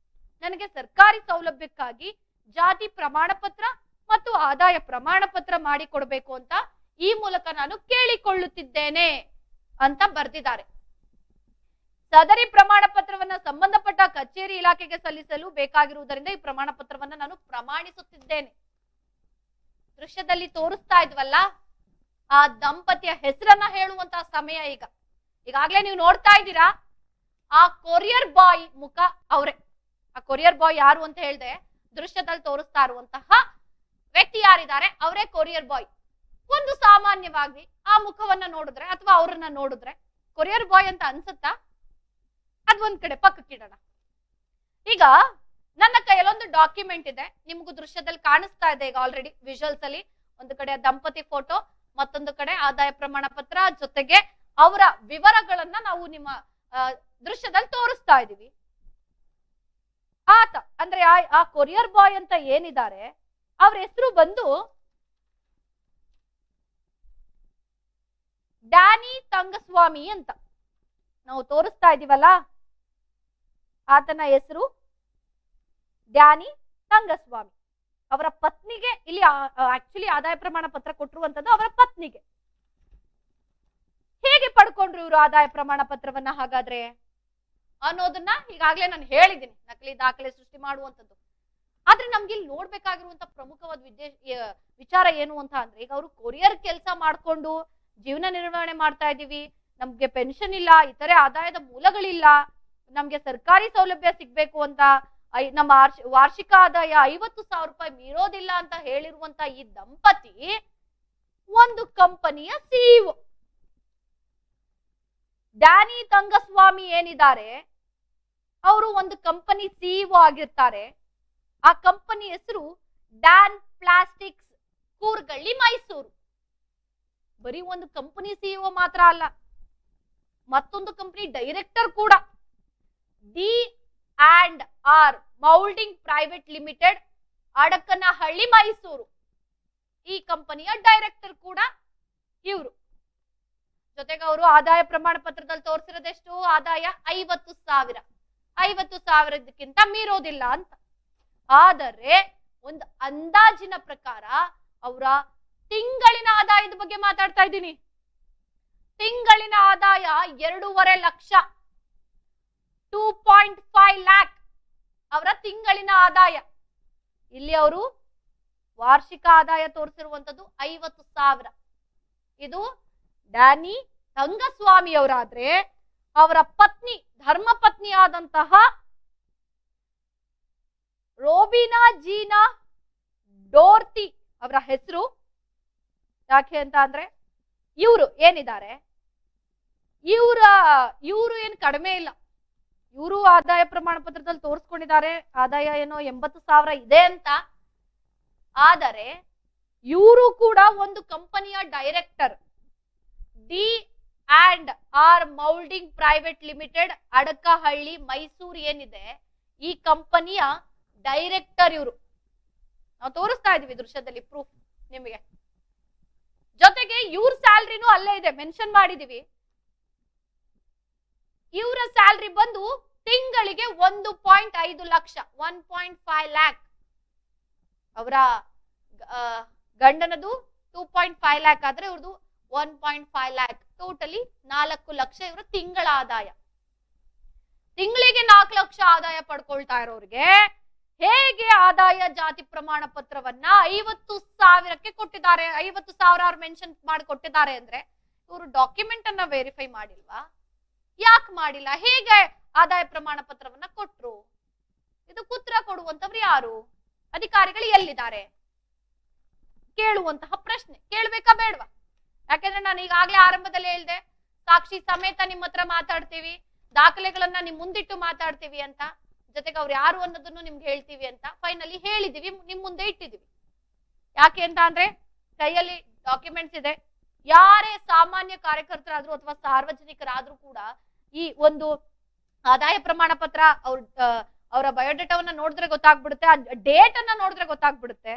ನನಗೆ ಸರ್ಕಾರಿ ಸೌಲಭ್ಯಕ್ಕಾಗಿ ಜಾತಿ ಪ್ರಮಾಣ ಪತ್ರ ಮತ್ತು ಆದಾಯ ಪ್ರಮಾಣ ಪತ್ರ ಮಾಡಿಕೊಡ್ಬೇಕು ಅಂತ ಈ ಮೂಲಕ ನಾನು ಕೇಳಿಕೊಳ್ಳುತ್ತಿದ್ದೇನೆ ಅಂತ ಬರೆದಿದ್ದಾರೆ. ಸದರಿ ಪ್ರಮಾಣ ಪತ್ರವನ್ನ ಸಂಬಂಧಪಟ್ಟ ಕಚೇರಿ ಇಲಾಖೆಗೆ ಸಲ್ಲಿಸಲು ಬೇಕಾಗಿರುವುದರಿಂದ ಈ ಪ್ರಮಾಣ ಪತ್ರವನ್ನ ನಾನು ಪ್ರಮಾಣಿಸುತ್ತಿದ್ದೇನೆ. ದೃಶ್ಯದಲ್ಲಿ ತೋರಿಸ್ತಾ ಇದ್ವಲ್ಲ, ಆ ದಂಪತಿಯ ಹೆಸರನ್ನ ಹೇಳುವಂತಹ ಸಮಯ ಈಗಾಗ್ಲೇ ನೀವು ನೋಡ್ತಾ ಇದ್ದೀರಾ. ಆ ಕೊರಿಯರ್ ಬಾಯ್ ಮುಖ ಅವರೇ. ಆ ಕೊರಿಯರ್ ಬಾಯ್ ಯಾರು ಅಂತ ಹೇಳ್ದೆ, ದೃಶ್ಯದಲ್ಲಿ ತೋರಿಸ್ತಾ ಇರುವಂತಹ ವ್ಯಕ್ತಿ ಯಾರಿದ್ದಾರೆ ಅವರೇ ಕೊರಿಯರ್ ಬಾಯ್. ಒಂದು ಸಾಮಾನ್ಯವಾಗಿ ಆ ಮುಖವನ್ನ ನೋಡಿದ್ರೆ ಅಥವಾ ಅವ್ರನ್ನ ನೋಡಿದ್ರೆ ಕೊರಿಯರ್ ಬಾಯ್ ಅಂತ ಅನ್ಸುತ್ತಾ? ಅದೊಂದ್ ಕಡೆ ಪಕ್ಕಕ್ಕಿಡೋಣ. ಈಗ ನನ್ನ ಕೈಯಲ್ಲಿ ಒಂದು ಡಾಕ್ಯುಮೆಂಟ್ ಇದೆ, ನಿಮ್ಗೂ ದೃಶ್ಯದಲ್ಲಿ ಕಾಣಿಸ್ತಾ ಇದೆ ಈಗ ಆಲ್ರೆಡಿ ವಿಜುವಲ್ಸ್ ಅಲ್ಲಿ. ಒಂದು ಕಡೆ ದಂಪತಿ ಫೋಟೋ, ಮತ್ತೊಂದು ಕಡೆ ಆದಾಯ ಪ್ರಮಾಣ ಪತ್ರ, ಜೊತೆಗೆ ಅವರ ವಿವರಗಳನ್ನ ನಾವು ನಿಮ್ಮ ದೃಶ್ಯದಲ್ಲಿ ತೋರಿಸ್ತಾ ಇದೀವಿ. ಆತ ಅಂದ್ರೆ ಆ ಕೊರಿಯರ್ ಬಾಯ್ ಅಂತ ಏನಿದ್ದಾರೆ ಅವ್ರ ಹೆಸರು ಬಂದು ಡ್ಯಾನಿ ತಂಗಸ್ವಾಮಿ ಅಂತ ನಾವು ತೋರಿಸ್ತಾ ಇದೀವಲ್ಲ. ಆತನ ಹೆಸರು ಡ್ಯಾನಿ ತಂಗಸ್ವಾಮಿ. ಅವರ ಪತ್ನಿಗೆ ಇಲ್ಲಿ ಆಕ್ಚುಲಿ ಆದಾಯ ಪ್ರಮಾಣ ಪತ್ರ ಕೊಟ್ಟಿರುವಂತದ್ದು ಅವರ ಪತ್ನಿಗೆ. ಹೇಗೆ ಪಡ್ಕೊಂಡ್ರು ಇವರು ಆದಾಯ ಪ್ರಮಾಣ ಪತ್ರವನ್ನ ಹಾಗಾದ್ರೆ ಅನ್ನೋದನ್ನ ಈಗಾಗ್ಲೇ ನಾನು ಹೇಳಿದ್ದೀನಿ, ನಕಲಿ ದಾಖಲೆ ಸೃಷ್ಟಿ ಮಾಡುವಂತದ್ದು. ಆದ್ರೆ ನಮ್ಗೆ ಇಲ್ಲಿ ನೋಡ್ಬೇಕಾಗಿರುವಂತ ಪ್ರಮುಖವಾದ ವಿಚಾರ ಏನು ಅಂತ ಅಂದ್ರೆ, ಈಗ ಅವರು ಕೊರಿಯರ್ ಕೆಲಸ ಮಾಡ್ಕೊಂಡು ಜೀವನ ನಿರ್ವಹಣೆ ಮಾಡ್ತಾ ಇದೀವಿ, ನಮ್ಗೆ ಪೆನ್ಷನ್ ಇಲ್ಲ, ಇತರೆ ಆದಾಯದ ಮೂಲಗಳಿಲ್ಲ, ನಮ್ಗೆ ಸರ್ಕಾರಿ ಸೌಲಭ್ಯ ಸಿಗ್ಬೇಕು ಅಂತ ನಮ್ಮ ವಾರ್ಷಿಕ ಆದಾಯ 50,000 ರೂಪಾಯಿ ಮೀರೋದಿಲ್ಲ ಅಂತ ಹೇಳಿರುವಂತ ಈ ದಂಪತಿ ಒಂದು ಕಂಪನಿಯ ಸಿಇಒ. ಡ್ಯಾನಿ ತಂಗಸ್ವಾಮಿ ಏನಿದ್ದಾರೆ ಅವರು ಒಂದು ಕಂಪನಿ ಸಿಇಒ ಆಗಿರ್ತಾರೆ. ಆ ಕಂಪನಿ ಹೆಸರು ಡ್ಯಾನ್ ಪ್ಲಾಸ್ಟಿಕ್ಸ್, ಕೂರ್ಗಳ್ಳಿ, ಮೈಸೂರು. ಬರೀ ಒಂದು ಕಂಪನಿ ಸಿಇಒ ಮಾತ್ರ ಅಲ್ಲ, ಮತ್ತೊಂದು ಕಂಪನಿ ಡೈರೆಕ್ಟರ್ ಕೂಡ. D&R moulding private limited, Adakanahalli, Mysuru. ಈ ಕಂಪನಿಯ ಡೈರೆಕ್ಟರ್ ಕೂಡ ಇವರು. ಜೊತೆಗೆ ಅವರು ಆದಾಯ ಪ್ರಮಾಣ ಪತ್ರದಲ್ಲಿ ತೋರಿಸಿರೋದೆಷ್ಟು ಆದಾಯ 50,000. 50,000ಕ್ಕಿಂತ ಮೀರೋದಿಲ್ಲ ಅಂತ. ಆದರೆ ಒಂದು ಅಂದಾಜಿನ ಪ್ರಕಾರ ಅವರ ತಿಂಗಳಿನ ಆದಾಯದ ಬಗ್ಗೆ ಮಾತಾಡ್ತಾ ಇದ್ದೀನಿ. ತಿಂಗಳಿನ ಆದಾಯ 2.5 ಲಕ್ಷ, 2.5 ಲ್ಯಾಕ್ ಅವರ ತಿಂಗಳಿನ ಆದಾಯ. ಇಲ್ಲಿ ಅವರು ವಾರ್ಷಿಕ ಆದಾಯ ತೋರಿಸಿರುವಂತದ್ದು 50,000. ಇದು ಡ್ಯಾನಿ ತಂಗಸ್ವಾಮಿ ಅವರಾದ್ರೆ ಅವರ ಪತ್ನಿ, ಧರ್ಮ ಪತ್ನಿಯಾದಂತಹ ರೋಬಿನಾ ಜೀನಾ ಡೋರ್ತಿ ಅವರ ಹೆಸರು. ಯಾಕೆ ಅಂತ ಅಂದ್ರೆ ಇವರು ಏನಿದ್ದಾರೆ ಇವರು ಏನು ಕಡಿಮೆ ಇಲ್ಲ. ಇವರು ಆದಾಯ ಪ್ರಮಾಣ ಪತ್ರದಲ್ಲಿ ತೋರಿಸ್ಕೊಂಡಿದ್ದಾರೆ ಆದಾಯ ಏನೋ 80,000 ಇದೆ ಅಂತ. ಆದರೆ ಇವರು ಕೂಡ ಒಂದು ಕಂಪನಿಯ director. D&R moulding private limited, Adakahalli, Mysuru ಏನಿದೆ ಈ ಕಂಪನಿಯ ಡೈರೆಕ್ಟರ್ ಇವರು. ನಾವು ತೋರಿಸ್ತಾ ಇದೀವಿ ದೃಶ್ಯದಲ್ಲಿ ಪ್ರೂಫ್ ನಿಮಗೆ. ಜೊತೆಗೆ ಇವ್ರ ಸ್ಯಾಲ್ರಿನೂ ಅಲ್ಲೇ ಇದೆ, ಮೆನ್ಷನ್ ಮಾಡಿದೀವಿ. ಇವರ ಸ್ಯಾಲ್ರಿ ಬಂದು ತಿಂಗಳಿಗೆ 1.5 ಲಕ್ಷ, 1.5 ಲ್ಯಾಕ್. ಅವರ ಗಂಡನದು 2.5 ಲ್ಯಾಕ್ ಆದ್ರೆ ಇವ್ರದ್ದು 1.5 ಲ್ಯಾಕ್. ಟೋಟಲಿ 4 ಲಕ್ಷ ಇವರ ತಿಂಗಳ ಆದಾಯ. ತಿಂಗಳಿಗೆ 4 ಲಕ್ಷ ಆದಾಯ ಪಡ್ಕೊಳ್ತಾ ಇರೋರಿಗೆ ಹೇಗೆ ಆದಾಯ ಜಾತಿ ಪ್ರಮಾಣ ಪತ್ರವನ್ನ 50,000ಕ್ಕೆ ಕೊಟ್ಟಿದ್ದಾರೆ, 50,000 ಅವ್ರು ಮೆನ್ಷನ್ ಮಾಡಿ ಕೊಟ್ಟಿದ್ದಾರೆ ಅಂದ್ರೆ ಇವರು ಡಾಕ್ಯುಮೆಂಟ್ ಅನ್ನ ವೆರಿಫೈ ಮಾಡಿಲ್ವಾ? ಯಾಕೆ ಮಾಡಿಲ್ಲ? ಹೇಗೆ ಆದಾಯ ಪ್ರಮಾಣ ಪತ್ರವನ್ನ ಕೊಟ್ರು? ಇದಕ್ಕೆ ಉತ್ತರ ಕೊಡುವಂತವ್ರು ಯಾರು? ಅಧಿಕಾರಿಗಳು ಎಲ್ಲಿದ್ದಾರೆ? ಕೇಳುವಂತಹ ಪ್ರಶ್ನೆ. ಕೇಳ್ಬೇಕಾ ಬೇಡವಾ? ಯಾಕೆಂದ್ರೆ ನಾನು ಈಗಾಗಲೇ ಆರಂಭದಲ್ಲಿ ಹೇಳ್ದೆ, ಸಾಕ್ಷಿ ಸಮೇತ ನಿಮ್ಮ ಹತ್ರ ಮಾತಾಡ್ತೀವಿ, ದಾಖಲೆಗಳನ್ನ ನಿಮ್ ಮುಂದಿಟ್ಟು ಮಾತಾಡ್ತೀವಿ ಅಂತ, ಜೊತೆಗೆ ಅವ್ರು ಯಾರು ಅನ್ನೋದನ್ನು ನಿಮ್ಗೆ ಹೇಳ್ತೀವಿ ಅಂತ ಫೈನಲಿ ಹೇಳಿದೀವಿ, ನಿಮ್ ಮುಂದೆ ಇಟ್ಟಿದೀವಿ. ಯಾಕೆ ಅಂತ ಅಂದ್ರೆ ಕೈಯಲ್ಲಿ ಡಾಕ್ಯುಮೆಂಟ್ಸ್ ಇದೆ. ಯಾರೇ ಸಾಮಾನ್ಯ ಕಾರ್ಯಕರ್ತರಾದ್ರೂ ಅಥವಾ ಸಾರ್ವಜನಿಕರಾದ್ರೂ ಕೂಡ ಈ ಒಂದು ಆದಾಯ ಪ್ರಮಾಣ ಪತ್ರ ಅವರ ಬಯೋಡೇಟಾವನ್ನ ನೋಡಿದ್ರೆ ಗೊತ್ತಾಗ್ಬಿಡುತ್ತೆ, ಡೇಟ್ ಅನ್ನ ನೋಡಿದ್ರೆ ಗೊತ್ತಾಗ್ಬಿಡುತ್ತೆ.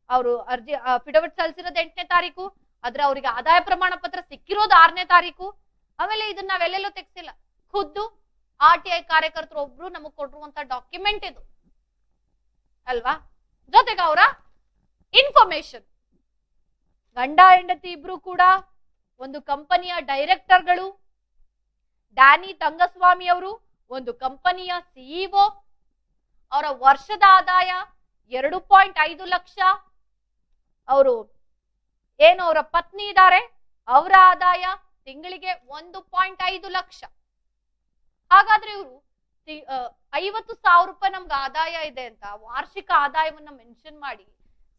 ಅವರು ಅರ್ಜಿ ಅಫಿಡವಿಟ್ ಸಲ್ಲಿಸಿರೋದು 8ನೇ ತಾರೀಕು, ಆದ್ರೆ ಅವ್ರಿಗೆ ಆದಾಯ ಪ್ರಮಾಣ ಪತ್ರ ಸಿಕ್ಕಿರೋದು 6ನೇ ತಾರೀಕು. ಆಮೇಲೆ ಇದನ್ನ ನಾವೆಲ್ಲೆಲ್ಲೂ ತೆಗ್ಸಿಲ್ಲ, ಖುದ್ದು RTI ಕಾರ್ಯಕರ್ತರು ಒಬ್ರು ನಮಗ್ ಕೊಟ್ಟಿರುವಂತ ಡಾಕ್ಯುಮೆಂಟ್ ಇದು ಅಲ್ವಾ? ಜೊತೆಗೆ ಅವರ ಇನ್ಫಾರ್ಮೇಶನ್. ಗಂಡ ಹೆಂಡತಿ ಇಬ್ರು ಕೂಡ ಒಂದು ಕಂಪನಿಯ ಡೈರೆಕ್ಟರ್ಗಳು. ಡ್ಯಾನಿ ತಂಗಸ್ವಾಮಿ ಅವರು ಒಂದು ಕಂಪನಿಯ ಸಿಇಒ. ಅವರ ವರ್ಷದ ಆದಾಯ 2.5 ಲಕ್ಷ. ಅವರು ಏನು ಅವರ ಪತ್ನಿ ಇದ್ದಾರೆ, ಅವರ ಆದಾಯ ತಿಂಗಳಿಗೆ 1.5 ಲಕ್ಷ. ಹಾಗಾದ್ರೆ ಇವರು 50,000 ರೂಪಾಯಿ ನಮ್ಗೆ ಆದಾಯ ಇದೆ ಅಂತ ವಾರ್ಷಿಕ ಆದಾಯವನ್ನ ಮೆನ್ಷನ್ ಮಾಡಿ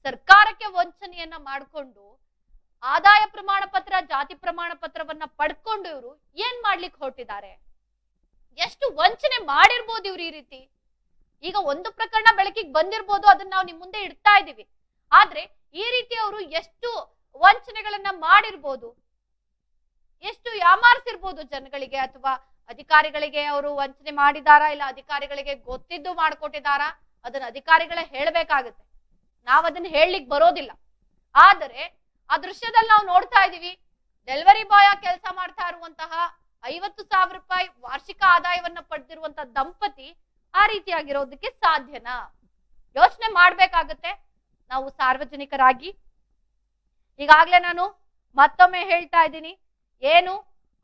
ಸರ್ಕಾರಕ್ಕೆ ವಂಚನೆಯನ್ನ ಮಾಡಿಕೊಂಡು ಆದಾಯ ಪ್ರಮಾಣ ಪತ್ರ, ಜಾತಿ ಪ್ರಮಾಣ ಪತ್ರವನ್ನ ಪಡ್ಕೊಂಡು ಇವರು ಏನ್ ಮಾಡ್ಲಿಕ್ಕೆ ಹೊರಟಿದ್ದಾರೆ? ಎಷ್ಟು ವಂಚನೆ ಮಾಡಿರ್ಬೋದು ಇವ್ರು ಈ ರೀತಿ? ಈಗ ಒಂದು ಪ್ರಕರಣ ಬೆಳಕಿಗೆ ಬಂದಿರ್ಬೋದು, ಅದನ್ನ ನಾವು ನಿಮ್ ಮುಂದೆ ಇಡ್ತಾ ಇದೀವಿ. ಆದ್ರೆ ಈ ರೀತಿ ಅವರು ಎಷ್ಟು ವಂಚನೆಗಳನ್ನ ಮಾಡಿರ್ಬೋದು, ಎಷ್ಟು ಯಾಮಾರಿಸಿರ್ಬೋದು ಜನಗಳಿಗೆ, ಅಥವಾ ಅಧಿಕಾರಿಗಳಿಗೆ ಅವರು ವಂಚನೆ ಮಾಡಿದಾರಾ, ಇಲ್ಲ ಅಧಿಕಾರಿಗಳಿಗೆ ಗೊತ್ತಿದ್ದು ಮಾಡ್ಕೊಟ್ಟಿದಾರಾ? ಅದನ್ನ ಅಧಿಕಾರಿಗಳೇ ಹೇಳ್ಬೇಕಾಗತ್ತೆ, ನಾವ್ ಅದನ್ನ ಹೇಳಲಿಕ್ಕೆ ಬರೋದಿಲ್ಲ. ಆದರೆ ಆ ದೃಶ್ಯದಲ್ಲಿ ನಾವು ನೋಡ್ತಾ ಇದೀವಿ, ಡೆಲಿವರಿ ಬಾಯ್ ಕೆಲಸ ಮಾಡ್ತಾ ಇರುವಂತಹ 50,000 ರೂಪಾಯಿ ವಾರ್ಷಿಕ ಆದಾಯವನ್ನ ಪಡೆದಿರುವಂತ ದಂಪತಿ ಆ ರೀತಿಯಾಗಿರೋದಕ್ಕೆ ಸಾಧ್ಯನಾ? ಯೋಚನೆ ಮಾಡ್ಬೇಕಾಗತ್ತೆ ನಾವು ಸಾರ್ವಜನಿಕರಾಗಿ. ಈಗಾಗ್ಲೇ ನಾನು ಮತ್ತೊಮ್ಮೆ ಹೇಳ್ತಾ ಇದ್ದೀನಿ, ಏನು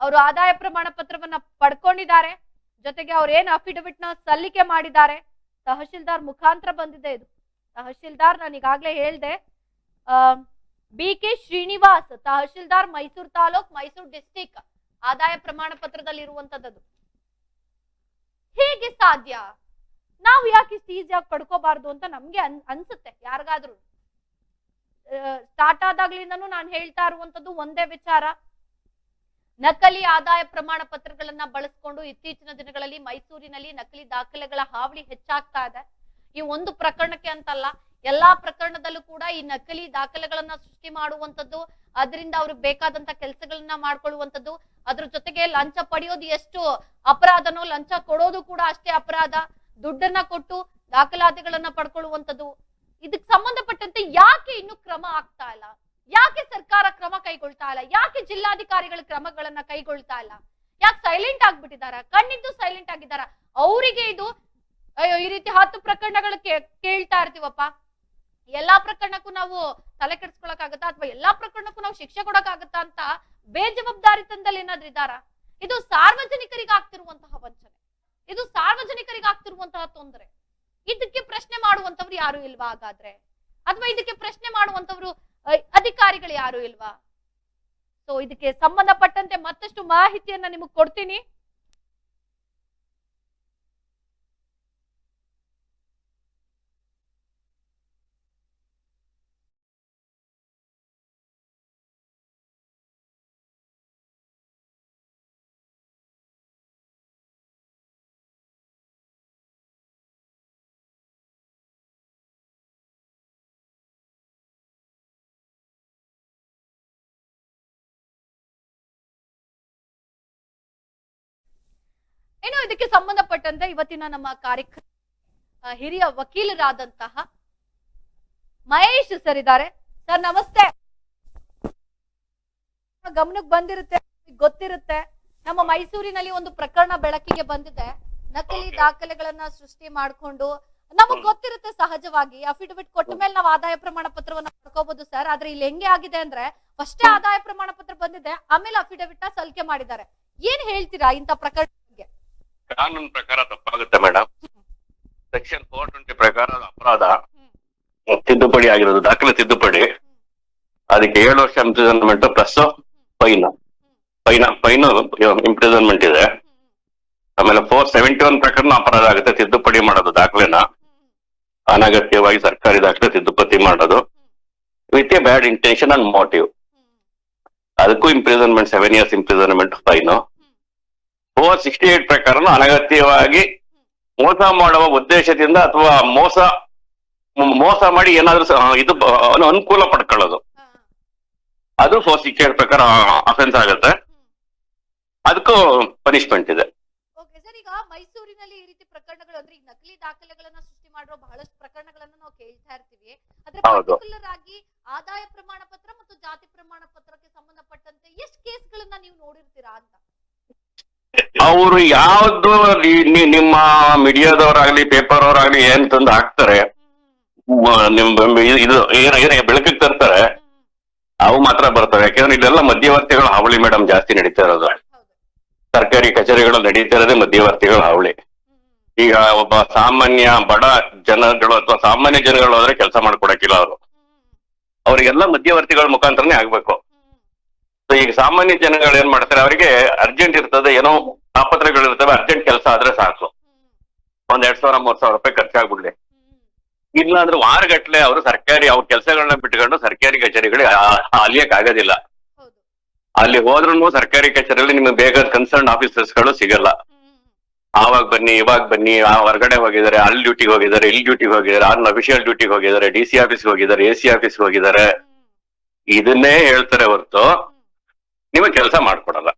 ಅವರು ಆದಾಯ ಪ್ರಮಾಣ ಪತ್ರವನ್ನ ಪಡ್ಕೊಂಡಿದ್ದಾರೆ, ಜೊತೆಗೆ ಅವ್ರು ಏನು ಅಫಿಡವಿಟ್ ನ ಸಲ್ಲಿಕೆ ಮಾಡಿದ್ದಾರೆ, ತಹಶೀಲ್ದಾರ್ ಮುಖಾಂತರ ಬಂದಿದೆ ಇದು. ತಹಶೀಲ್ದಾರ್ ನಾನು ಈಗಾಗ್ಲೇ ಹೇಳ್ದೆ, BK ಶ್ರೀನಿವಾಸ್, ತಹಶೀಲ್ದಾರ್ ಮೈಸೂರು ತಾಲೂಕ್, ಮೈಸೂರು ಡಿಸ್ಟಿಕ್ ಆದಾಯ ಪ್ರಮಾಣ ಪತ್ರದಲ್ಲಿ ಇರುವಂತದ್ದು. ಹೇಗೆ ಸಾಧ್ಯ? ನಾವು ಯಾಕೆ ಇಷ್ಟು ಈಸಿಯಾಗಿ ಪಡ್ಕೋಬಾರ್ದು ಅಂತ ನಮ್ಗೆ ಅನ್ಸುತ್ತೆ ಯಾರಿಗಾದ್ರೂ. ಸ್ಟಾರ್ಟ್ ಆದಾಗ್ಲಿಂದನೂ ನಾನು ಹೇಳ್ತಾ ಇರುವಂತದ್ದು ಒಂದೇ ವಿಚಾರ, ನಕಲಿ ಆದಾಯ ಪ್ರಮಾಣ ಪತ್ರಗಳನ್ನ ಬಳಸ್ಕೊಂಡು ಇತ್ತೀಚಿನ ದಿನಗಳಲ್ಲಿ ಮೈಸೂರಿನಲ್ಲಿ ನಕಲಿ ದಾಖಲೆಗಳ ಹಾವಳಿ ಹೆಚ್ಚಾಗ್ತಾ ಇದೆ. ಈ ಒಂದು ಪ್ರಕರಣಕ್ಕೆ ಅಂತಲ್ಲ, ಎಲ್ಲಾ ಪ್ರಕರಣದಲ್ಲೂ ಕೂಡ ಈ ನಕಲಿ ದಾಖಲೆಗಳನ್ನ ಸೃಷ್ಟಿ ಮಾಡುವಂತದ್ದು, ಅದರಿಂದ ಅವ್ರಿಗೆ ಬೇಕಾದಂತ ಕೆಲಸಗಳನ್ನ ಮಾಡ್ಕೊಳ್ಳುವಂತದ್ದು, ಅದ್ರ ಜೊತೆಗೆ ಲಂಚ ಪಡೆಯೋದು ಎಷ್ಟು ಅಪರಾಧನೋ ಲಂಚ ಕೊಡೋದು ಕೂಡ ಅಷ್ಟೇ ಅಪರಾಧ. ದುಡ್ಡನ್ನ ಕೊಟ್ಟು ದಾಖಲಾತಿಗಳನ್ನ ಪಡ್ಕೊಳ್ಳುವಂತದ್ದು. ಇದಕ್ಕೆ ಸಂಬಂಧಪಟ್ಟಂತೆ ಯಾಕೆ ಇನ್ನು ಕ್ರಮ ಆಗ್ತಾ ಇಲ್ಲ? ಯಾಕೆ ಸರ್ಕಾರ ಕ್ರಮ ಕೈಗೊಳ್ತಾ ಇಲ್ಲ? ಯಾಕೆ ಜಿಲ್ಲಾಧಿಕಾರಿಗಳ ಕ್ರಮಗಳನ್ನ ಕೈಗೊಳ್ತಾ ಇಲ್ಲ? ಯಾಕೆ ಸೈಲೆಂಟ್ ಆಗ್ಬಿಟ್ಟಿದಾರ? ಕಣ್ಣಿದ್ದು ಸೈಲೆಂಟ್ ಆಗಿದಾರ? ಅವರಿಗೆ ಇದು ಅಯ್ಯೋ ಈ ರೀತಿ 10 ಪ್ರಕರಣಗಳು ಕೇಳ್ತಾ ಇರ್ತೀವಪ್ಪ, ಎಲ್ಲಾ ಪ್ರಕರಣಕ್ಕೂ ನಾವು ತಲೆ ಕೆಡಿಸ್ಕೊಳಕ್ಕಾಗತ್ತಾ, ಅಥವಾ ಎಲ್ಲಾ ಪ್ರಕರಣಕ್ಕೂ ನಾವು ಶಿಕ್ಷೆ ಕೊಡಕ್ಕಾಗತ್ತಾ ಅಂತ ಬೇಜವಾಬ್ದಾರಿತನದಲ್ಲಿ ಏನಾದ್ರೂ ಇದ್ದಾರಾ? ಇದು ಸಾರ್ವಜನಿಕರಿಗೆ ಆಗ್ತಿರುವಂತಹ ವಂಚನೆ, ಇದು ಸಾರ್ವಜನಿಕರಿಗೆ ಆಗ್ತಿರುವಂತಹ ತೊಂದರೆ. ಇದಕ್ಕೆ ಪ್ರಶ್ನೆ ಮಾಡುವಂತವ್ರು ಯಾರು ಇಲ್ವಾ ಹಾಗಾದ್ರೆ? ಅಥವಾ ಇದಕ್ಕೆ ಪ್ರಶ್ನೆ ಮಾಡುವಂತವ್ರು ಅಧಿಕಾರಿಗಳು ಯಾರು ಇಲ್ವಾ? ಸೊ ಇದಕ್ಕೆ ಸಂಬಂಧಪಟ್ಟಂತೆ ಮತ್ತಷ್ಟು ಮಾಹಿತಿಯನ್ನ ನಿಮಗೆ ಕೊಡ್ತೀನಿ. ಇನ್ನು ಇದಕ್ಕೆ ಸಂಬಂಧಪಟ್ಟಂತೆ ಇವತ್ತಿನ ನಮ್ಮ ಕಾರ್ಯಕ್ರಮ ಹಿರಿಯ ವಕೀಲರಾದಂತಹ ಮಹೇಶ್ ಸರ್ ಇದ್ದಾರೆ. ಸರ್ ನಮಸ್ತೆ. ಗಮನಕ್ಕೆ ಬಂದಿರುತ್ತೆ, ಗೊತ್ತಿರುತ್ತೆ. ನಮ್ಮ ಮೈಸೂರಿನಲ್ಲಿ ಒಂದು ಪ್ರಕರಣ ಬೆಳಕಿಗೆ ಬಂದಿದೆ. ನಕಲಿ ದಾಖಲೆಗಳನ್ನ ಸೃಷ್ಟಿ ಮಾಡ್ಕೊಂಡು ನಮಗ್ ಗೊತ್ತಿರುತ್ತೆ ಸಹಜವಾಗಿ ಅಫಿಡವಿಟ್ ಕೊಟ್ಟ ಮೇಲೆ ನಾವು ಆದಾಯ ಪ್ರಮಾಣ ಪತ್ರವನ್ನ ಪಡ್ಕೋಬಹುದು ಸರ್. ಆದ್ರೆ ಇಲ್ಲಿ ಹೆಂಗೆ ಆಗಿದೆ ಅಂದ್ರೆ ಫಸ್ಟೇ ಆದಾಯ ಪ್ರಮಾಣ ಪತ್ರ ಬಂದಿದೆ, ಆಮೇಲೆ ಅಫಿಡವಿಟ್ ನ ಸಲ್ಲಿಕೆ ಮಾಡಿದ್ದಾರೆ. ಏನ್ ಹೇಳ್ತೀರಾ ಇಂತ ಪ್ರಕರಣ ಬಗ್ಗೆ? ಕಾನೂನು ಪ್ರಕಾರ ತಪ್ಪಾಗುತ್ತೆ ಮೇಡಮ್. ಸೆಕ್ಷನ್ 420 ಪ್ರಕಾರ ಅಪರಾಧ, ತಿದ್ದುಪಡಿ ಆಗಿರೋದು, ದಾಖಲೆ ತಿದ್ದುಪಡಿ. ಅದಕ್ಕೆ 7 ವರ್ಷ ಇಂಪ್ರಿಸನ್ಮೆಂಟ್ ಪ್ಲಸ್ ಫೈನ್ ಇಂಪ್ರಿಸನ್ಮೆಂಟ್ ಇದೆ. ಆಮೇಲೆ 471 ಪ್ರಕರಣ ಅಪರಾಧ ಆಗುತ್ತೆ, ತಿದ್ದುಪಡಿ ಮಾಡೋದು ದಾಖಲೆನ ಅನಗತ್ಯವಾಗಿ ಸರ್ಕಾರಿ ದಾಖಲೆ ತಿದ್ದುಪಡಿ ಮಾಡೋದು with a bad intention and motive. ಅದಕ್ಕೂ ಇಂಪ್ರಿಸನ್ಮೆಂಟ್ 7 years ಇಂಪ್ರಿಸನ್ಮೆಂಟ್ ಫೈನ್. 468 ಪ್ರಕಾರನು ಅನಗತ್ಯವಾಗಿ ಮೋಸ ಮಾಡುವ ಉದ್ದೇಶದಿಂದ ಅಥವಾ ಮೋಸ ಮಾಡಿ ಏನಾದ್ರೂ ಇದು ಅನುಕೂಲ ಪಡ್ಕೊಳ್ಳೋದು, ಅದು 468 ಪ್ರಕಾರ ಅಫೆನ್ಸ್ ಆಗುತ್ತೆ. ಅದಕ್ಕೂ ಪನಿಷ್ಮೆಂಟ್ ಇದೆ. ಈಗ ಮೈಸೂರಿನಲ್ಲಿ ಈ ರೀತಿ ಪ್ರಕರಣಗಳು ಅಂದ್ರೆ ಈಗ ನಕಲಿ ದಾಖಲೆಗಳನ್ನ ಸೃಷ್ಟಿ ಮಾಡಿರೋ ಬಹಳಷ್ಟು ಪ್ರಕರಣಗಳನ್ನ ನಾವು ಕೇಳ್ತಾ ಇರ್ತೀವಿ. ಆದ್ರೆ ಪರ್ಟಿಕ್ಯುಲರ್ ಆಗಿ ಆದಾಯ ಪ್ರಮಾಣ ಪತ್ರ ಮತ್ತು ಜಾತಿ ಪ್ರಮಾಣ ಪತ್ರಕ್ಕೆ ಸಂಬಂಧಪಟ್ಟಂತೆ ಎಷ್ಟು ಕೇಸ್ಗಳನ್ನ ನೀವು ನೋಡಿರ್ತೀರಾ ಅಂತ? ಅವರು ಯಾವ್ದು ನಿಮ್ಮ ಮೀಡಿಯಾದವರಾಗ್ಲಿ ಪೇಪರ್ ಅವರಾಗ್ಲಿ ಏನ್ ತಂದು ಹಾಕ್ತಾರೆ, ಇದು ಬೆಳಕಿಗೆ ತರ್ತಾರೆ, ಅವು ಮಾತ್ರ ಬರ್ತವೆ. ಯಾಕಂದ್ರೆ ಇದೆಲ್ಲ ಮಧ್ಯವರ್ತಿಗಳ ಹಾವಳಿ ಮೇಡಮ್ ಜಾಸ್ತಿ ನಡೀತಾ ಇರೋದು. ಸರ್ಕಾರಿ ಕಚೇರಿಗಳು ನಡೀತಾ ಇರೋದೇ ಮಧ್ಯವರ್ತಿಗಳ ಹಾವಳಿ. ಈಗ ಒಬ್ಬ ಸಾಮಾನ್ಯ ಬಡ ಜನಗಳು ಅಥವಾ ಸಾಮಾನ್ಯ ಜನಗಳು ಹೋದ್ರೆ ಕೆಲಸ ಮಾಡ್ಕೊಡಕ್ಕಿಲ್ಲ ಅವರು, ಅವರಿಗೆಲ್ಲ ಮಧ್ಯವರ್ತಿಗಳ ಮುಖಾಂತರನೇ ಆಗ್ಬೇಕು. ಈಗ ಸಾಮಾನ್ಯ ಜನಗಳು ಏನ್ ಮಾಡ್ತಾರೆ, ಅವರಿಗೆ ಅರ್ಜೆಂಟ್ ಇರ್ತದೆ, ಏನೋ ತಾಪತ್ರಗಳಿರ್ತವೆ, ಅರ್ಜೆಂಟ್ ಕೆಲಸ ಆದ್ರೆ ಸಾಕು, 2,000-3,000 ರೂಪಾಯಿ ಖರ್ಚಾಗ್ಬಿಡ್ಲಿ. ಇಲ್ಲ ಅಂದ್ರೆ ವಾರಗಟ್ಲೆ ಅವರು ಅವ್ರ ಕೆಲಸಗಳನ್ನ ಬಿಟ್ಕೊಂಡು ಸರ್ಕಾರಿ ಕಚೇರಿಗಳಿಗೆ ಅಲಿಯಕ್ ಆಗೋದಿಲ್ಲ. ಅಲ್ಲಿ ಹೋದ್ರೂ ಸರ್ಕಾರಿ ಕಚೇರಿಯಲ್ಲಿ ನಿಮ್ಗೆ ಬೇಗ ಕನ್ಸರ್ನ್ ಆಫೀಸರ್ಸ್ಗಳು ಸಿಗಲ್ಲ. ಆವಾಗ ಬನ್ನಿ, ಇವಾಗ ಬನ್ನಿ, ಹೊರಗಡೆ ಹೋಗಿದ್ದಾರೆ, ಅಲ್ಲಿ ಡ್ಯೂಟಿಗೆ ಹೋಗಿದ್ದಾರೆ, ಇಲ್ಲಿ ಡ್ಯೂಟಿಗೆ ಹೋಗಿದ್ದಾರೆ, ಅಫಿಷಿಯಲ್ ಡ್ಯೂಟಿಗೆ ಹೋಗಿದ್ದಾರೆ, DC ಆಫೀಸ್ಗೆ ಹೋಗಿದ್ದಾರೆ, AC ಆಫೀಸ್ಗೆ ಹೋಗಿದ್ದಾರೆ. ಇದನ್ನೇ ಹೇಳ್ತಾರೆ ಹೊರತು ನಿಮಗೆ ಕೆಲಸ ಮಾಡ್ಕೊಡಲ್ಲ.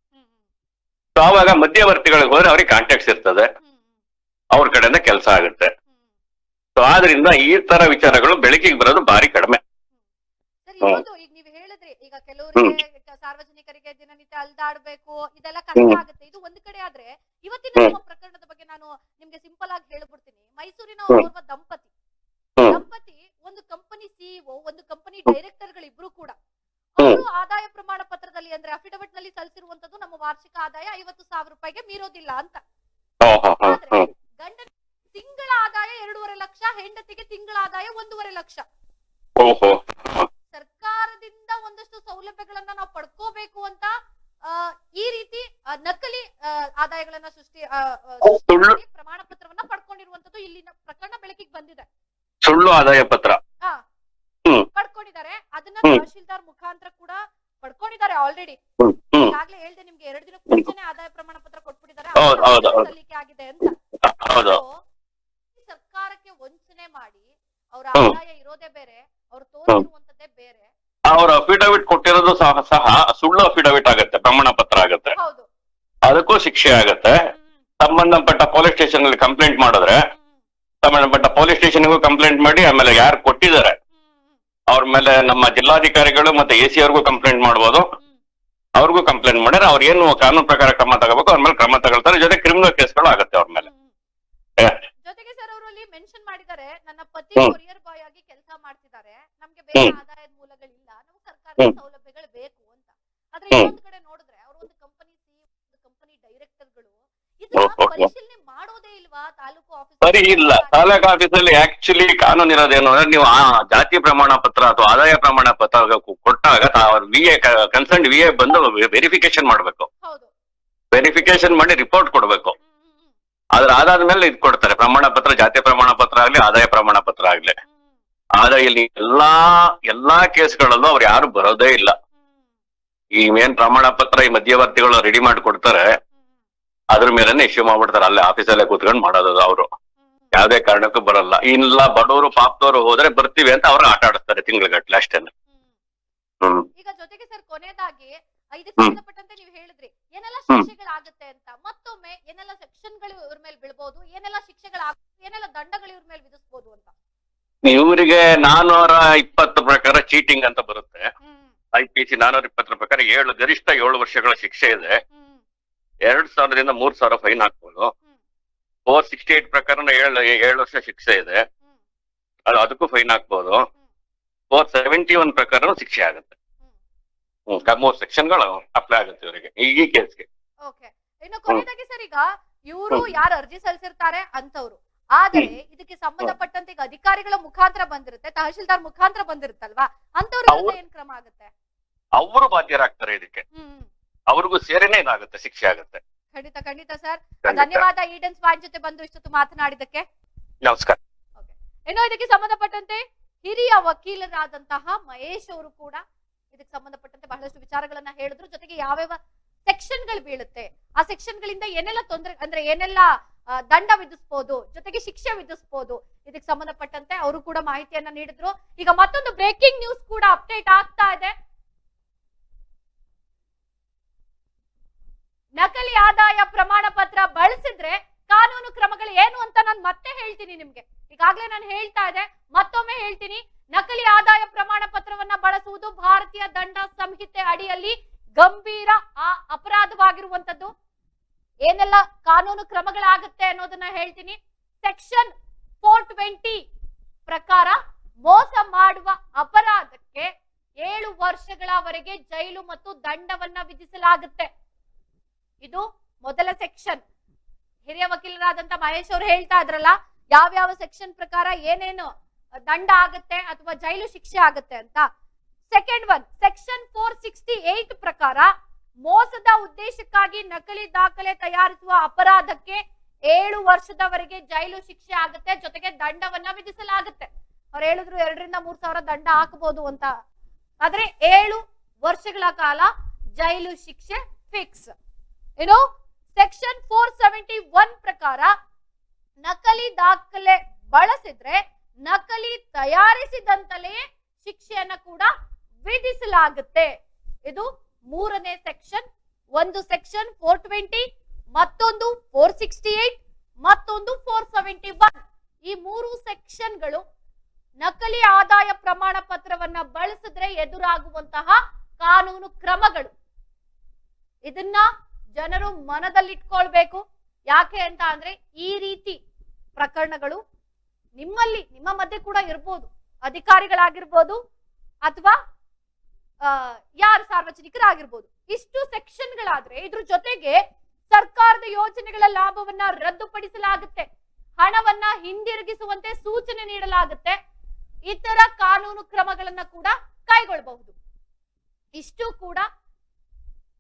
ಸೊ ಆವಾಗ ಮಧ್ಯವರ್ತಿಗಳಿಗೆ ಹೋದ್ರೆ ಅವ್ರಿಗೆ ಕಾಂಟ್ಯಾಕ್ಟ್ಸ್ ಇರ್ತದೆ, ಅವ್ರ ಕಡೆಯಿಂದ ಕೆಲಸ ಆಗುತ್ತೆ. ಸೊ ಆದ್ರಿಂದ ಈ ತರ ವಿಚಾರಗಳು ಬೆಳಕಿಗೆ ಬರೋದು ಬಾರಿ ಕಡಿಮೆ. ಈಗ ನೀವು ಹೇಳಿದ್ರಿ, ಈಗ ಕೆಲವರಿಗೆ ಸಾರ್ವಜನಿಕರಿಗೆ ದಿನನಿತ್ಯ ಅಲ್ದಾಡ್ಬೇಕು, ಇದೆಲ್ಲ ಕಷ್ಟ ಆಗುತ್ತೆ. ಇದು ಒಂದ್ ಕಡೆ ಆದ್ರೆ ಇವತ್ತಿನ ನಮ್ಮ ಪ್ರಕರಣದ ಬಗ್ಗೆ ನಾನು ನಿಮ್ಗೆ ಸಿಂಪಲ್ ಆಗಿ ಹೇಳ್ಬಿಡ್ತೀನಿ. ಮೈಸೂರಿನ ಓರ್ವ ದಂಪತಿ ಒಂದು ಕಂಪನಿ CEO, ಒಂದು ಕಂಪನಿ ಡೈರೆಕ್ಟರ್ ಗಳಿಬ್ರು ಕೂಡ ಅವರು ಆದಾಯ ಪ್ರಮಾಣ ಪತ್ರದಲ್ಲಿ ಅಂದ್ರೆ ಅಫಿಡವಿಟ್ ನಲ್ಲಿ ಸಲ್ಲಿಸಿರುವಂತದ್ದು ನಮ್ಮ ವಾರ್ಷಿಕ ಆದಾಯ 50,000 ರೂಪಾಯಿಗೆ ಮೀರೋದಿಲ್ಲ ಅಂತ. ಆದ್ರೆ ಗಂಡನ ತಿಂಗಳ ಆದಾಯ 2.5 ಲಕ್ಷ, ಹೆಂಡತಿಗೆ ತಿಂಗಳ ಆದಾಯ 1.5 ಲಕ್ಷ. ಸರ್ಕಾರದಿಂದ ಒಂದಷ್ಟು ಸೌಲಭ್ಯಗಳನ್ನ ನಾವು ಪಡ್ಕೋಬೇಕು ಅಂತ ಈ ರೀತಿ ನಕಲಿ ಆದಾಯಗಳನ್ನ ಸೃಷ್ಟಿ ಪ್ರಮಾಣ ಪತ್ರವನ್ನ ಪಡ್ಕೊಂಡಿರುವಂತದ್ದು ಇಲ್ಲಿನ ಪ್ರಕರಣ ಬೆಳಕಿಗೆ ಬಂದಿದೆ. ಸುಳ್ಳು ಆದಾಯ ಪತ್ರ ಪಡ್ಕೊಂಡಿದ್ದಾರೆ. ಅದನ್ನ ತಹಶೀಲ್ದಾರ್ ಮುಖಾಂತರ ಕೂಡ ಪಡ್ಕೊಂಡಿದ್ದಾರೆ ಆಲ್ರೆಡಿ. ಈಗಾಗ್ಲೇ ಹೇಳ್ದೆ ನಿಮ್ಗೆ 2 ದಿನಕ್ಕೆ ಮುಂಚೆನೆ ಆದಾಯ ಪ್ರಮಾಣ ಪತ್ರ ಕೊಟ್ಬಿಟ್ಟಿದ್ದಾರೆ, ಸಲ್ಲಿಕೆ ಆಗಿದೆ ಅಂತ. ಸರ್ಕಾರಕ್ಕೆ ವಂಚನೆ ಮಾಡಿ ಅವ್ರ ಆದಾಯ ಇರೋದೇ ಬೇರೆ, ಅವ್ರು ತೋರಿಸಿರುವಂತದ್ದೇ ಬೇರೆ. ಅವ್ರ ಅಫಿಡವಿಟ್ ಕೊಟ್ಟಿರೋದು ಸಹ ಸುಳ್ಳು ಅಫಿಡವಿಟ್ ಆಗುತ್ತೆ, ಪ್ರಮಾಣ ಪತ್ರ ಆಗುತ್ತೆ, ಅದಕ್ಕೂ ಶಿಕ್ಷೆ ಆಗುತ್ತೆ. ಸಂಬಂಧಪಟ್ಟ ಪೊಲೀಸ್ ಸ್ಟೇಷನ್ ಅಲ್ಲಿ ಕಂಪ್ಲೇಂಟ್ ಮಾಡಿದ್ರೆ ಸಂಬಂಧಪಟ್ಟ ಪೊಲೀಸ್ ಸ್ಟೇಷನ್ಗೂ ಕಂಪ್ಲೇಂಟ್ ಮಾಡಿ ಆಮೇಲೆ ಯಾರು ಕೊಟ್ಟಿದ್ದಾರೆ ಅವ್ರ ಮೇಲೆ ನಮ್ಮ ಜಿಲ್ಲಾಧಿಕಾರಿಗಳು ಮತ್ತೆ AC ಅವ್ರಿಗೂ ಕಂಪ್ಲೇಂಟ್ ಮಾಡ್ಬೋದು. ಅವ್ರಿಗೂ ಕಂಪ್ಲೇಂಟ್ ಮಾಡಿದ್ರೆ ಅವ್ರು ಏನು ಕಾನೂನು ಪ್ರಕಾರ ಕ್ರಮ ತಗೋಬೇಕು, ಅವ್ರ ಮೇಲೆ ಕ್ರಮ ತಗೊಳ್ತಾರೆ. ಜೊತೆ ಕ್ರಿಮಿನಲ್ ಕೇಸ್ಗಳು ಆಗುತ್ತೆ ಅವ್ರ ಮೇಲೆ. ಜೊತೆಗೆ ಸರ್ ಅವರಲ್ಲಿ ಮೆನ್ಷನ್ ಮಾಡಿದ್ದಾರೆ, ನನ್ನ ಪತಿ ಕೊರಿಯರ್ ಬಾಯ್ ಆಗಿ ಕೆಲಸ ಮಾಡ್ತಿದ್ದಾರೆ, ನಮ್ಗೆ ಬೇರೆ ಆದಾಯದ ಮೂಲಗಳಿಲ್ಲ, ನಮ್ಗೆ ಸರ್ಕಾರದ ಸೌಲಭ್ಯಗಳು ಬೇಕು ಅಂತ. ಆದ್ರೆ ಇನ್ನೊಂದು ಕಡೆ ನೋಡಿದ್ರೆ ಅವರು ಒಂದು ಕಂಪನಿ CEO, ಒಂದು ಕಂಪನಿ ಡೈರೆಕ್ಟರ್ಗಳು ಇದನ್ನ ಪರಿಶೀಲನೆ ಮಾಡೋದೇ ಇಲ್ವಾ ತಾಲೂಕು ಆಫೀಸ್? ಸರಿ ಇಲ್ಲ, ತಾಲೂಕು ಆಫೀಸಲ್ಲಿ ಆಕ್ಚುಲಿ ಕಾನೂನು ಇರೋದೇನು ಅಂದ್ರೆ ನೀವು ಆ ಜಾತಿ ಪ್ರಮಾಣ ಪತ್ರ ಅಥವಾ ಆದಾಯ ಪ್ರಮಾಣ ಪತ್ರ ಕೊಟ್ಟಾಗ ಕನ್ಸರ್ನ್ VA ಬಂದು ವೆರಿಫಿಕೇಶನ್ ಮಾಡ್ಬೇಕು, ವೆರಿಫಿಕೇಶನ್ ಮಾಡಿ ರಿಪೋರ್ಟ್ ಕೊಡ್ಬೇಕು. ಅದಾದ್ಮೇಲೆ ಇದು ಕೊಡ್ತಾರೆ, ಪ್ರಮಾಣ ಪತ್ರ, ಜಾತಿ ಪ್ರಮಾಣ ಪತ್ರ ಆಗ್ಲಿ, ಆದಾಯ ಪ್ರಮಾಣ ಪತ್ರ ಆಗ್ಲಿ. ಆದ್ರೆ ಇಲ್ಲಿ ಎಲ್ಲಾ ಕೇಸ್ಗಳಲ್ಲೂ ಅವ್ರು ಯಾರು ಬರೋದೇ ಇಲ್ಲ. ಈ ಮೇನ್ ಪ್ರಮಾಣ ಪತ್ರ ಈ ಮಧ್ಯವರ್ತಿಗಳು ರೆಡಿ ಮಾಡಿ ಕೊಡ್ತಾರೆ, ಅದ್ರ ಮೇಲೆನೆ ಇಶ್ಯೂ ಮಾಡ್ಬಿಡ್ತಾರೆ, ಅಲ್ಲೇ ಆಫೀಸಲ್ಲೇ ಕೂತ್ಕೊಂಡು ಮಾಡೋದು. ಅವರು ಯಾವ್ದೇ ಕಾರಣಕ್ಕೂ ಬರಲ್ಲ. ಇಲ್ಲ ಬಡವರು ಪಾಪದವರು ಹೋದ್ರೆ ಬರ್ತೀವಿ ಅಂತ ಅವ್ರ ಆಟ ಆಡಿಸ್ತಾರೆ ತಿಂಗಳಗಟ್ಲೆ ಅಷ್ಟೇನೆ. ಈಗ ಜೊತೆಗೆ ಸರ್ ಕೊನೆಯದಾಗಿ ಇದಕ್ಕೆ ಸಂಬಂಧಪಟ್ಟಂತೆ ನೀವು ಹೇಳಿದ್ರಿ ಏನೆಲ್ಲ ಶಿಕ್ಷೆಗಳಾಗುತ್ತೆ ಅಂತ. ಮತ್ತೊಮ್ಮೆ ಏನೆಲ್ಲ ಸೆಕ್ಷನ್ಗಳು ಇವ್ರ ಮೇಲೆ ಬೀಳ್ಬಹುದು, ಏನೆಲ್ಲ ಶಿಕ್ಷೆಗಳಾಗುತ್ತೆ, ಏನೆಲ್ಲ ದಂಡಗಳು ಇವ್ರ ಮೇಲೆ ವಿಧಿಸಬಹುದು ಅಂತ? ಇವರಿಗೆ 420 ಪ್ರಕಾರ ಚೀಟಿಂಗ್ ಅಂತ ಬರುತ್ತೆ. IPC 420 ಪ್ರಕಾರ ಗರಿಷ್ಠ 7 ವರ್ಷಗಳ ಶಿಕ್ಷೆ ಇದೆ. ಹ್ಮ್ 2000ದಿಂದ 3000 ಫೈನ್ ಹಾಕ್ಬೋದು. 468 ಪ್ರಕಾರ 7 ವರ್ಷ ಶಿಕ್ಷೆ ಇದೆ, ಹ್ಮ್ ಅದಕ್ಕೂ ಫೈನ್ ಹಾಕ್ಬೋದು. 471 ಪ್ರಕಾರ ಶಿಕ್ಷೆ ಆಗುತ್ತೆ. ಹ್ಮ್ 3 ಸೆಕ್ಷನ್ಗಳು ಅಪ್ಲೈ ಆಗುತ್ತೆ ಇವರಿಗೆ ಈ ಕೇಸ್ಗೆ. ಓಕೆ. ಇನ್ನು ಕೊನೆಯದಾಗಿ ಸರ್, ಈಗ ಇವರು ಯಾರು ಅರ್ಜಿ ಸಲ್ಲಿಸಿರ್ತಾರೆ ಅಂತವ್ರು, ಆದರೆ ಇದಕ್ಕೆ ಸಂಬಂಧಪಟ್ಟಂತೆ ಈಗ ಅಧಿಕಾರಿಗಳ ಮುಖಾಂತರ ಬಂದಿರುತ್ತೆ, ತಹಶೀಲ್ದಾರ್ ಮುಖಾಂತರ ಬಂದಿರುತ್ತಲ್ವಾ, ಅಂತವ್ರ ವಿರುದ್ಧ ಏನ್ ಕ್ರಮ ಆಗುತ್ತೆ? ಅವರು ಬಾಧ್ಯರಾಗ್ತಾರೆ ಇದಕ್ಕೆ, ಹ್ಮ್ ಅವ್ರಿಗೂ ಸೇರಿನೇ ಇದಾಗುತ್ತೆ, ಶಿಕ್ಷೆ ಆಗುತ್ತೆ. ಖಂಡಿತ ಖಂಡಿತ ಸರ್. ಖಂಡಿತ. ಧನ್ಯವಾದ ಈಡನ್ ಸ್ಪಾಟ್ ಜೊತೆ ಬಂದು ಇಷ್ಟೊತ್ತು ಮಾತನಾಡಿದ್ದಕ್ಕೆ. ನಮಸ್ಕಾರ. ಓಕೆ. ಇನ್ನು ಇದಕ್ಕೆ ಸಂಬಂಧಪಟ್ಟಂತೆ ಹಿರಿಯ ವಕೀಲರಾದಂತಹ ಮಹೇಶ್ ಅವರು ಕೂಡ ಇದಕ್ಕೆ ಸಂಬಂಧಪಟ್ಟಂತೆ ಬಹಳಷ್ಟು ವಿಚಾರಗಳನ್ನ ಹೇಳಿದ್ರು. ಜೊತೆಗೆ ಯಾವ್ಯಾವ ಸೆಕ್ಷನ್ ಗಳು ಬೀಳುತ್ತೆ, ಆ ಸೆಕ್ಷನ್ ಗಳಿಂದ ಏನೆಲ್ಲ ತೊಂದರೆ, ಅಂದ್ರೆ ಏನೆಲ್ಲ ದಂಡ ವಿಧಿಸಬಹುದು, ಜೊತೆಗೆ ಶಿಕ್ಷೆ ವಿಧಿಸಬಹುದು, ಇದಕ್ಕೆ ಸಂಬಂಧಪಟ್ಟಂತೆ ಅವರು ಕೂಡ ಮಾಹಿತಿಯನ್ನ ನೀಡಿದ್ರು. ಈಗ ಮತ್ತೊಂದು ಬ್ರೇಕಿಂಗ್ ನ್ಯೂಸ್ ಕೂಡ ಅಪ್ಡೇಟ್ ಆಗ್ತಾ ಇದೆ. ನಕಲಿ ಆದಾಯ ಪ್ರಮಾಣ ಪತ್ರ ಬಳಸಿದ್ರೆ ಕಾನೂನು ಕ್ರಮಗಳು ಏನು ಅಂತ ನಾನು ಮತ್ತೆ ಹೇಳ್ತೀನಿ ನಿಮ್ಗೆ. ಈಗಾಗಲೇ ನಾನು ಹೇಳ್ತಾ ಇದ್ದೆ, ಮತ್ತೊಮ್ಮೆ ಹೇಳ್ತೀನಿ. ನಕಲಿ ಆದಾಯ ಪ್ರಮಾಣ ಪತ್ರವನ್ನ ಬಳಸುವುದು ಭಾರತೀಯ ದಂಡ ಸಂಹಿತೆ ಅಡಿಯಲ್ಲಿ ಗಂಭೀರ ಅಪರಾಧವಾಗಿರುವಂತದ್ದು. ಏನೆಲ್ಲ ಕಾನೂನು ಕ್ರಮಗಳಾಗುತ್ತೆ ಅನ್ನೋದನ್ನ ಹೇಳ್ತೀನಿ. ಸೆಕ್ಷನ್ 420 ಪ್ರಕಾರ ಮೋಸ ಮಾಡುವ ಅಪರಾಧಕ್ಕೆ 7 ವರ್ಷಗಳವರೆಗೆ ಜೈಲು ಮತ್ತು ದಂಡವನ್ನ ವಿಧಿಸಲಾಗುತ್ತೆ. ಇದು ಮೊದಲ ಸೆಕ್ಷನ್. ಹಿರಿಯ ವಕೀಲರಾದಂತ ಮಹೇಶ್ ಅವರು ಹೇಳ್ತಾ ಇದ್ರಲ್ಲ, ಯಾವ್ಯಾವ ಸೆಕ್ಷನ್ ಪ್ರಕಾರ ಏನೇನು ದಂಡ ಆಗುತ್ತೆ ಅಥವಾ ಜೈಲು ಶಿಕ್ಷೆ ಆಗುತ್ತೆ ಅಂತ. ಸೆಕೆಂಡ್ ಒನ್, ಸೆಕ್ಷನ್ 468 ಪ್ರಕಾರ ಮೋಸದ ಉದ್ದೇಶಕ್ಕಾಗಿ ನಕಲಿ ದಾಖಲೆ ತಯಾರಿಸುವ ಅಪರಾಧಕ್ಕೆ 7 ವರ್ಷದವರೆಗೆ ಜೈಲು ಶಿಕ್ಷೆ ಆಗುತ್ತೆ, ಜೊತೆಗೆ ದಂಡವನ್ನ ವಿಧಿಸಲಾಗುತ್ತೆ. ಅವ್ರು ಹೇಳಿದ್ರು 2ರಿಂದ 3 ಸಾವಿರ ದಂಡ ಹಾಕಬಹುದು ಅಂತ, ಆದ್ರೆ 7 ವರ್ಷಗಳ ಕಾಲ ಜೈಲು ಶಿಕ್ಷೆ ಫಿಕ್ಸ್. ಏನು, ಸೆಕ್ಷನ್ 471 ಪ್ರಕಾರ ನಕಲಿ ದಾಖಲೆ ಬಳಸಿದ್ರೆ ನಕಲಿ ತಯಾರಿಸಿದಂತಲೇ ಶಿಕ್ಷೆಯನ್ನ ಕೂಡ ವಿಧಿಸಲಾಗುತ್ತೆ. ಇದು 3ನೇ ಸೆಕ್ಷನ್. ಒಂದು ಸೆಕ್ಷನ್ 420, ಮತ್ತೊಂದು 468, ಮತ್ತೊಂದು 471. ಈ 3 ಸೆಕ್ಷನ್ಗಳು ನಕಲಿ ಆದಾಯ ಪ್ರಮಾಣ ಪತ್ರವನ್ನ ಬಳಸಿದ್ರೆ ಎದುರಾಗುವಂತಹ ಕಾನೂನು ಕ್ರಮಗಳು. ಇದನ್ನ ಜನರು ಮನದಲ್ಲಿಟ್ಕೊಳ್ಬೇಕು. ಯಾಕೆ ಅಂತ ಅಂದ್ರೆ ಈ ರೀತಿ ಪ್ರಕರಣಗಳು ನಿಮ್ಮ ಮಧ್ಯೆ ಕೂಡ ಇರ್ಬೋದು, ಅಧಿಕಾರಿಗಳಾಗಿರ್ಬೋದು ಅಥವಾ ಯಾರು ಸಾರ್ವಜನಿಕರಾಗಿರ್ಬೋದು. ಇಷ್ಟು ಸೆಕ್ಷನ್ಗಳಾದ್ರೆ ಇದ್ರ ಜೊತೆಗೆ ಸರ್ಕಾರದ ಯೋಜನೆಗಳ ಲಾಭವನ್ನ ರದ್ದುಪಡಿಸಲಾಗುತ್ತೆ, ಹಣವನ್ನ ಹಿಂದಿರುಗಿಸುವಂತೆ ಸೂಚನೆ ನೀಡಲಾಗುತ್ತೆ, ಇತರ ಕಾನೂನು ಕ್ರಮಗಳನ್ನ ಕೂಡ ಕೈಗೊಳ್ಳಬಹುದು. ಇಷ್ಟು ಕೂಡ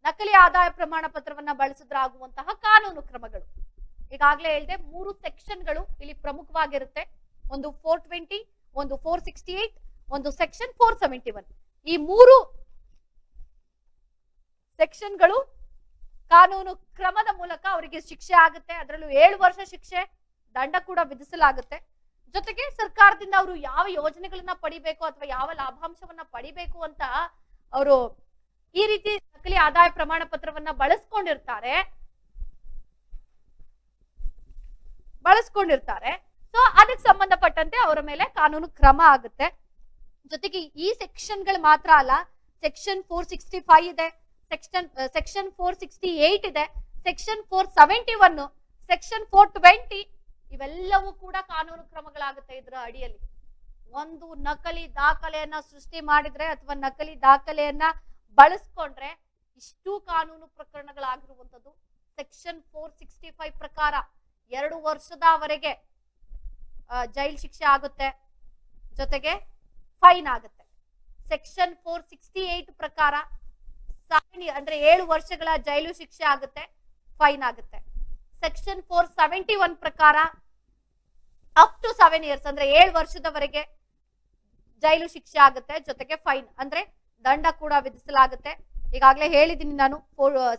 ನಕಲಿ ಆದಾಯ ಪ್ರಮಾಣ ಪತ್ರವನ್ನ ಬಳಸಿದ್ರಾಗುವಂತಹ ಕಾನೂನು ಕ್ರಮಗಳು. ಈಗಾಗಲೇ ಹೇಳಿದೆ 3 ಸೆಕ್ಷನ್ಗಳು ಇಲ್ಲಿ ಪ್ರಮುಖವಾಗಿರುತ್ತೆ. ಒಂದು 420, ಒಂದು 468, ಒಂದು ಸೆಕ್ಷನ್ 471. ಈ 3 ಸೆಕ್ಷನ್ಗಳು ಕಾನೂನು ಕ್ರಮದ ಮೂಲಕ ಅವರಿಗೆ ಶಿಕ್ಷೆ ಆಗುತ್ತೆ. ಅದರಲ್ಲೂ 7 ವರ್ಷ ಶಿಕ್ಷೆ, ದಂಡ ಕೂಡ ವಿಧಿಸಲಾಗುತ್ತೆ. ಜೊತೆಗೆ ಸರ್ಕಾರದಿಂದ ಅವರು ಯಾವ ಯೋಜನೆಗಳನ್ನ ಪಡಿಬೇಕು ಅಥವಾ ಯಾವ ಲಾಭಾಂಶವನ್ನ ಪಡಿಬೇಕು ಅಂತ ಅವರು ಈ ರೀತಿ ನಕಲಿ ಆದಾಯ ಪ್ರಮಾಣ ಪತ್ರವನ್ನ ಬಳಸ್ಕೊಂಡಿರ್ತಾರೆ. ಸೊ ಅದಕ್ಕೆ ಸಂಬಂಧಪಟ್ಟಂತೆ ಅವರ ಮೇಲೆ ಕಾನೂನು ಕ್ರಮ ಆಗುತ್ತೆ. ಜೊತೆಗೆ ಈ ಸೆಕ್ಷನ್ಗಳು ಮಾತ್ರ ಅಲ್ಲ, ಸೆಕ್ಷನ್ 465 ಇದೆ, ಸೆಕ್ಷನ್ 468 ಇದೆ, ಸೆಕ್ಷನ್ 471, ಸೆಕ್ಷನ್ 420, ಇವೆಲ್ಲವೂ ಕೂಡ ಕಾನೂನು ಕ್ರಮಗಳಾಗುತ್ತೆ ಇದರ ಅಡಿಯಲ್ಲಿ. ಒಂದು ನಕಲಿ ದಾಖಲೆಯನ್ನ ಸೃಷ್ಟಿ ಮಾಡಿದ್ರೆ ಅಥವಾ ನಕಲಿ ದಾಖಲೆಯನ್ನ ಬಳಸ್ಕೊಂಡ್ರೆ ಇಷ್ಟು ಕಾನೂನು ಪ್ರಕರಣಗಳಾಗಿರುವಂತದ್ದು. ಸೆಕ್ಷನ್ 465 ಪ್ರಕಾರ 2 ವರ್ಷದವರೆಗೆ ಜೈಲ್ ಶಿಕ್ಷೆ ಆಗುತ್ತೆ, ಜೊತೆಗೆ ಫೈನ್ ಆಗುತ್ತೆ. ಸೆಕ್ಷನ್ 468 ಪ್ರಕಾರ ಅಂದ್ರೆ 7 ವರ್ಷಗಳ ಜೈಲು ಶಿಕ್ಷೆ ಆಗುತ್ತೆ, ಫೈನ್ ಆಗುತ್ತೆ. ಸೆಕ್ಷನ್ 471 ಪ್ರಕಾರ ಅಪ್ ಟು 7 ಇಯರ್ಸ್ ಅಂದ್ರೆ 7 ವರ್ಷದವರೆಗೆ ಜೈಲು ಶಿಕ್ಷೆ ಆಗುತ್ತೆ, ಜೊತೆಗೆ ಫೈನ್ ಅಂದ್ರೆ ದಂಡ ಕೂಡ ವಿಧಿಸಲಾಗುತ್ತೆ. ಈಗಾಗಲೇ ಹೇಳಿದ್ದೀನಿ ನಾನು,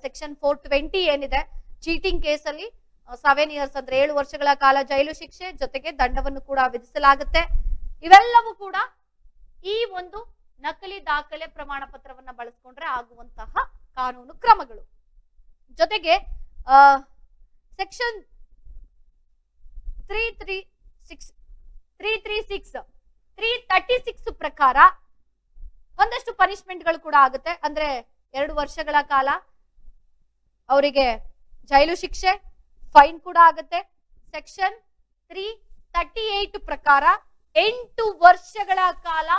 ಸೆಕ್ಷನ್ 420 ಏನಿದೆ, ಚೀಟಿಂಗ್ ಕೇಸಲ್ಲಿ 7 ಇಯರ್ಸ್ ಅಂದ್ರೆ 7 ವರ್ಷಗಳ ಕಾಲ ಜೈಲು ಶಿಕ್ಷೆ, ಜೊತೆಗೆ ದಂಡವನ್ನು ಕೂಡ ವಿಧಿಸಲಾಗುತ್ತೆ. ಇವೆಲ್ಲವೂ ಕೂಡ ಈ ಒಂದು ನಕಲಿ ದಾಖಲೆ ಪ್ರಮಾಣ ಪತ್ರವನ್ನ ಬಳಸ್ಕೊಂಡ್ರೆ ಆಗುವಂತಹ ಕಾನೂನು ಕ್ರಮಗಳು. ಜೊತೆಗೆ ಸೆಕ್ಷನ್ 336 ಪ್ರಕಾರ ಒಂದಷ್ಟು ಪನಿಷ್ಮೆಂಟ್ಗಳು ಕೂಡ ಆಗುತ್ತೆ. ಅಂದ್ರೆ 2 ವರ್ಷಗಳ ಕಾಲ ಅವರಿಗೆ ಜೈಲು ಶಿಕ್ಷೆ, ಫೈನ್ ಕೂಡ ಆಗುತ್ತೆ. ಸೆಕ್ಷನ್ 338 ಪ್ರಕಾರ 8 ವರ್ಷಗಳ ಕಾಲ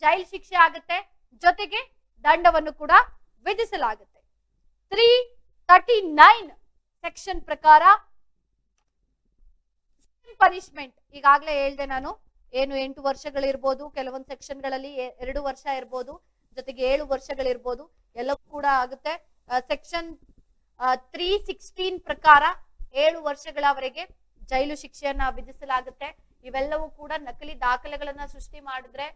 ಜೈಲು ಶಿಕ್ಷೆ ಆಗುತ್ತೆ, ಜೊತೆಗೆ ದಂಡವನ್ನು ಕೂಡ ವಿಧಿಸಲಾಗುತ್ತೆ. 339 ಸೆಕ್ಷನ್ ಪ್ರಕಾರ ಪನಿಷ್ಮೆಂಟ್ ಈಗಾಗಲೇ ಹೇಳ್ದೆ ನಾನು, ಏನು 8 ವರ್ಷಗಳಿರ್ಬೋದು, ಕೆಲವೊಂದು ಸೆಕ್ಷನ್ಗಳಲ್ಲಿ 2 ವರ್ಷ ಇರ್ಬೋದು, ಜೊತೆಗೆ 7 ವರ್ಷಗಳಿರ್ಬೋದು, ಎಲ್ಲವೂ ಕೂಡ ಆಗುತ್ತೆ. ಸೆಕ್ಷನ್ 316 ಪ್ರಕಾರ 7 ವರ್ಷಗಳವರೆಗೆ ಜೈಲು ಶಿಕ್ಷೆಯನ್ನ ವಿಧಿಸಲಾಗುತ್ತೆ. ಇವೆಲ್ಲವೂ ಕೂಡ ನಕಲಿ ದಾಖಲೆಗಳನ್ನ ಸೃಷ್ಟಿ ಮಾಡಿದ್ರೆ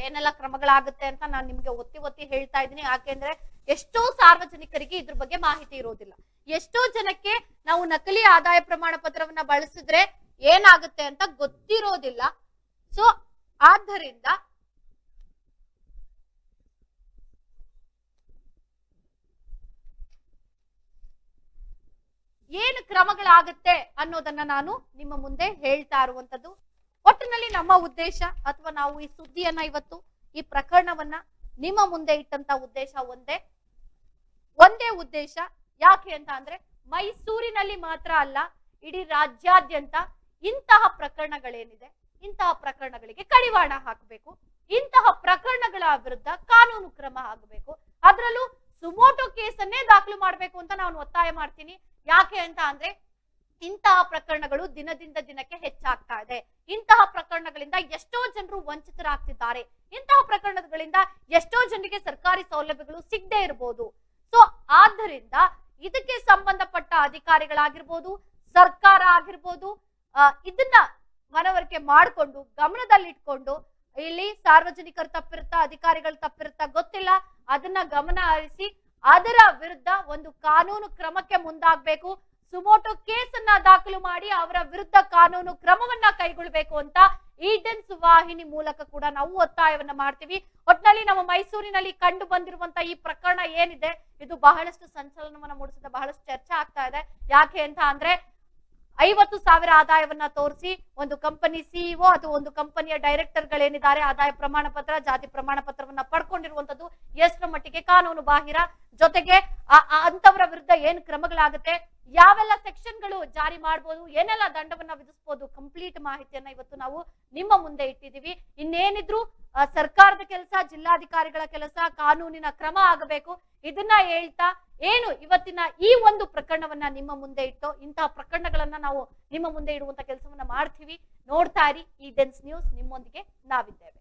ಏನೆಲ್ಲ ಕ್ರಮಗಳಾಗುತ್ತೆ ಅಂತ ನಾನು ನಿಮ್ಗೆ ಒತ್ತಿ ಹೇಳ್ತಾ ಇದ್ದೀನಿ. ಯಾಕೆಂದ್ರೆ ಎಷ್ಟೋ ಸಾರ್ವಜನಿಕರಿಗೆ ಇದ್ರ ಬಗ್ಗೆ ಮಾಹಿತಿ ಇರೋದಿಲ್ಲ. ಎಷ್ಟೋ ಜನಕ್ಕೆ ನಾವು ನಕಲಿ ಆದಾಯ ಪ್ರಮಾಣ ಪತ್ರವನ್ನ ಬಳಸಿದ್ರೆ ಏನಾಗುತ್ತೆ ಅಂತ ಗೊತ್ತಿರೋದಿಲ್ಲ. ಸೊ ಆದ್ದರಿಂದ ಏನು ಕ್ರಮಗಳಾಗುತ್ತೆ ಅನ್ನೋದನ್ನ ನಾನು ನಿಮ್ಮ ಮುಂದೆ ಹೇಳ್ತಾ ಇರುವಂತದ್ದು. ಒಟ್ಟಿನಲ್ಲಿ ನಮ್ಮ ಉದ್ದೇಶ ಅಥವಾ ನಾವು ಈ ಸುದ್ದಿಯನ್ನ ಇವತ್ತು ಈ ಪ್ರಕರಣವನ್ನ ನಿಮ್ಮ ಮುಂದೆ ಇಟ್ಟಂತ ಉದ್ದೇಶ ಒಂದೇ ಉದ್ದೇಶ. ಯಾಕೆ ಅಂತ ಅಂದ್ರೆ ಮೈಸೂರಿನಲ್ಲಿ ಮಾತ್ರ ಅಲ್ಲ, ಇಡೀ ರಾಜ್ಯಾದ್ಯಂತ ಇಂತಹ ಪ್ರಕರಣಗಳೇನಿದೆ ಇಂತಹ ಪ್ರಕರಣಗಳಿಗೆ ಕಡಿವಾಣ ಹಾಕಬೇಕು. ಇಂತಹ ಪ್ರಕರಣಗಳ ವಿರುದ್ಧ ಕಾನೂನು ಕ್ರಮ ಆಗಬೇಕು. ಅದರಲ್ಲೂ ಸುಮೋಟೋ ಕೇಸನ್ನೇ ದಾಖಲು ಮಾಡಬೇಕು ಅಂತ ನಾನು ಒತ್ತಾಯ ಮಾಡ್ತೀನಿ. ಯಾಕೆ ಅಂತ ಅಂದ್ರೆ ಇಂತಹ ಪ್ರಕರಣಗಳು ದಿನದಿಂದ ದಿನಕ್ಕೆ ಹೆಚ್ಚಾಗ್ತಾ ಇದೆ. ಇಂತಹ ಪ್ರಕರಣಗಳಿಂದ ಎಷ್ಟೋ ಜನರು ವಂಚಿತರಾಗ್ತಿದ್ದಾರೆ. ಇಂತಹ ಪ್ರಕರಣಗಳಿಂದ ಎಷ್ಟೋ ಜನರಿಗೆ ಸರ್ಕಾರಿ ಸೌಲಭ್ಯಗಳು ಸಿಗದೆ ಇರಬಹುದು. ಸೊ ಆದ್ದರಿಂದ ಇದಕ್ಕೆ ಸಂಬಂಧಪಟ್ಟ ಅಧಿಕಾರಿಗಳಾಗಿರ್ಬೋದು, ಸರ್ಕಾರ ಆಗಿರ್ಬೋದು, ಇದನ್ನ ಮನವರಿಕೆ ಮಾಡಿಕೊಂಡು ಗಮನದಲ್ಲಿಟ್ಕೊಂಡು, ಇಲ್ಲಿ ಸಾರ್ವಜನಿಕರು ತಪ್ಪಿರುತ್ತಾ ಅಧಿಕಾರಿಗಳು ತಪ್ಪಿರುತ್ತಾ ಗೊತ್ತಿಲ್ಲ, ಅದನ್ನ ಗಮನ ಹರಿಸಿ ಅದರ ವಿರುದ್ಧ ಒಂದು ಕಾನೂನು ಕ್ರಮಕ್ಕೆ ಮುಂದಾಗಬೇಕು. ಸುಮೋಟೋ ಕೇಸನ್ನ ದಾಖಲು ಮಾಡಿ ಅವರ ವಿರುದ್ಧ ಕಾನೂನು ಕ್ರಮವನ್ನ ಕೈಗೊಳ್ಳಬೇಕು ಅಂತ ಈಡೆನ್ಸ್ ವಾಹಿನಿ ಮೂಲಕ ಕೂಡ ನಾವು ಒತ್ತಾಯವನ್ನ ಮಾಡ್ತೀವಿ. ಒಟ್ಟಿನಲ್ಲಿ ನಮ್ಮ ಮೈಸೂರಿನಲ್ಲಿ ಕಂಡು ಬಂದಿರುವಂತ ಈ ಪ್ರಕರಣ ಏನಿದೆ ಇದು ಬಹಳಷ್ಟು ಸಂಚಲನವನ್ನ ಮೂಡಿಸಿದ, ಬಹಳಷ್ಟು ಚರ್ಚೆ ಆಗ್ತಾ ಇದೆ. ಯಾಕೆ ಅಂತ ಅಂದ್ರೆ 50,000 ಆದಾಯವನ್ನ ತೋರಿಸಿ ಒಂದು ಕಂಪನಿ ಸಿಇಒ ಅಥವಾ ಒಂದು ಕಂಪನಿಯ ಡೈರೆಕ್ಟರ್ ಗಳೇನಿದ್ದಾರೆ ಆದಾಯ ಪ್ರಮಾಣ ಪತ್ರ, ಜಾತಿ ಪ್ರಮಾಣ ಪತ್ರವನ್ನ ಪಡ್ಕೊಂಡಿರುವಂತದ್ದು ಎಷ್ಟರ ಮಟ್ಟಿಗೆ ಕಾನೂನು ಬಾಹಿರ, ಜೊತೆಗೆ ಅಂತವರ ವಿರುದ್ಧ ಏನು ಕ್ರಮಗಳಾಗುತ್ತೆ, ಯಾವೆಲ್ಲ ಸೆಕ್ಷನ್ಗಳು ಜಾರಿ ಮಾಡಬಹುದು, ಏನೆಲ್ಲ ದಂಡವನ್ನ ವಿಧಿಸಬಹುದು, ಕಂಪ್ಲೀಟ್ ಮಾಹಿತಿಯನ್ನ ಇವತ್ತು ನಾವು ನಿಮ್ಮ ಮುಂದೆ ಇಟ್ಟಿದ್ದೀವಿ. ಇನ್ನೇನಿದ್ರು ಸರ್ಕಾರದ ಕೆಲಸ, ಜಿಲ್ಲಾಧಿಕಾರಿಗಳ ಕೆಲಸ, ಕಾನೂನಿನ ಕ್ರಮ ಆಗಬೇಕು. ಇದನ್ನ ಹೇಳ್ತಾ ಏನು ಇವತ್ತಿನ ಈ ಒಂದು ಪ್ರಕರಣವನ್ನ ನಿಮ್ಮ ಮುಂದೆ ಇಟ್ಟು ಇಂತಹ ಪ್ರಕರಣಗಳನ್ನ ನಾವು ನಿಮ್ಮ ಮುಂದೆ ಇಡುವಂತ ಕೆಲಸವನ್ನ ಮಾಡ್ತೀವಿ. ನೋಡ್ತಾ ಇರಿ ಈಡೆನ್ಸ್ ನ್ಯೂಸ್, ನಿಮ್ಮೊಂದಿಗೆ ನಾವಿದ್ದೇವೆ.